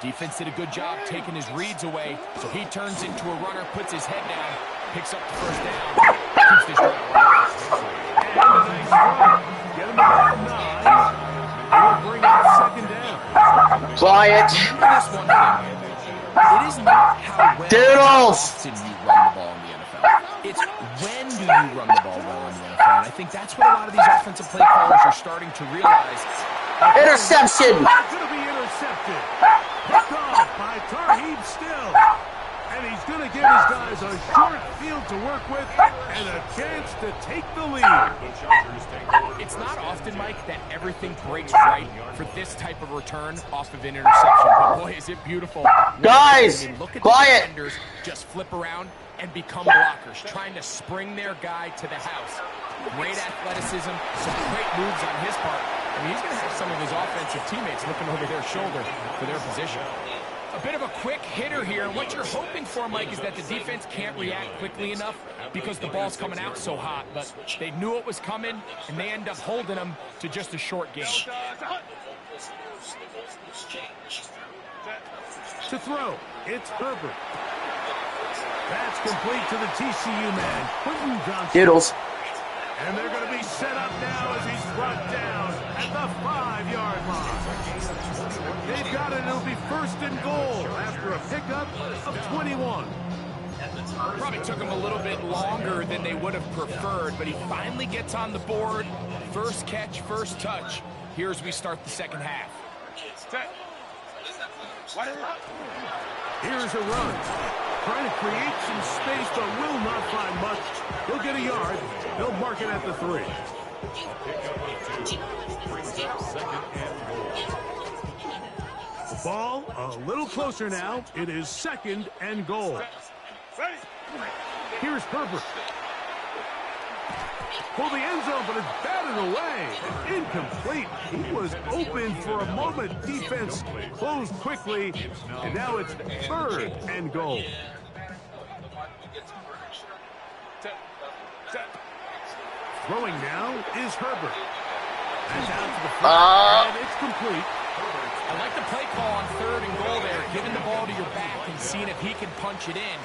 Speaker 17: Defense did a good job taking his reads away, so he turns into a runner, puts his head down, picks up the first down, keeps this drive.
Speaker 16: And a nice run. Get him about 9. It'll bring up 2nd down.
Speaker 1: Fly it.
Speaker 17: It is not how well
Speaker 1: Doodles.
Speaker 17: often you run the ball in the NFL. It's when do you run the ball well in the NFL. And I think that's what a lot of these offensive play callers are starting to realize.
Speaker 1: Interception.
Speaker 16: Going to be intercepted. Picked off by Tarheeb Still. And he's going to give his guys a short field to work with and a chance to take the lead.
Speaker 17: It's not often, Mike, that everything breaks right for this type of return off of an interception. But boy, is it beautiful.
Speaker 1: Guys,
Speaker 17: look at
Speaker 1: quiet.
Speaker 17: The defenders just flip around and become blockers, trying to spring their guy to the house. Great athleticism, some great moves on his part. I mean, he's going to have some of his offensive teammates looking over their shoulder for their position. A bit of a quick hitter here. What you're hoping for, Mike, is that the defense can't react quickly enough because the ball's coming out so hot. But they knew it was coming, and they end up holding them to just a short game.
Speaker 16: To throw, it's Herbert. That's complete to the TCU man, Quentin Johnson.
Speaker 1: Doodles.
Speaker 16: And they're going to be set up now as he's brought down at the 5-yard line. They've got it. It'll be 1st and goal after a pickup of 21.
Speaker 17: Probably took him a little bit longer than they would have preferred, but he finally gets on the board. First catch, first touch. Here as we start the second half.
Speaker 16: Here's a run. Trying to create some space, but will not find much. He'll get a yard. They'll mark it at the 3. The ball a little closer now. It is 2nd and goal. Here's Herbert. For the end zone, but it's batted away. Incomplete. He was open for a moment. Defense closed quickly, and now it's 3rd and goal. Throwing now is Herbert. And down to the front, and it's complete.
Speaker 17: I like the play call on 3rd and goal there, giving the ball to your back and seeing if he can punch it in.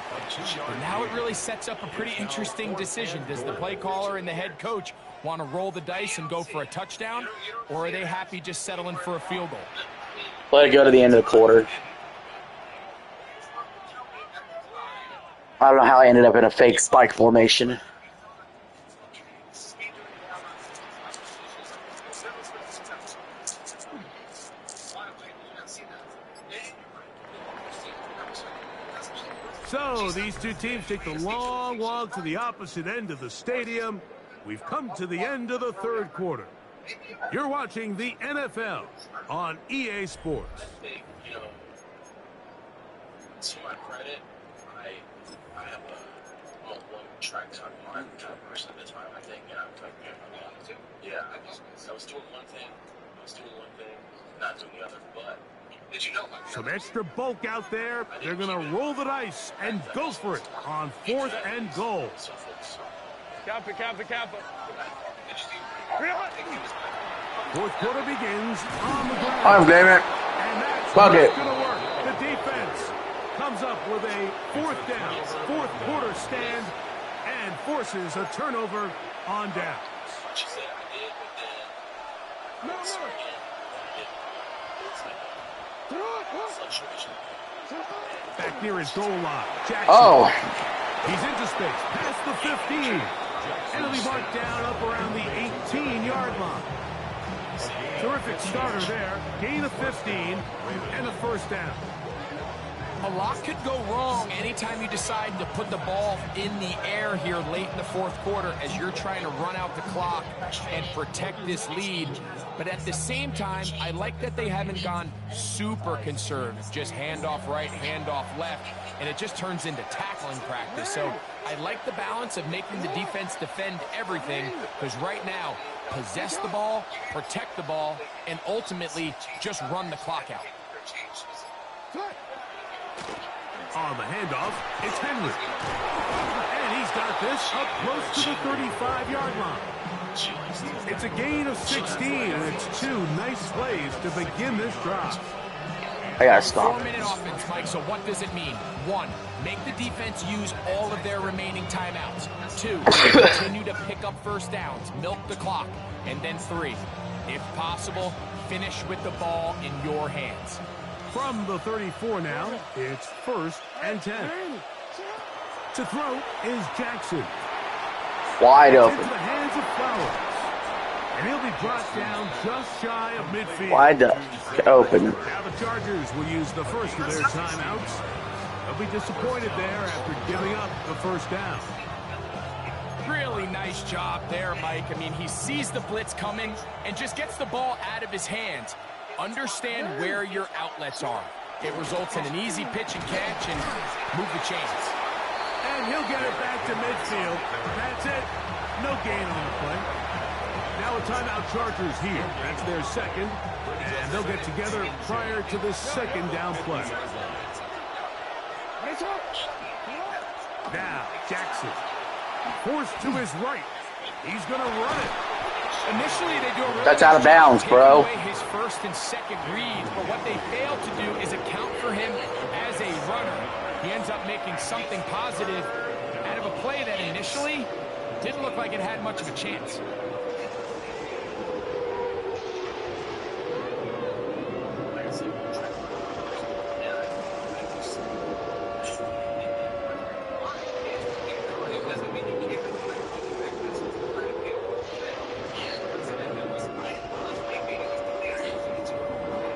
Speaker 17: But now it really sets up a pretty interesting decision. Does the play caller and the head coach want to roll the dice and go for a touchdown, or are they happy just settling for a field goal?
Speaker 1: Let it go to the end of the quarter. I don't know how I ended up in a fake spike formation.
Speaker 16: So these two teams take the long walk to the opposite end of the stadium. We've come to the end of the 3rd quarter. You're watching the NFL on EA Sports.
Speaker 11: To my credit, I have a one track time on person at the time, I think, and I'm like, yeah, I was doing one thing, not doing the other, but did you know?
Speaker 16: Some extra bulk out there. They're going to roll the dice and go for it on 4th and goal.
Speaker 17: Kappa.
Speaker 16: 4th quarter begins on the ground.
Speaker 1: Oh, damn it.
Speaker 16: And that's
Speaker 1: Fuck it.
Speaker 16: going to work. The defense comes up with a 4th down, 4th quarter stand, and forces a turnover on downs. Back near his goal line. Jackson.
Speaker 1: Oh.
Speaker 16: He's into space. Past the 15. And he'll be marked down up around the 18-yard line. Terrific starter there. Gain of 15 and a 1st down.
Speaker 17: A lot could go wrong anytime you decide to put the ball in the air here late in the 4th quarter as you're trying to run out the clock and protect this lead. But at the same time, I like that they haven't gone super conservative. Just handoff right, handoff left, and it just turns into tackling practice. So I like the balance of making the defense defend everything, because right now, possess the ball, protect the ball, and ultimately just run the clock out.
Speaker 16: On the handoff, it's Henry. And he's got this up close to the 35-yard line. It's a gain of 16, and it's 2 nice plays to begin this drive.
Speaker 1: I gotta stop.
Speaker 17: 4-minute offense, Mike, so what does it mean? 1, make the defense use all of their remaining timeouts. 2, continue to pick up 1st downs, milk the clock. And then 3, if possible, finish with the ball in your hands.
Speaker 16: From the 34 now, it's 1st and 10. To throw is Jackson.
Speaker 1: Wide open.
Speaker 16: Into the hands of Flowers. And he'll be brought down just shy of midfield.
Speaker 1: Wide open.
Speaker 16: Now the Chargers will use the first of their timeouts. They'll be disappointed there after giving up the 1st down.
Speaker 17: Really nice job there, Mike. I mean, he sees the blitz coming and just gets the ball out of his hands. Understand where your outlets are. It results in an easy pitch and catch and move the chains.
Speaker 16: And he'll get it back to midfield. That's it. No gain on the play. Now a timeout Chargers here. That's their 2nd. And they'll get together prior to the 2nd down play. Now Jackson. Forced to his right. He's going to run it.
Speaker 17: Initially, they do a really
Speaker 1: That's out of bounds, bro.
Speaker 17: away his first and second reads, but what they fail to do is account for him as a runner. He ends up making something positive out of a play that initially didn't look like it had much of a chance.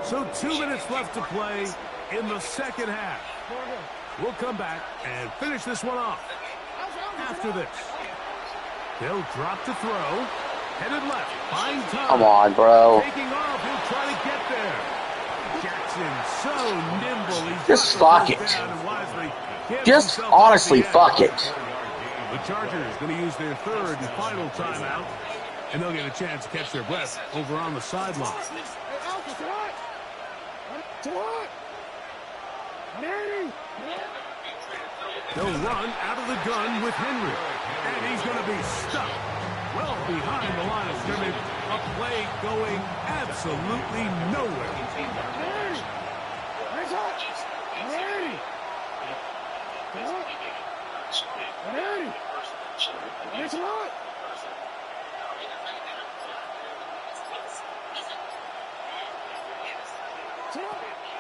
Speaker 16: So 2 minutes left to play in the second half. We'll come back and finish this one off. After this, they'll drop to throw. Headed left. Find time.
Speaker 1: Come on, bro.
Speaker 16: Taking off. He'll try to get there. Jackson so nimble. He's
Speaker 1: just fuck it. Just honestly fuck it.
Speaker 16: The Chargers going to use their third and final timeout, and they'll get a chance to catch their breath over on the sideline. They'll run out of the gun with Henry, and he's going to be stuck well behind the line of scrimmage. A play going absolutely nowhere.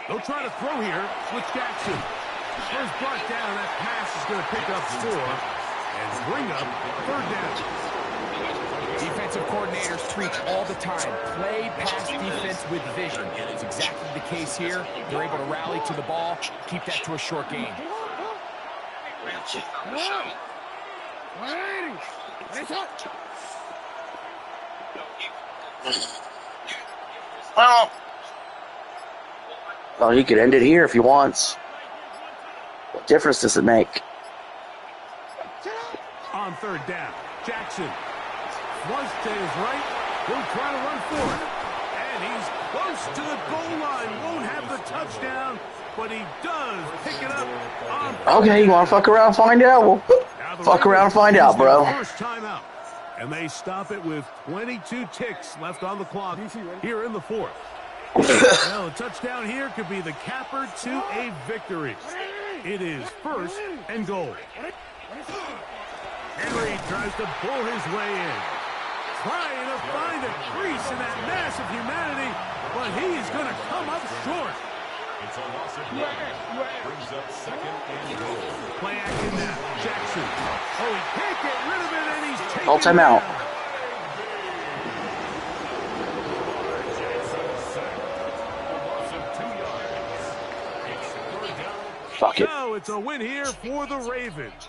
Speaker 16: They'll try to throw here with Jackson. First brought down, that pass is going to pick up 4 and bring up third down.
Speaker 17: Defensive coordinators preach all the time. Play pass defense with vision. It's exactly the case here. They're able to rally to the ball, keep that to a short gain.
Speaker 1: Well, he could end it here if he wants. What difference does it make?
Speaker 16: On third down, Jackson was to his right. He'll try to run forward. And he's close to the goal line. Won't have the touchdown, but he does pick it up on
Speaker 1: Okay, you want to fuck around and find out? Well, fuck around and find out, bro.
Speaker 16: First timeout. And they stop it with 22 ticks left on the clock here in the fourth. Well, a touchdown here could be the capper to a victory. It is first and goal. Henry tries to pull his way in. Trying to find a crease in that mass of humanity, but he's going to come up short.
Speaker 4: It's a loss of yard. Brings up second and goal.
Speaker 16: Play action now. Jackson. Oh, he can't get rid of it, and he's taken
Speaker 1: All time out. Fuck it.
Speaker 16: No, it's a win here for the Ravens.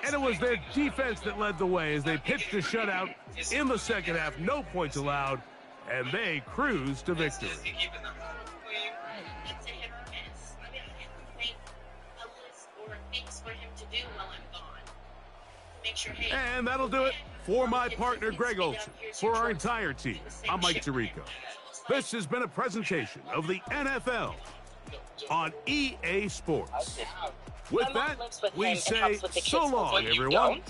Speaker 16: And it was their defense that led the way as they pitched a shutout in the second half. No points allowed, and they cruise to victory. And that'll do it for my partner, Greg Olson. For our entire team, I'm Mike Tirico. This has been a presentation of the NFL on EA Sports. With that, we say so long, everyone.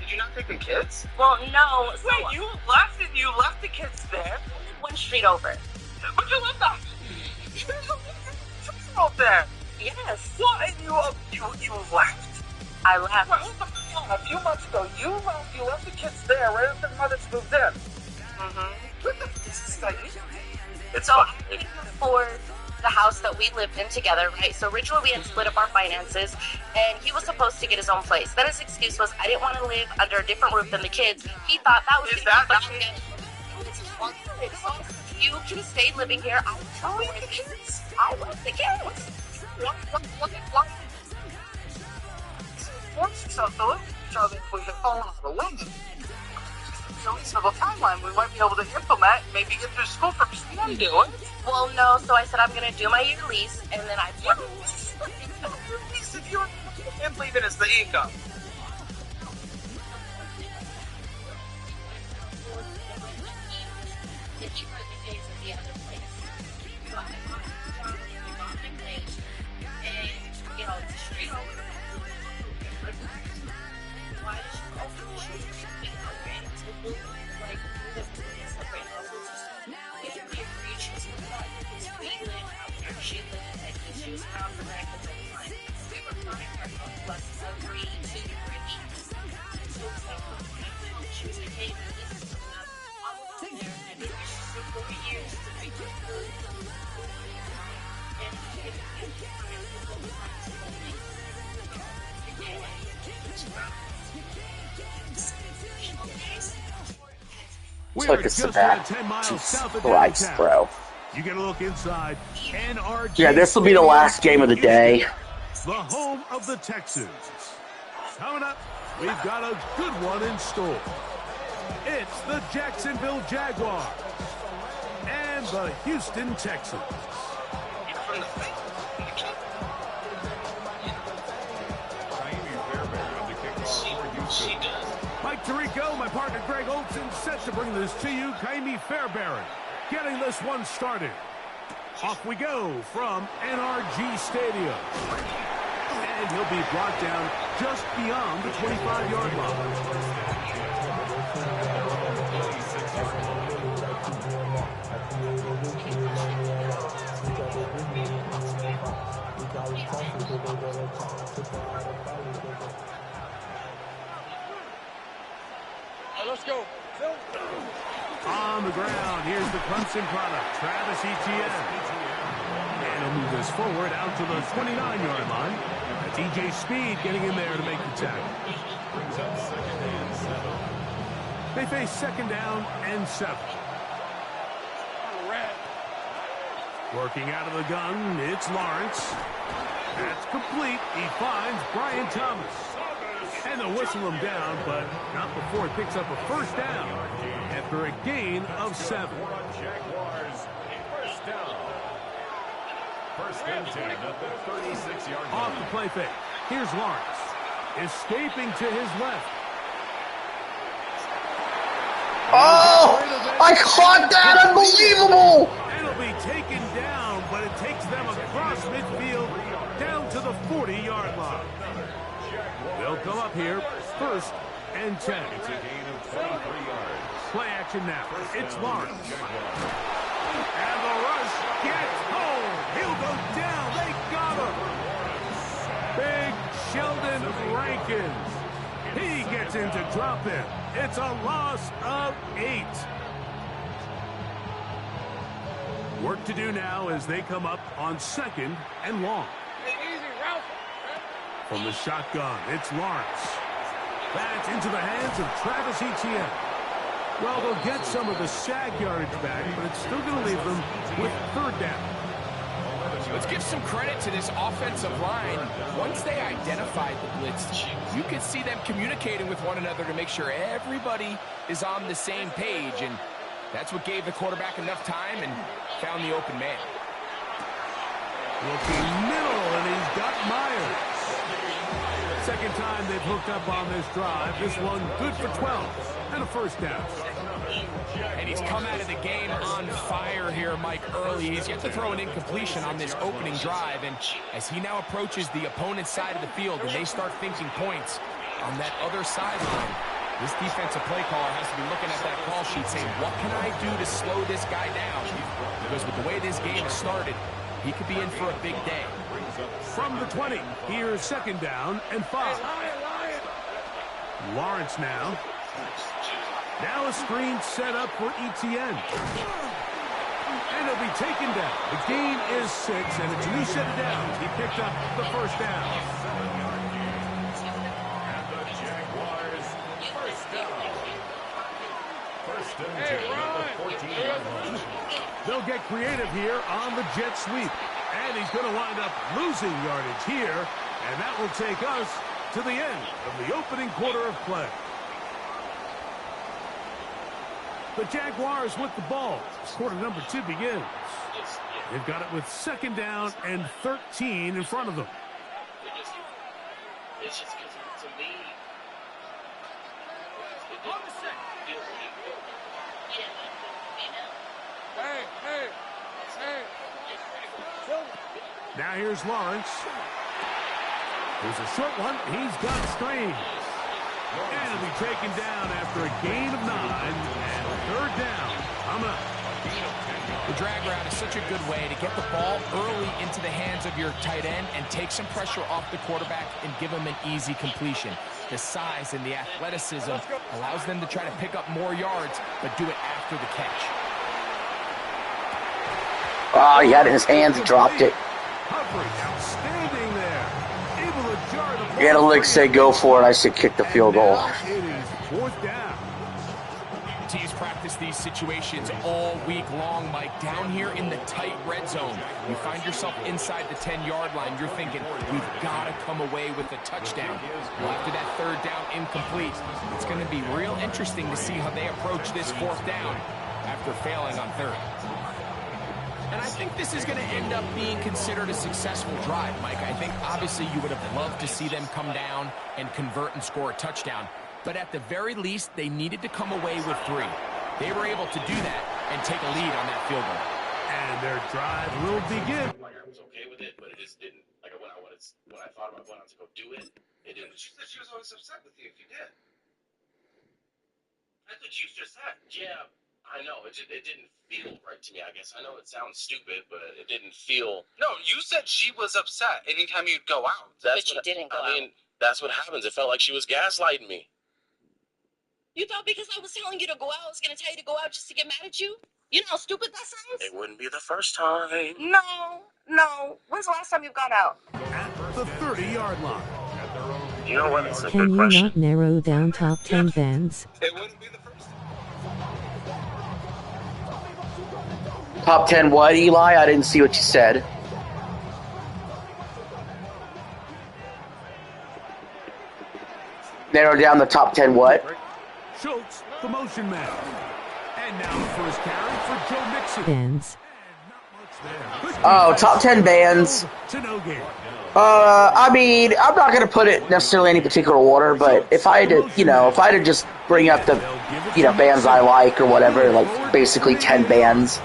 Speaker 14: Did you not take the kids?
Speaker 8: Well, no.
Speaker 14: Wait, you left and you left the kids there?
Speaker 8: One street over.
Speaker 14: But you left that. Out there.
Speaker 8: Yes.
Speaker 14: What? And you left?
Speaker 8: I left.
Speaker 14: Well, a few months ago, you left the kids there right after the mothers moved in.
Speaker 8: So I couldn't afford the house that we lived in together, right? So originally we had split up our finances, and he was supposed to get his own place. Then his excuse was, I didn't want to live under a different roof than the kids. He thought that was you can stay living here. I love the kids. I love the kids.
Speaker 14: a reasonable timeline we might be able to implement and maybe get through school first. You know you do it.
Speaker 8: Well, no, so I said I'm going to do my year lease, and then I...
Speaker 14: If you're leaving as the income.
Speaker 1: Took us about 10 miles south of Christ, bro.
Speaker 16: You get a look inside NRG.
Speaker 1: Yeah, this will be the last game of the day.
Speaker 16: The home of the Texans. Coming up, we've got a good one in store. It's the Jacksonville Jaguars and the Houston Texans. Mike Tirico, my partner Greg Olson, set to bring this to you. Kaimi Fairbairn getting this one started. Off we go from NRG Stadium. And he'll be brought down just beyond the 25-yard line.
Speaker 14: Let's go.
Speaker 16: On the ground, here's the Clemson product, Travis Etienne. And he'll move this forward out to the 29-yard line. That's E.J. Speed getting in there to make the tackle. They face second down and 7. Working out of the gun, it's Lawrence. That's complete. He finds Brian Thomas. And they'll whistle him down, but not before he picks up a first down after a gain of 7.
Speaker 4: First and 10 at the 36-yard line.
Speaker 16: Off the play fake. Here's Lawrence. Escaping to his left.
Speaker 1: Oh! I caught that! Unbelievable!
Speaker 16: It'll be taken down, but it takes them across midfield down to the 40-yard line. They'll come up here, first and 10.
Speaker 4: It's a gain of 23 yards.
Speaker 16: Play action now. It's Lawrence. And the rush gets home. He'll go down. They got him. Big Sheldon Rankins. He gets into drop in. It's a loss of 8. Work to do now as they come up on second and long. From the shotgun, it's Lawrence. That's into the hands of Travis Etienne. Well, they'll get some of the sag yardage back, but it's still going to leave them with third down.
Speaker 17: Let's give some credit to this offensive line. Once they identified the blitz, you could see them communicating with one another to make sure everybody is on the same page, and that's what gave the quarterback enough time and found the open man.
Speaker 16: Looking middle, and he's got Myers. Second time they've hooked up on this drive. This one good for 12 and a first down.
Speaker 17: And he's come out of the game on fire here, Mike, early. He's yet to throw an incompletion on this opening drive. And as he now approaches the opponent's side of the field and they start thinking points on that other sideline, this defensive play caller has to be looking at that call sheet saying, what can I do to slow this guy down? Because with the way this game has started, he could be in for a big day.
Speaker 16: From the 20, here's second down and 5. Lawrence now. Now a screen set up for Etienne. And he'll be taken down. The gain is 6, and it's a new set of downs. He picked up the first down.
Speaker 4: And the Jaguars, first down. First and 10 at the 14-yard line.
Speaker 16: They'll get creative here on the jet sweep. And he's going to wind up losing yardage here. And that will take us to the end of the opening quarter of play. The Jaguars with the ball. Quarter number 2 begins. They've got it with 2nd down and 13 in front of them.
Speaker 6: It's just because to me,
Speaker 16: Now here's Lawrence. There's a short one. He's got Strange. And he'll be taken down after a gain of 9 and 3rd down. Coming up.
Speaker 17: The drag route is such a good way to get the ball early into the hands of your tight end and take some pressure off the quarterback and give him an easy completion. The size and the athleticism allows them to try to pick up more yards, but do it after the catch.
Speaker 1: Oh, he had it in his hands. He dropped it.
Speaker 16: Outstanding there. Able to jar the ball.
Speaker 1: You gotta look, say go for it. I said kick the field goal.
Speaker 16: It is 4th down.
Speaker 17: Teams practice these situations all week long, Mike. Down here in the tight red zone, you find yourself inside the 10-yard line. You're thinking, we've got to come away with a touchdown. Well, after that 3rd down incomplete, it's going to be real interesting to see how they approach this 4th down after failing on 3rd. And I think this is going to end up being considered a successful drive, Mike. I think obviously you would have loved to see them come down and convert and score a touchdown. But at the very least, they needed to come away with 3. They were able to do that and take a lead on that field goal.
Speaker 16: And their drive will begin.
Speaker 6: like I was okay with it, but it just didn't. Like when I thought about going out to go do it, it didn't. She said she was always upset with you if you did. That's what you just said. Yeah, I know. It didn't feel right to me. I guess I know it sounds stupid, but it didn't feel. No, you said she was upset anytime you'd go out.
Speaker 8: But you didn't go out.
Speaker 6: I mean, that's what happens. It felt like she was gaslighting me.
Speaker 8: You thought because I was telling you to go out, I was going to tell you to go out just to get mad at you? You know how stupid that sounds?
Speaker 6: It wouldn't be the first time.
Speaker 8: No. When's the last time you've gone out?
Speaker 16: At the 30-yard line.
Speaker 6: You know what? It's a
Speaker 18: Can
Speaker 6: good
Speaker 18: you
Speaker 6: question.
Speaker 18: not narrow down top 10 bands?
Speaker 6: It wouldn't be the first time.
Speaker 1: Top 10 what, Eli? I didn't see what you said. Narrow down the top 10 what?
Speaker 16: Schultz, the motion man. And now the first carry for Joe Mixon.
Speaker 18: Bands.
Speaker 1: Oh, top 10 bands. I mean, I'm not going to put it necessarily in any particular order, but if I had to, if I had to just bring up the, bands I like or whatever, like basically 10 bands,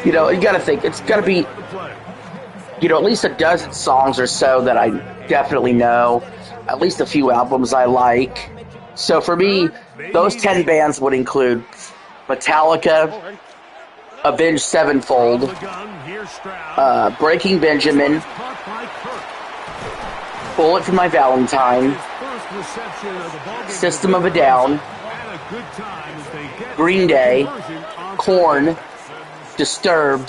Speaker 1: you got to think, it's got to be, at least a dozen songs or so that I definitely know, at least a few albums I like. So for me, those 10 bands would include Metallica, Avenged Sevenfold, Breaking Benjamin, Bullet for My Valentine, System of a Down, Green Day, Korn, Disturbed,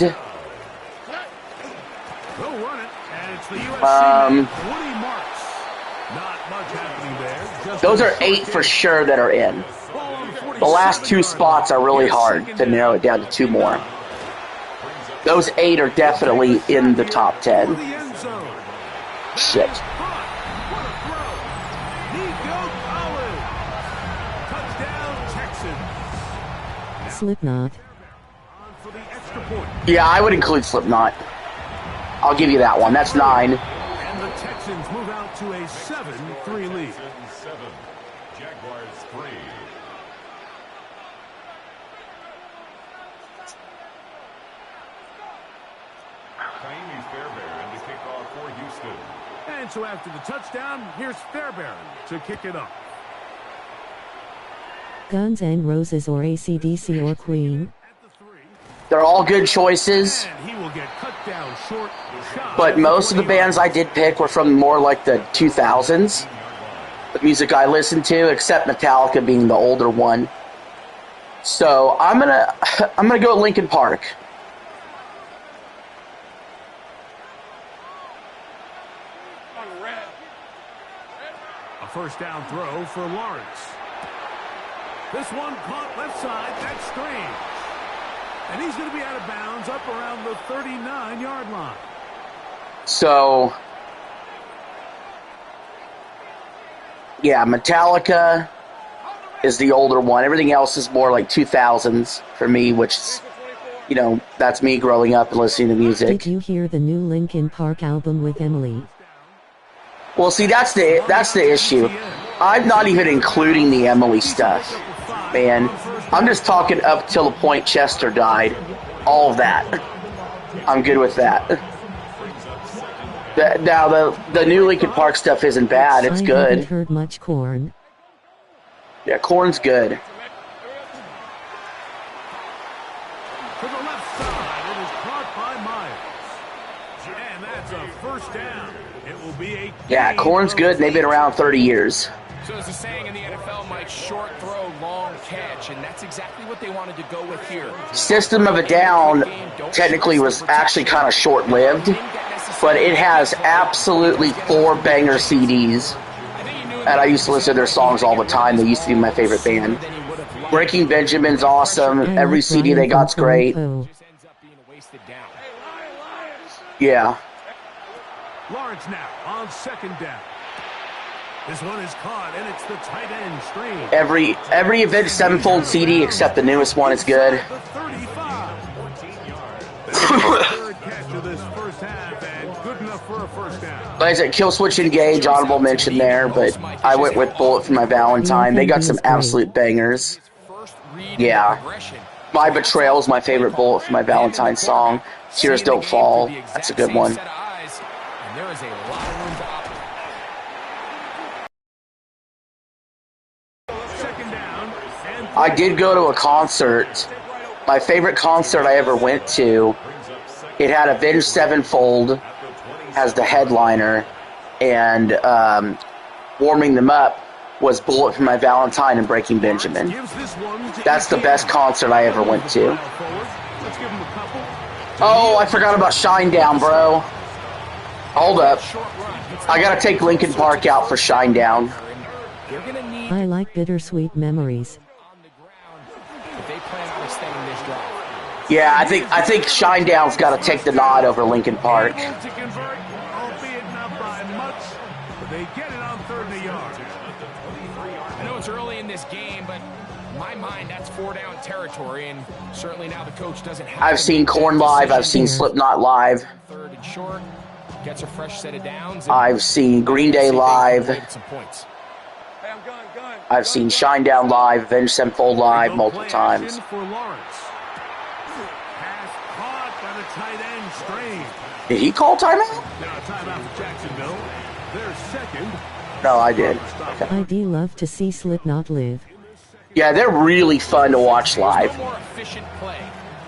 Speaker 1: those are 8 for sure that are in. The last 2 spots are really hard to narrow it down to 2 more. Those 8 are definitely in the top 10. Shit.
Speaker 18: Slipknot.
Speaker 1: Yeah, I would include Slipknot. I'll give you that one. That's 9.
Speaker 16: And the Texans move out to a 7-3 lead.
Speaker 4: 7, Jaguars 3. Kaimi Fairbairn to kick off for Houston.
Speaker 16: And so after the touchdown, here's Fairbairn to kick it off.
Speaker 18: Guns N' Roses or AC/DC or Queen.
Speaker 1: They're all good choices. But most of the bands I did pick were from more like the 2000s. The music I listened to, except Metallica being the older one. So I'm gonna go Linkin Park.
Speaker 16: A first down throw for Lawrence. This one caught left side. That's Strange. And he's going to be out of bounds up around the 39-yard line.
Speaker 1: So, yeah, Metallica, is the older one. Everything else is more like 2000s for me, which is, you know, that's me growing up and listening to music.
Speaker 18: Did you hear the new Linkin Park album with Emily?
Speaker 1: Well, see, that's the issue. I'm not even including the Emily stuff, man. I'm just talking up till the point Chester died. All of that. I'm good with that. Now, the new Linkin Park stuff isn't bad. It's good.
Speaker 18: I haven't heard much Korn.
Speaker 1: Yeah, Korn's good.
Speaker 16: To the left side, it is caught by Myers. And that's a first down. It will be a
Speaker 1: Yeah, Korn's good, and they've been around 30 years.
Speaker 17: So there's a saying in the NFL, Mike, short throw, long catch, and that's exactly what they wanted to go with here.
Speaker 1: System of a Down technically was actually kind of short-lived, but it has absolutely 4 banger CDs. And I used to listen to their songs all the time. They used to be my favorite band. Breaking Benjamin's awesome. Every CD they got's great. Yeah.
Speaker 16: Lawrence now on second down. This one is caught, and it's the tight end screen.
Speaker 1: Every Avenged Sevenfold CD except the newest one is good.
Speaker 16: Third catch of this first half, and good enough for a first down.
Speaker 1: Like I said, Kill Switch Engage, honorable mention there, but I went with Bullet for My Valentine. They got some absolute bangers. Yeah. My Betrayal is my favorite Bullet for My Valentine song. Tears Don't Fall. That's a good one. I did go to a concert. My favorite concert I ever went to. It had Avenged Sevenfold as the headliner, and warming them up was Bullet for My Valentine and Breaking Benjamin. That's the best concert I ever went to. Oh, I forgot about Shinedown, bro. Hold up. I gotta take Linkin Park out for Shinedown.
Speaker 18: I like Bittersweet Memories.
Speaker 1: Yeah, I think Shinedown's got to take the nod over Linkin Park.
Speaker 16: They get it on 3rd and a yard.
Speaker 17: I know it's early in this game, but in my mind, that's 4-down territory, and certainly now the coach doesn't have.
Speaker 1: I've seen Korn live. I've seen Slipknot live.
Speaker 17: 3rd and short, gets a fresh set of downs.
Speaker 1: I've seen Green Day live. I've seen Shinedown live, Avenged Sevenfold live multiple times. Did he call timeout? No, I did. Okay.
Speaker 18: I do love to see Slipknot live.
Speaker 1: Yeah, they're really fun to watch live.
Speaker 17: More efficient play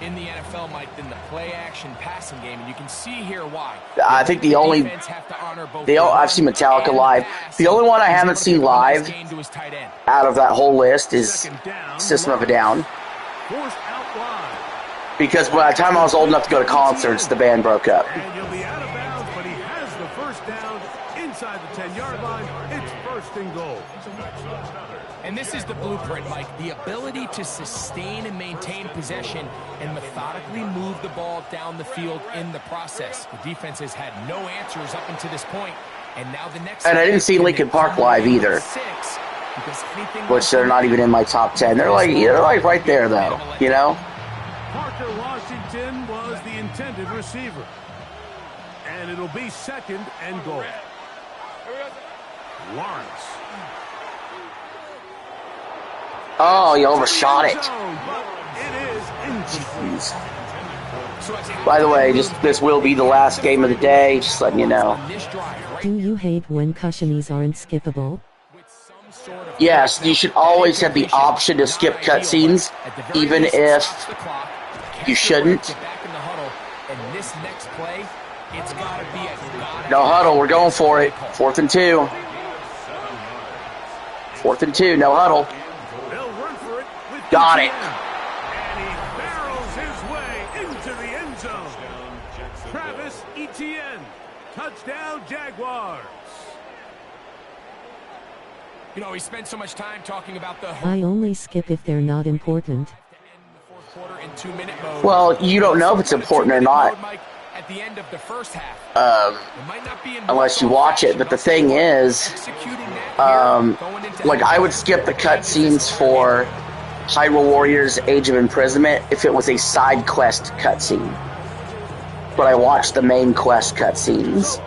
Speaker 17: in the NFL, Mike, than the play-action passing game, and you can see here why.
Speaker 1: I think the only I've seen Metallica live. The only one I haven't seen live out of that whole list is System of a Down. Because by the time I was old enough to go to concerts, the band broke up.
Speaker 16: And he'll be out of bounds, but he has the first down inside the 10-yard line. It's 1st and goal.
Speaker 17: And this is the blueprint, Mike. The ability to sustain and maintain possession and methodically move the ball down the field in the process. The defense has had no answers up until this point, and now the next.
Speaker 1: And I didn't see Linkin Park live either, which they're not even in my top 10. They're like right there though, you know.
Speaker 16: Parker Washington was the intended receiver. And it'll be 2nd and goal. Lawrence.
Speaker 1: Oh, you overshot it. Jeez. By the way, this will be the last game of the day, just letting you know.
Speaker 18: Do you hate when cushionies aren't skippable?
Speaker 1: Yes, you should always have the option to skip cutscenes, even if you shouldn't. No huddle, we're going for it. 4th and 2. 4th and 2, no huddle. Got it.
Speaker 16: And he barrels his way into the end zone. Travis Etienne. Touchdown, Jaguars.
Speaker 17: You know, we spent so much time talking about the
Speaker 18: I only skip if they're not important.
Speaker 1: Well, you don't know if it's important or not.
Speaker 17: at the end of the first half.
Speaker 1: Unless you watch it. But the thing is, like, I would skip the cutscenes for Hyrule Warriors Age of Imprisonment if it was a side quest cutscene. But I watched the main quest cutscenes,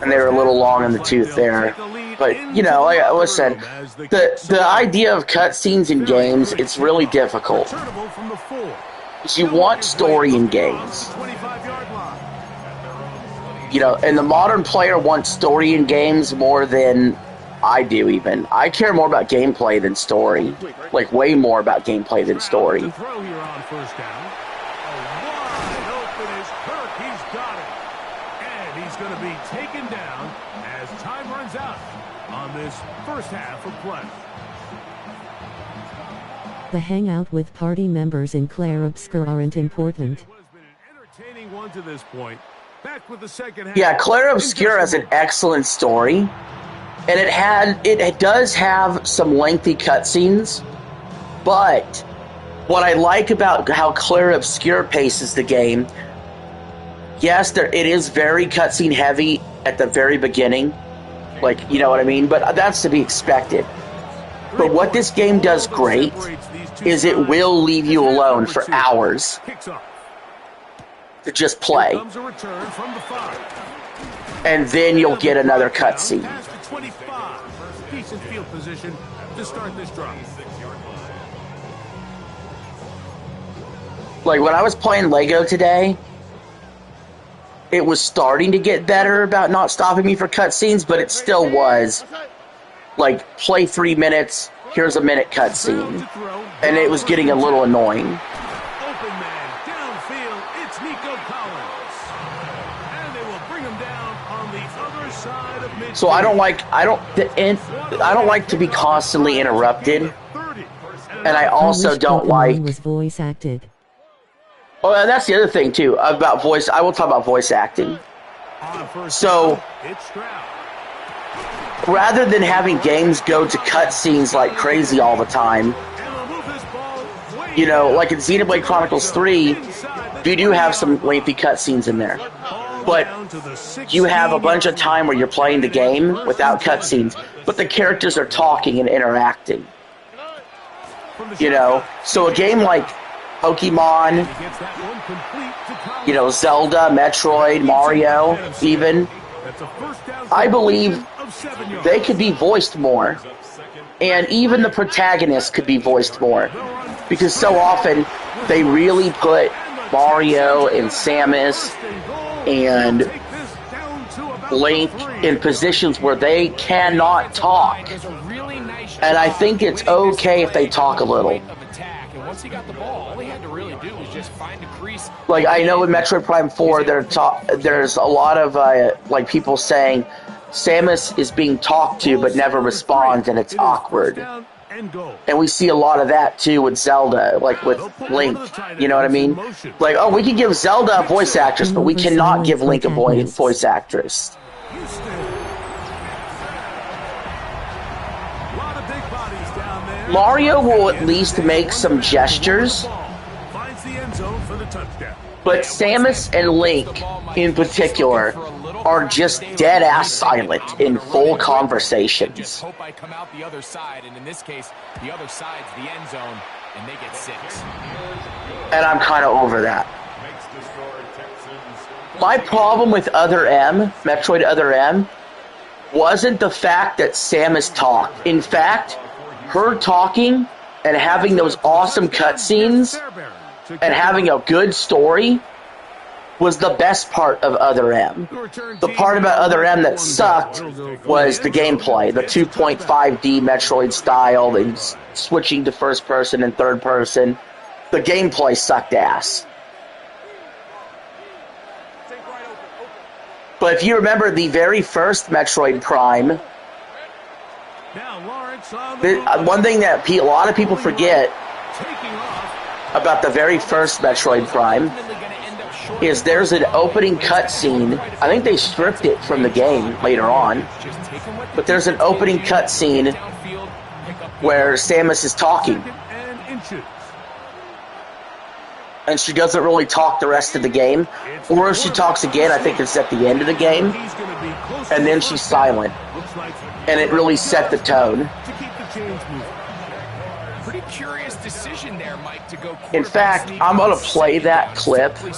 Speaker 1: and they were a little long in the tooth there. But, you know, like I said, the idea of cutscenes in games, it's really difficult. You want story in games. You know, and the modern player wants story in games more than I do, even. I care more about gameplay than story. Like, way more about gameplay than story.
Speaker 16: He's going to be taken down as time runs out on this first half of play.
Speaker 18: The hangout with party members in Claire Obscure aren't important.
Speaker 16: Entertaining one to this point. Back with the second half.
Speaker 1: Yeah, Claire Obscure has an excellent story, and it does have some lengthy cutscenes. But what I like about how Claire Obscure paces the game, yes, it is very cutscene heavy at the very beginning. Like, you know what I mean? But that's to be expected. But what this game does great is it will leave you alone for hours to just play. And then you'll get another cutscene.
Speaker 16: Decent field position to start this drive.
Speaker 1: Like, when I was playing Lego today, it was starting to get better about not stopping me for cutscenes, but it still was. Like, play 3 minutes, here's a minute cutscene. And it was getting a little annoying.
Speaker 16: Open man, downfield, it's Nico Collins. And they will bring him down on the other side of midfield.
Speaker 1: So I don't like to be constantly interrupted. And I also don't like...
Speaker 18: was voice acted.
Speaker 1: Oh, and that's the other thing, too, about voice... I will talk about voice acting. So, rather than having games go to cutscenes like crazy all the time, you know, like in Xenoblade Chronicles 3, you do have some lengthy cutscenes in there. But you have a bunch of time where you're playing the game without cutscenes, but the characters are talking and interacting. You know, so a game like Pokemon, you know, Zelda, Metroid, Mario, even, I believe they could be voiced more. And even the protagonists could be voiced more. Because so often, they really put Mario and Samus and Link in positions where they cannot talk. And I think it's okay if they talk a little.
Speaker 17: Once he got the ball, all he had to really do was just find a crease.
Speaker 1: Like, I know in Metroid Prime 4, there's a lot of like people saying Samus is being talked to but never responds, and it's awkward. And we see a lot of that too with Zelda, like with Link. You know what I mean? Like, oh, we can give Zelda a voice actress, but we cannot give Link a voice actress. Mario will at least make some gestures, but Samus and Link, in particular, are just dead-ass silent in full conversations.
Speaker 17: Just hope I come out the other side, and in this case, the other side's the end zone, and they get 6.
Speaker 1: And I'm kind of over that. My problem with Other M, Metroid Other M, wasn't the fact that Samus talked. In fact, her talking and having those awesome cutscenes and having a good story was the best part of Other M. The part about Other M that sucked was the gameplay, the 2.5D Metroid style and switching to first person and third person. The gameplay sucked ass. But if you remember the very first Metroid Prime, one thing that a lot of people forget about the very first Metroid Prime is there's an opening cutscene. I think they stripped it from the game later on, but there's an opening cutscene where Samus is talking. and she doesn't really talk the rest of the game. Or if she talks again, I think it's at the end of the game, and then she's silent. And it really set the tone.
Speaker 17: Pretty curious decision there, Mike, to go.
Speaker 1: In fact, I'm going to play that clip. I'm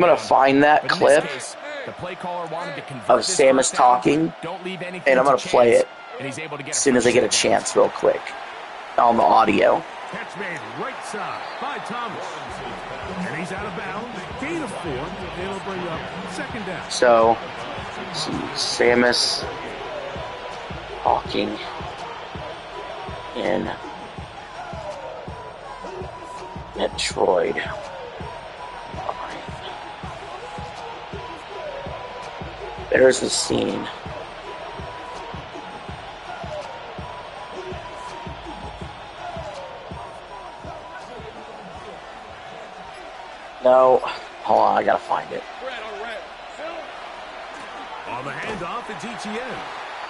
Speaker 1: going to find that clip of Samus talking, and I'm going to play it as soon as I get a chance real quick on the audio.
Speaker 16: Catch made right side by Thomas. And he's out of bounds. Gain of 4. It'll bring up second down.
Speaker 1: So, let's see, Samus talking in Metroid. There's the scene. No, hold on, I gotta find it.
Speaker 16: On the handoff, it's ETN.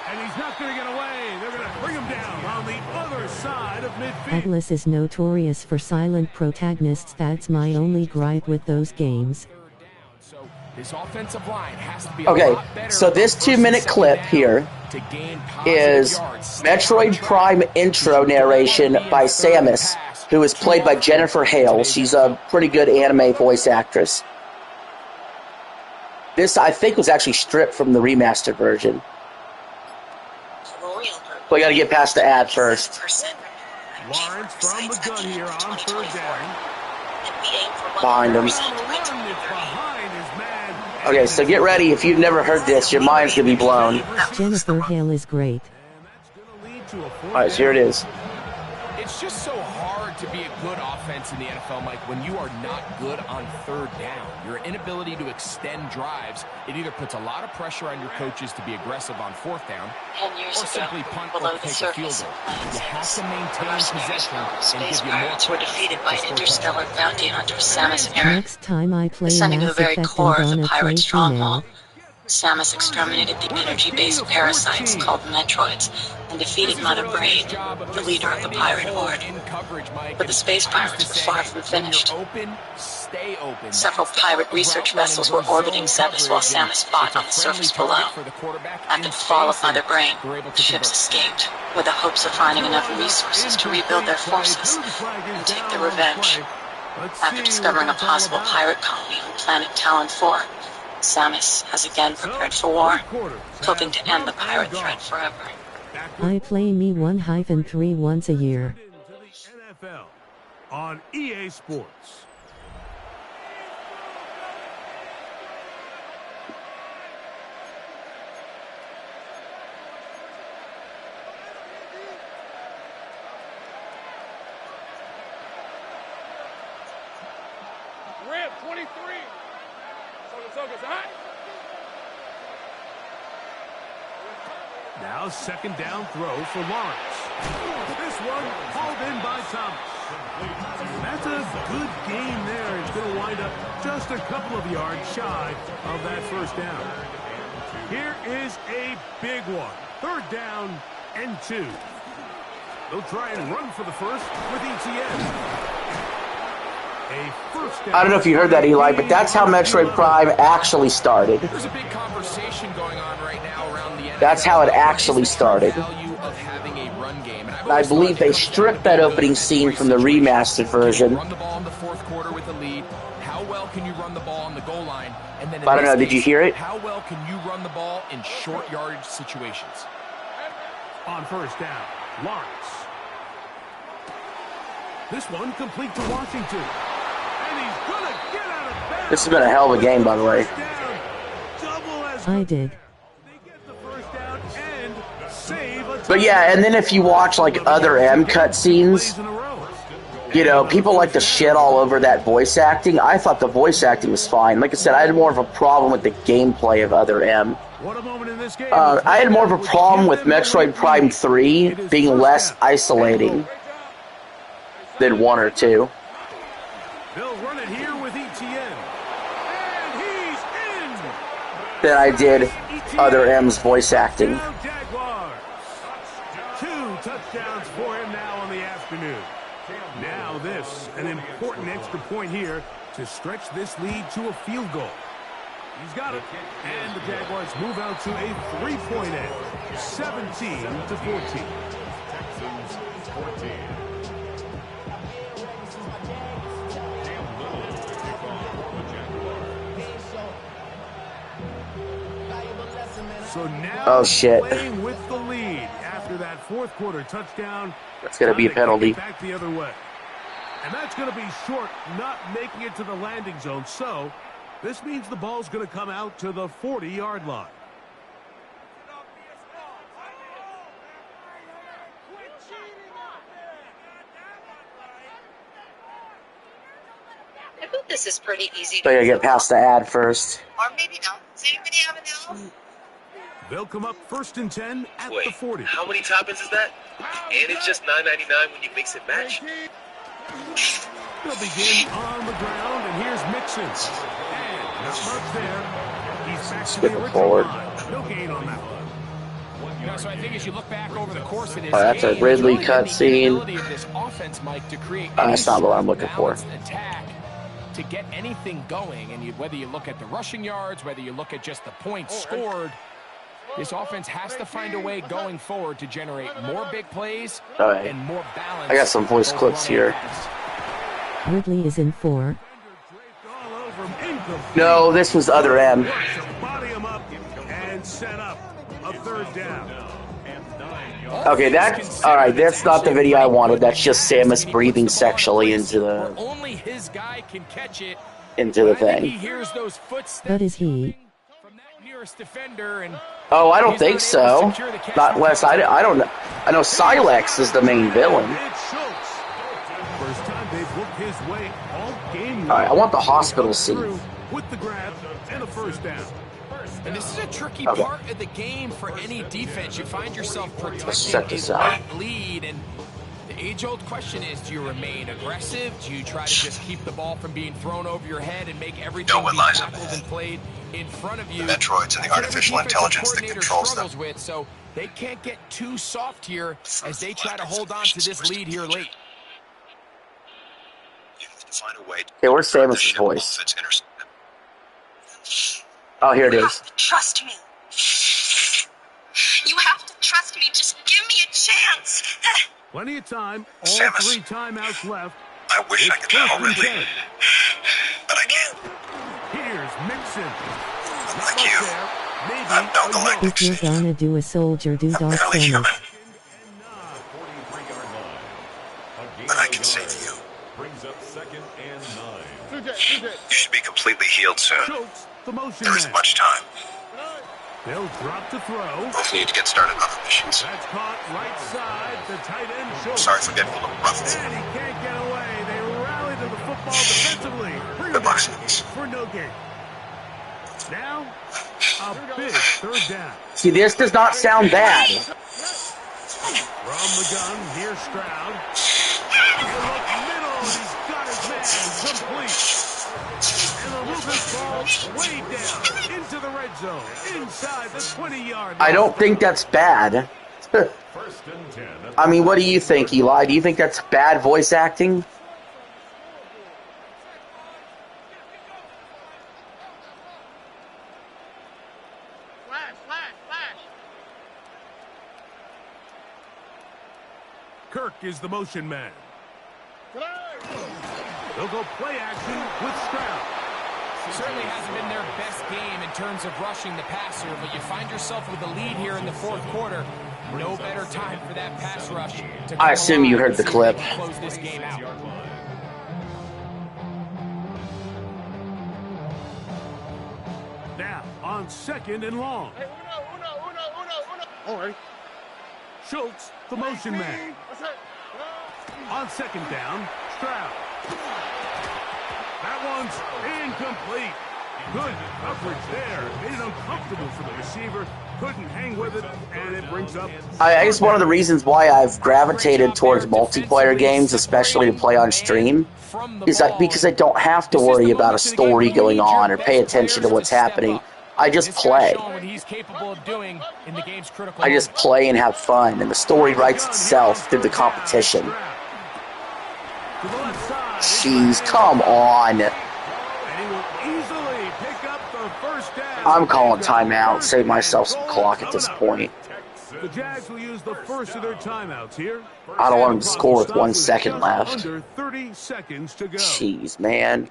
Speaker 16: And he's not going to get away. They're going to bring him down on the other side of midfield.
Speaker 18: Atlas is notorious for silent protagonists. That's my only gripe with those games.
Speaker 17: This offensive line has to be
Speaker 1: Okay, so this 2-minute clip here is Metroid Prime intro narration by Samus, who is played by Jennifer Hale. She's a pretty good anime voice actress. This, I think, was actually stripped from the remastered version. We got to get past the ad first.
Speaker 16: Lawrence from the gun here on third down.
Speaker 1: Behind him. Okay, so get ready. If you've never heard this, your mind's going to be blown.
Speaker 18: Jennifer Hale is great.
Speaker 1: Alright, so here it is.
Speaker 17: It's just so hard to be a good offense in the NFL, Mike, when you are not good on third down. Your inability to extend drives, it either puts a lot of pressure on your coaches to be aggressive on fourth down,
Speaker 19: 10 years
Speaker 17: or simply
Speaker 19: ago,
Speaker 17: punt
Speaker 19: below
Speaker 17: or
Speaker 19: the
Speaker 17: take a field
Speaker 19: surface
Speaker 17: goal.
Speaker 19: of
Speaker 17: You have to maintain
Speaker 19: mercenaries
Speaker 17: possession
Speaker 19: known as
Speaker 17: and
Speaker 19: space
Speaker 17: give you more
Speaker 19: pirates were
Speaker 17: points
Speaker 19: defeated by
Speaker 17: to score
Speaker 19: interstellar
Speaker 17: touchdowns.
Speaker 19: bounty hunter Samus Aran.
Speaker 18: Next time I play
Speaker 19: Descending to the
Speaker 18: Mass
Speaker 19: very
Speaker 18: Effect,
Speaker 19: core
Speaker 18: I'm
Speaker 19: of the
Speaker 18: gonna play
Speaker 19: pirate stronghold,
Speaker 18: female.
Speaker 19: Samus exterminated the energy-based parasites called Metroids and defeated Mother Brain, the leader of the pirate horde. But the space pirates were far from finished. Several pirate research vessels were orbiting Zebes while Samus fought on the surface below. After the fall of Mother Brain, the ships escaped, with the hopes of finding enough resources to rebuild their forces and take their revenge. After discovering a possible pirate colony on planet Talon 4, Samus has again prepared for war, hoping to end the pirate threat forever.
Speaker 18: I play Me 1-3 once a year.
Speaker 16: NFL on EA Sports.
Speaker 7: Red 23.
Speaker 16: Now second down throw for Lawrence. This one hauled in by Thomas. That's a good game there. It's going to wind up just a couple of yards shy of that first down. Here is a big one. Third down and 2. They'll try and run for the first with ETN.
Speaker 1: I don't know if you heard that, Eli, but that's how Metroid Prime actually started.
Speaker 17: There's a big conversation going on right now around the NFL.
Speaker 1: That's how it actually started. I believe they stripped that opening scene from the remastered version.
Speaker 17: Run the ball in the fourth quarter with the lead. How well can you run the ball on the goal line? And then
Speaker 1: I don't know, did you hear it?
Speaker 17: How well can you run the ball in short yardage situations?
Speaker 16: On first down, Lawrence. This one complete to Washington. And he's gonna get out of bounds.
Speaker 1: This has been a hell of a game, by the way.
Speaker 18: I did.
Speaker 1: But yeah, and then if you watch like other M cutscenes, you know, people like to shit all over that voice acting. I thought the voice acting was fine. Like I said, I had more of a problem with the gameplay of other M. I had more of a problem with Metroid Prime 3 being less isolating than 1 or 2.
Speaker 16: They'll run it here with ETN. And he's in.
Speaker 1: Than I did other M's voice acting.
Speaker 16: Jaguars. 2 touchdowns for him now on the afternoon. Now this, an important extra point here to stretch this lead to a field goal. He's got it, and the Jaguars move out to a 3-point edge, 17-14.
Speaker 4: Texans 14.
Speaker 16: So now
Speaker 1: oh shit!
Speaker 16: playing with the lead after that fourth quarter touchdown.
Speaker 1: That's gonna be a penalty.
Speaker 16: Back the other way, and that's gonna be short, not making it to the landing zone. So this means the ball's gonna come out to the 40-yard line.
Speaker 8: I bet this is pretty easy.
Speaker 1: So I gotta get past the ad first.
Speaker 8: Or maybe not. Does anybody have an L?
Speaker 16: They'll come up 1st and 10 at the 40.
Speaker 20: How many toppings is that? And it's just $9.99 when you mix and match.
Speaker 16: They'll begin on the ground, and here's Mixon. And not much there. He's back to the original line. No gain on that one.
Speaker 17: You know, so I think as you look back over the course of this
Speaker 1: that's a Ridley cutscene. That's not what I'm looking for.
Speaker 17: Attack to get anything going, and whether you look at the rushing yards, whether you look at just the points scored, this offense has to find a way going forward to generate more big plays and more balance.
Speaker 1: I got some voice clips here.
Speaker 18: Ridley is in 4.
Speaker 1: No, this was the other end.
Speaker 16: Body him up and set up a 3rd down.
Speaker 1: Okay, that's all right. That's not the video I wanted. That's just Samus breathing sexually into the
Speaker 17: only his guy can catch it.
Speaker 1: Into the thing.
Speaker 17: He hears those footsteps.
Speaker 18: But is he?
Speaker 17: From that nearest defender, and
Speaker 1: oh, I don't think so. Not unless I don't know. I know Silex is the main villain.
Speaker 16: First time they've looked his way all game.
Speaker 1: All right, I want the hospital scene.
Speaker 16: With the grab and a 1st down.
Speaker 17: And this is a tricky part of the game for any defense. You find yourself protecting a late lead, and the age-old question is, do you remain aggressive? Do you try to just keep the ball from being thrown over your head and make everything be tackled and played in front of you?
Speaker 21: The Metroids and the artificial intelligence that controls them.
Speaker 17: With, so they can't get too soft here as they try to hold on to this lead here late.
Speaker 21: Find a way to
Speaker 1: where's Samus's voice? Oh, here it is.
Speaker 8: Trust me. You have to trust me. Just give me a chance.
Speaker 16: Plenty of time. All
Speaker 21: Samus.
Speaker 16: 3 timeouts left.
Speaker 21: I wish I could tell Ridley, but I can't.
Speaker 16: Here's Mixon.
Speaker 21: Like you, I've known the leg.
Speaker 18: If you're gonna do a soldier, do Doc Samus.
Speaker 21: But I can say to you,
Speaker 4: Brings up 2nd and 9.
Speaker 21: you should be completely healed soon.
Speaker 16: The motion
Speaker 21: There isn't much time.
Speaker 16: They'll drop to throw.
Speaker 21: Both need to get started on the missions.
Speaker 16: That's caught right side. The tight end Schultz.
Speaker 21: Sorry for getting a little rough.
Speaker 16: And he can't get away. They rally to the football defensively.
Speaker 21: Good luck, Samus.
Speaker 16: For no gain. Now, a big 3rd down.
Speaker 1: See, this does not sound bad.
Speaker 16: From the gun, here's Stroud. Middle, he's got his man complete. And they'll move this ball way down into the red zone, inside the 20-yard line.
Speaker 1: I don't think that's bad. I mean, what do you think, Eli? Do you think that's bad voice acting?
Speaker 16: Kirk is the motion man. They'll go play action with Stroud.
Speaker 17: Certainly hasn't been their best game in terms of rushing the passer, but you find yourself with a lead here in the 4th quarter. No better time for that pass rush to
Speaker 1: I assume you heard the clip.
Speaker 17: close this game out.
Speaker 16: Now, on 2nd and long. All right. Schultz, the motion man. On 2nd down, Stroud. That one's incomplete. Good coverage there. Made it uncomfortable for the receiver. Couldn't hang with it, and it brings up...
Speaker 1: I guess one of the reasons why I've gravitated towards multiplayer games, especially to play on stream, is that because I don't have to worry about a story going on or pay attention to what's happening. I just play. I just play and have fun, and the story writes itself through the competition. Jeez, come on. I'm calling timeout. Save myself some clock at this point.
Speaker 16: The Jags will use the first of their timeouts here.
Speaker 1: I don't want them to score with 1 second left.
Speaker 16: Under 30 seconds to go.
Speaker 1: Jeez, man.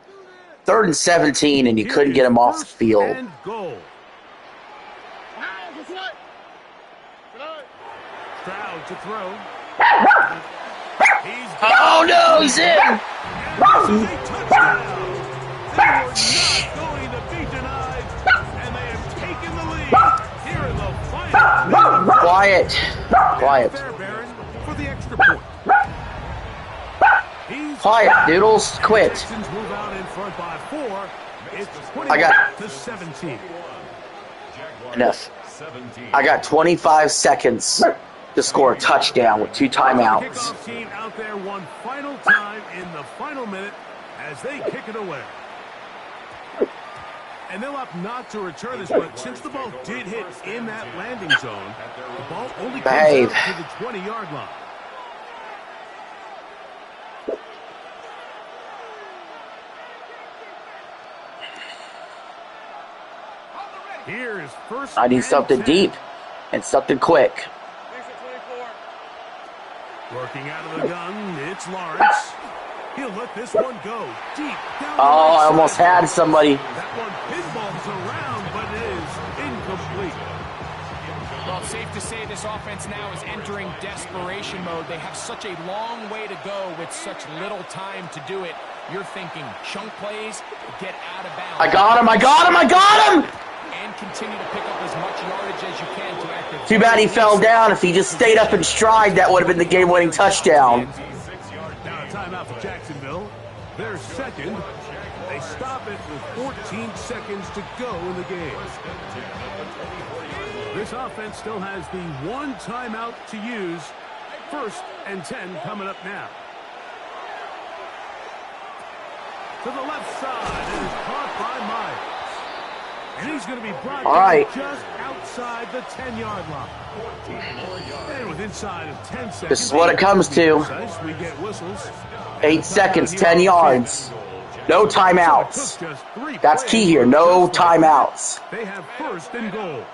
Speaker 1: 3rd and 17, and you couldn't get him off the field.
Speaker 16: Stroud to throw.
Speaker 1: Oh no, he's in! Quiet. Quiet, Doodles. Quit. I got enough. I got 25 seconds to score a touchdown with 2 timeouts.
Speaker 16: Team out there one final time in the final minute as they kick it away. And they'll opt not to return this, but since the ball did hit in that landing zone, the ball only comes out to the 20-yard line. Here's first.
Speaker 1: I need something deep and something quick.
Speaker 16: Working out of the gun, it's Lawrence. He'll let this one go deep down.
Speaker 1: Oh, I almost had somebody.
Speaker 16: That one pinballs around, but it is incomplete.
Speaker 17: Well, it's safe to say this offense now is entering desperation mode. They have such a long way to go with such little time to do it. You're thinking chunk plays, get out of bounds.
Speaker 1: I got him!
Speaker 17: And continue to pick up as much yardage as you can to activate.
Speaker 1: Too bad he fell down. If he just stayed up in stride, that would have been the game-winning touchdown.
Speaker 16: Now a timeout for Jacksonville. They're second. They stop it with 14 seconds to go in the game. This offense still has the 1 timeout to use. 1st and 10 coming up now. To the left side, it is caught by Myers. And he's going to be brought down just outside the 10-yard line. And with inside of 10 seconds,
Speaker 1: This is what it comes to.
Speaker 16: We get whistles.
Speaker 1: 8 seconds, 10 yards. No timeouts. That's key here. No timeouts.
Speaker 16: They have 1st and goal.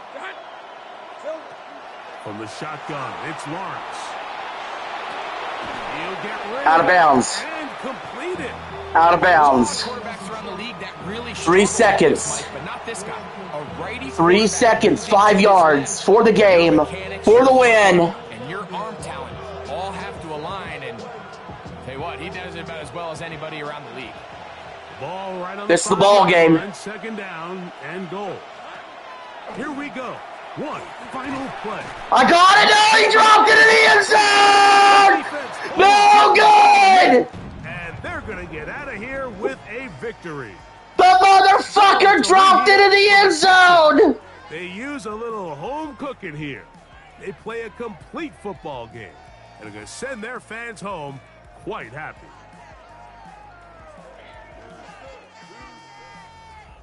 Speaker 16: From the shotgun, it's Lawrence. He'll get rid
Speaker 1: Out of bounds.
Speaker 16: and complete it.
Speaker 1: Out of bounds. 3 seconds. 3 seconds, 5 yards for the game, for the win.
Speaker 17: And your arm talent all have to align. And tell you what, he does it about as well as anybody around the league.
Speaker 16: Ball right on
Speaker 1: This is the ball game.
Speaker 16: 2nd down and goal. Here we go. One final play.
Speaker 1: I got it! No, he dropped it in the end zone! No good!
Speaker 16: And they're going to get out of here with a victory.
Speaker 1: The motherfucker dropped it in the end zone!
Speaker 16: They use a little home cooking here. They play a complete football game and are going to send their fans home quite happy.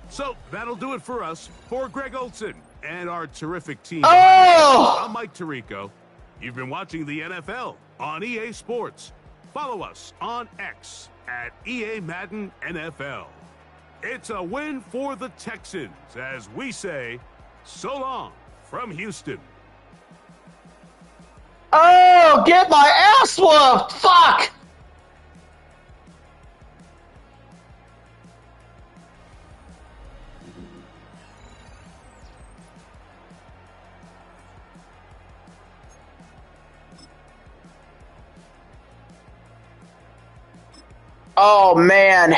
Speaker 16: So that'll do it for us. For Greg Olson and our terrific team. I'm Mike Tirico. You've been watching the NFL on EA Sports. Follow us on X at EA Madden NFL. It's a win for the Texans as we say so long from Houston.
Speaker 1: Oh, get my ass whooped! Fuck! Oh, man.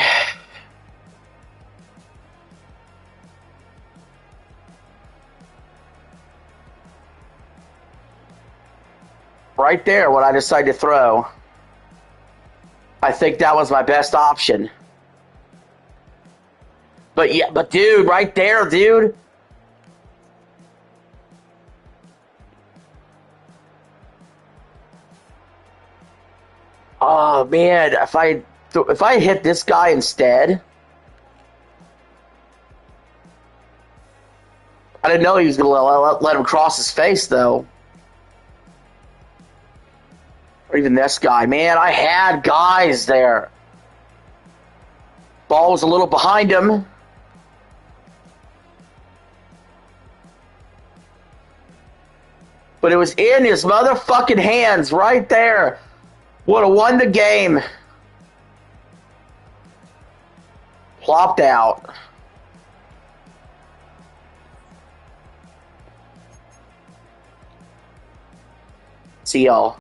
Speaker 1: Right there, what I decided to throw. I think that was my best option. But yeah, but dude, right there, dude. Oh man, if I hit this guy instead. I didn't know he was going to let him cross his face, though. Or even this guy. Man, I had guys there. Ball was a little behind him. But it was in his motherfucking hands right there. Would have won the game. Plopped out. See y'all.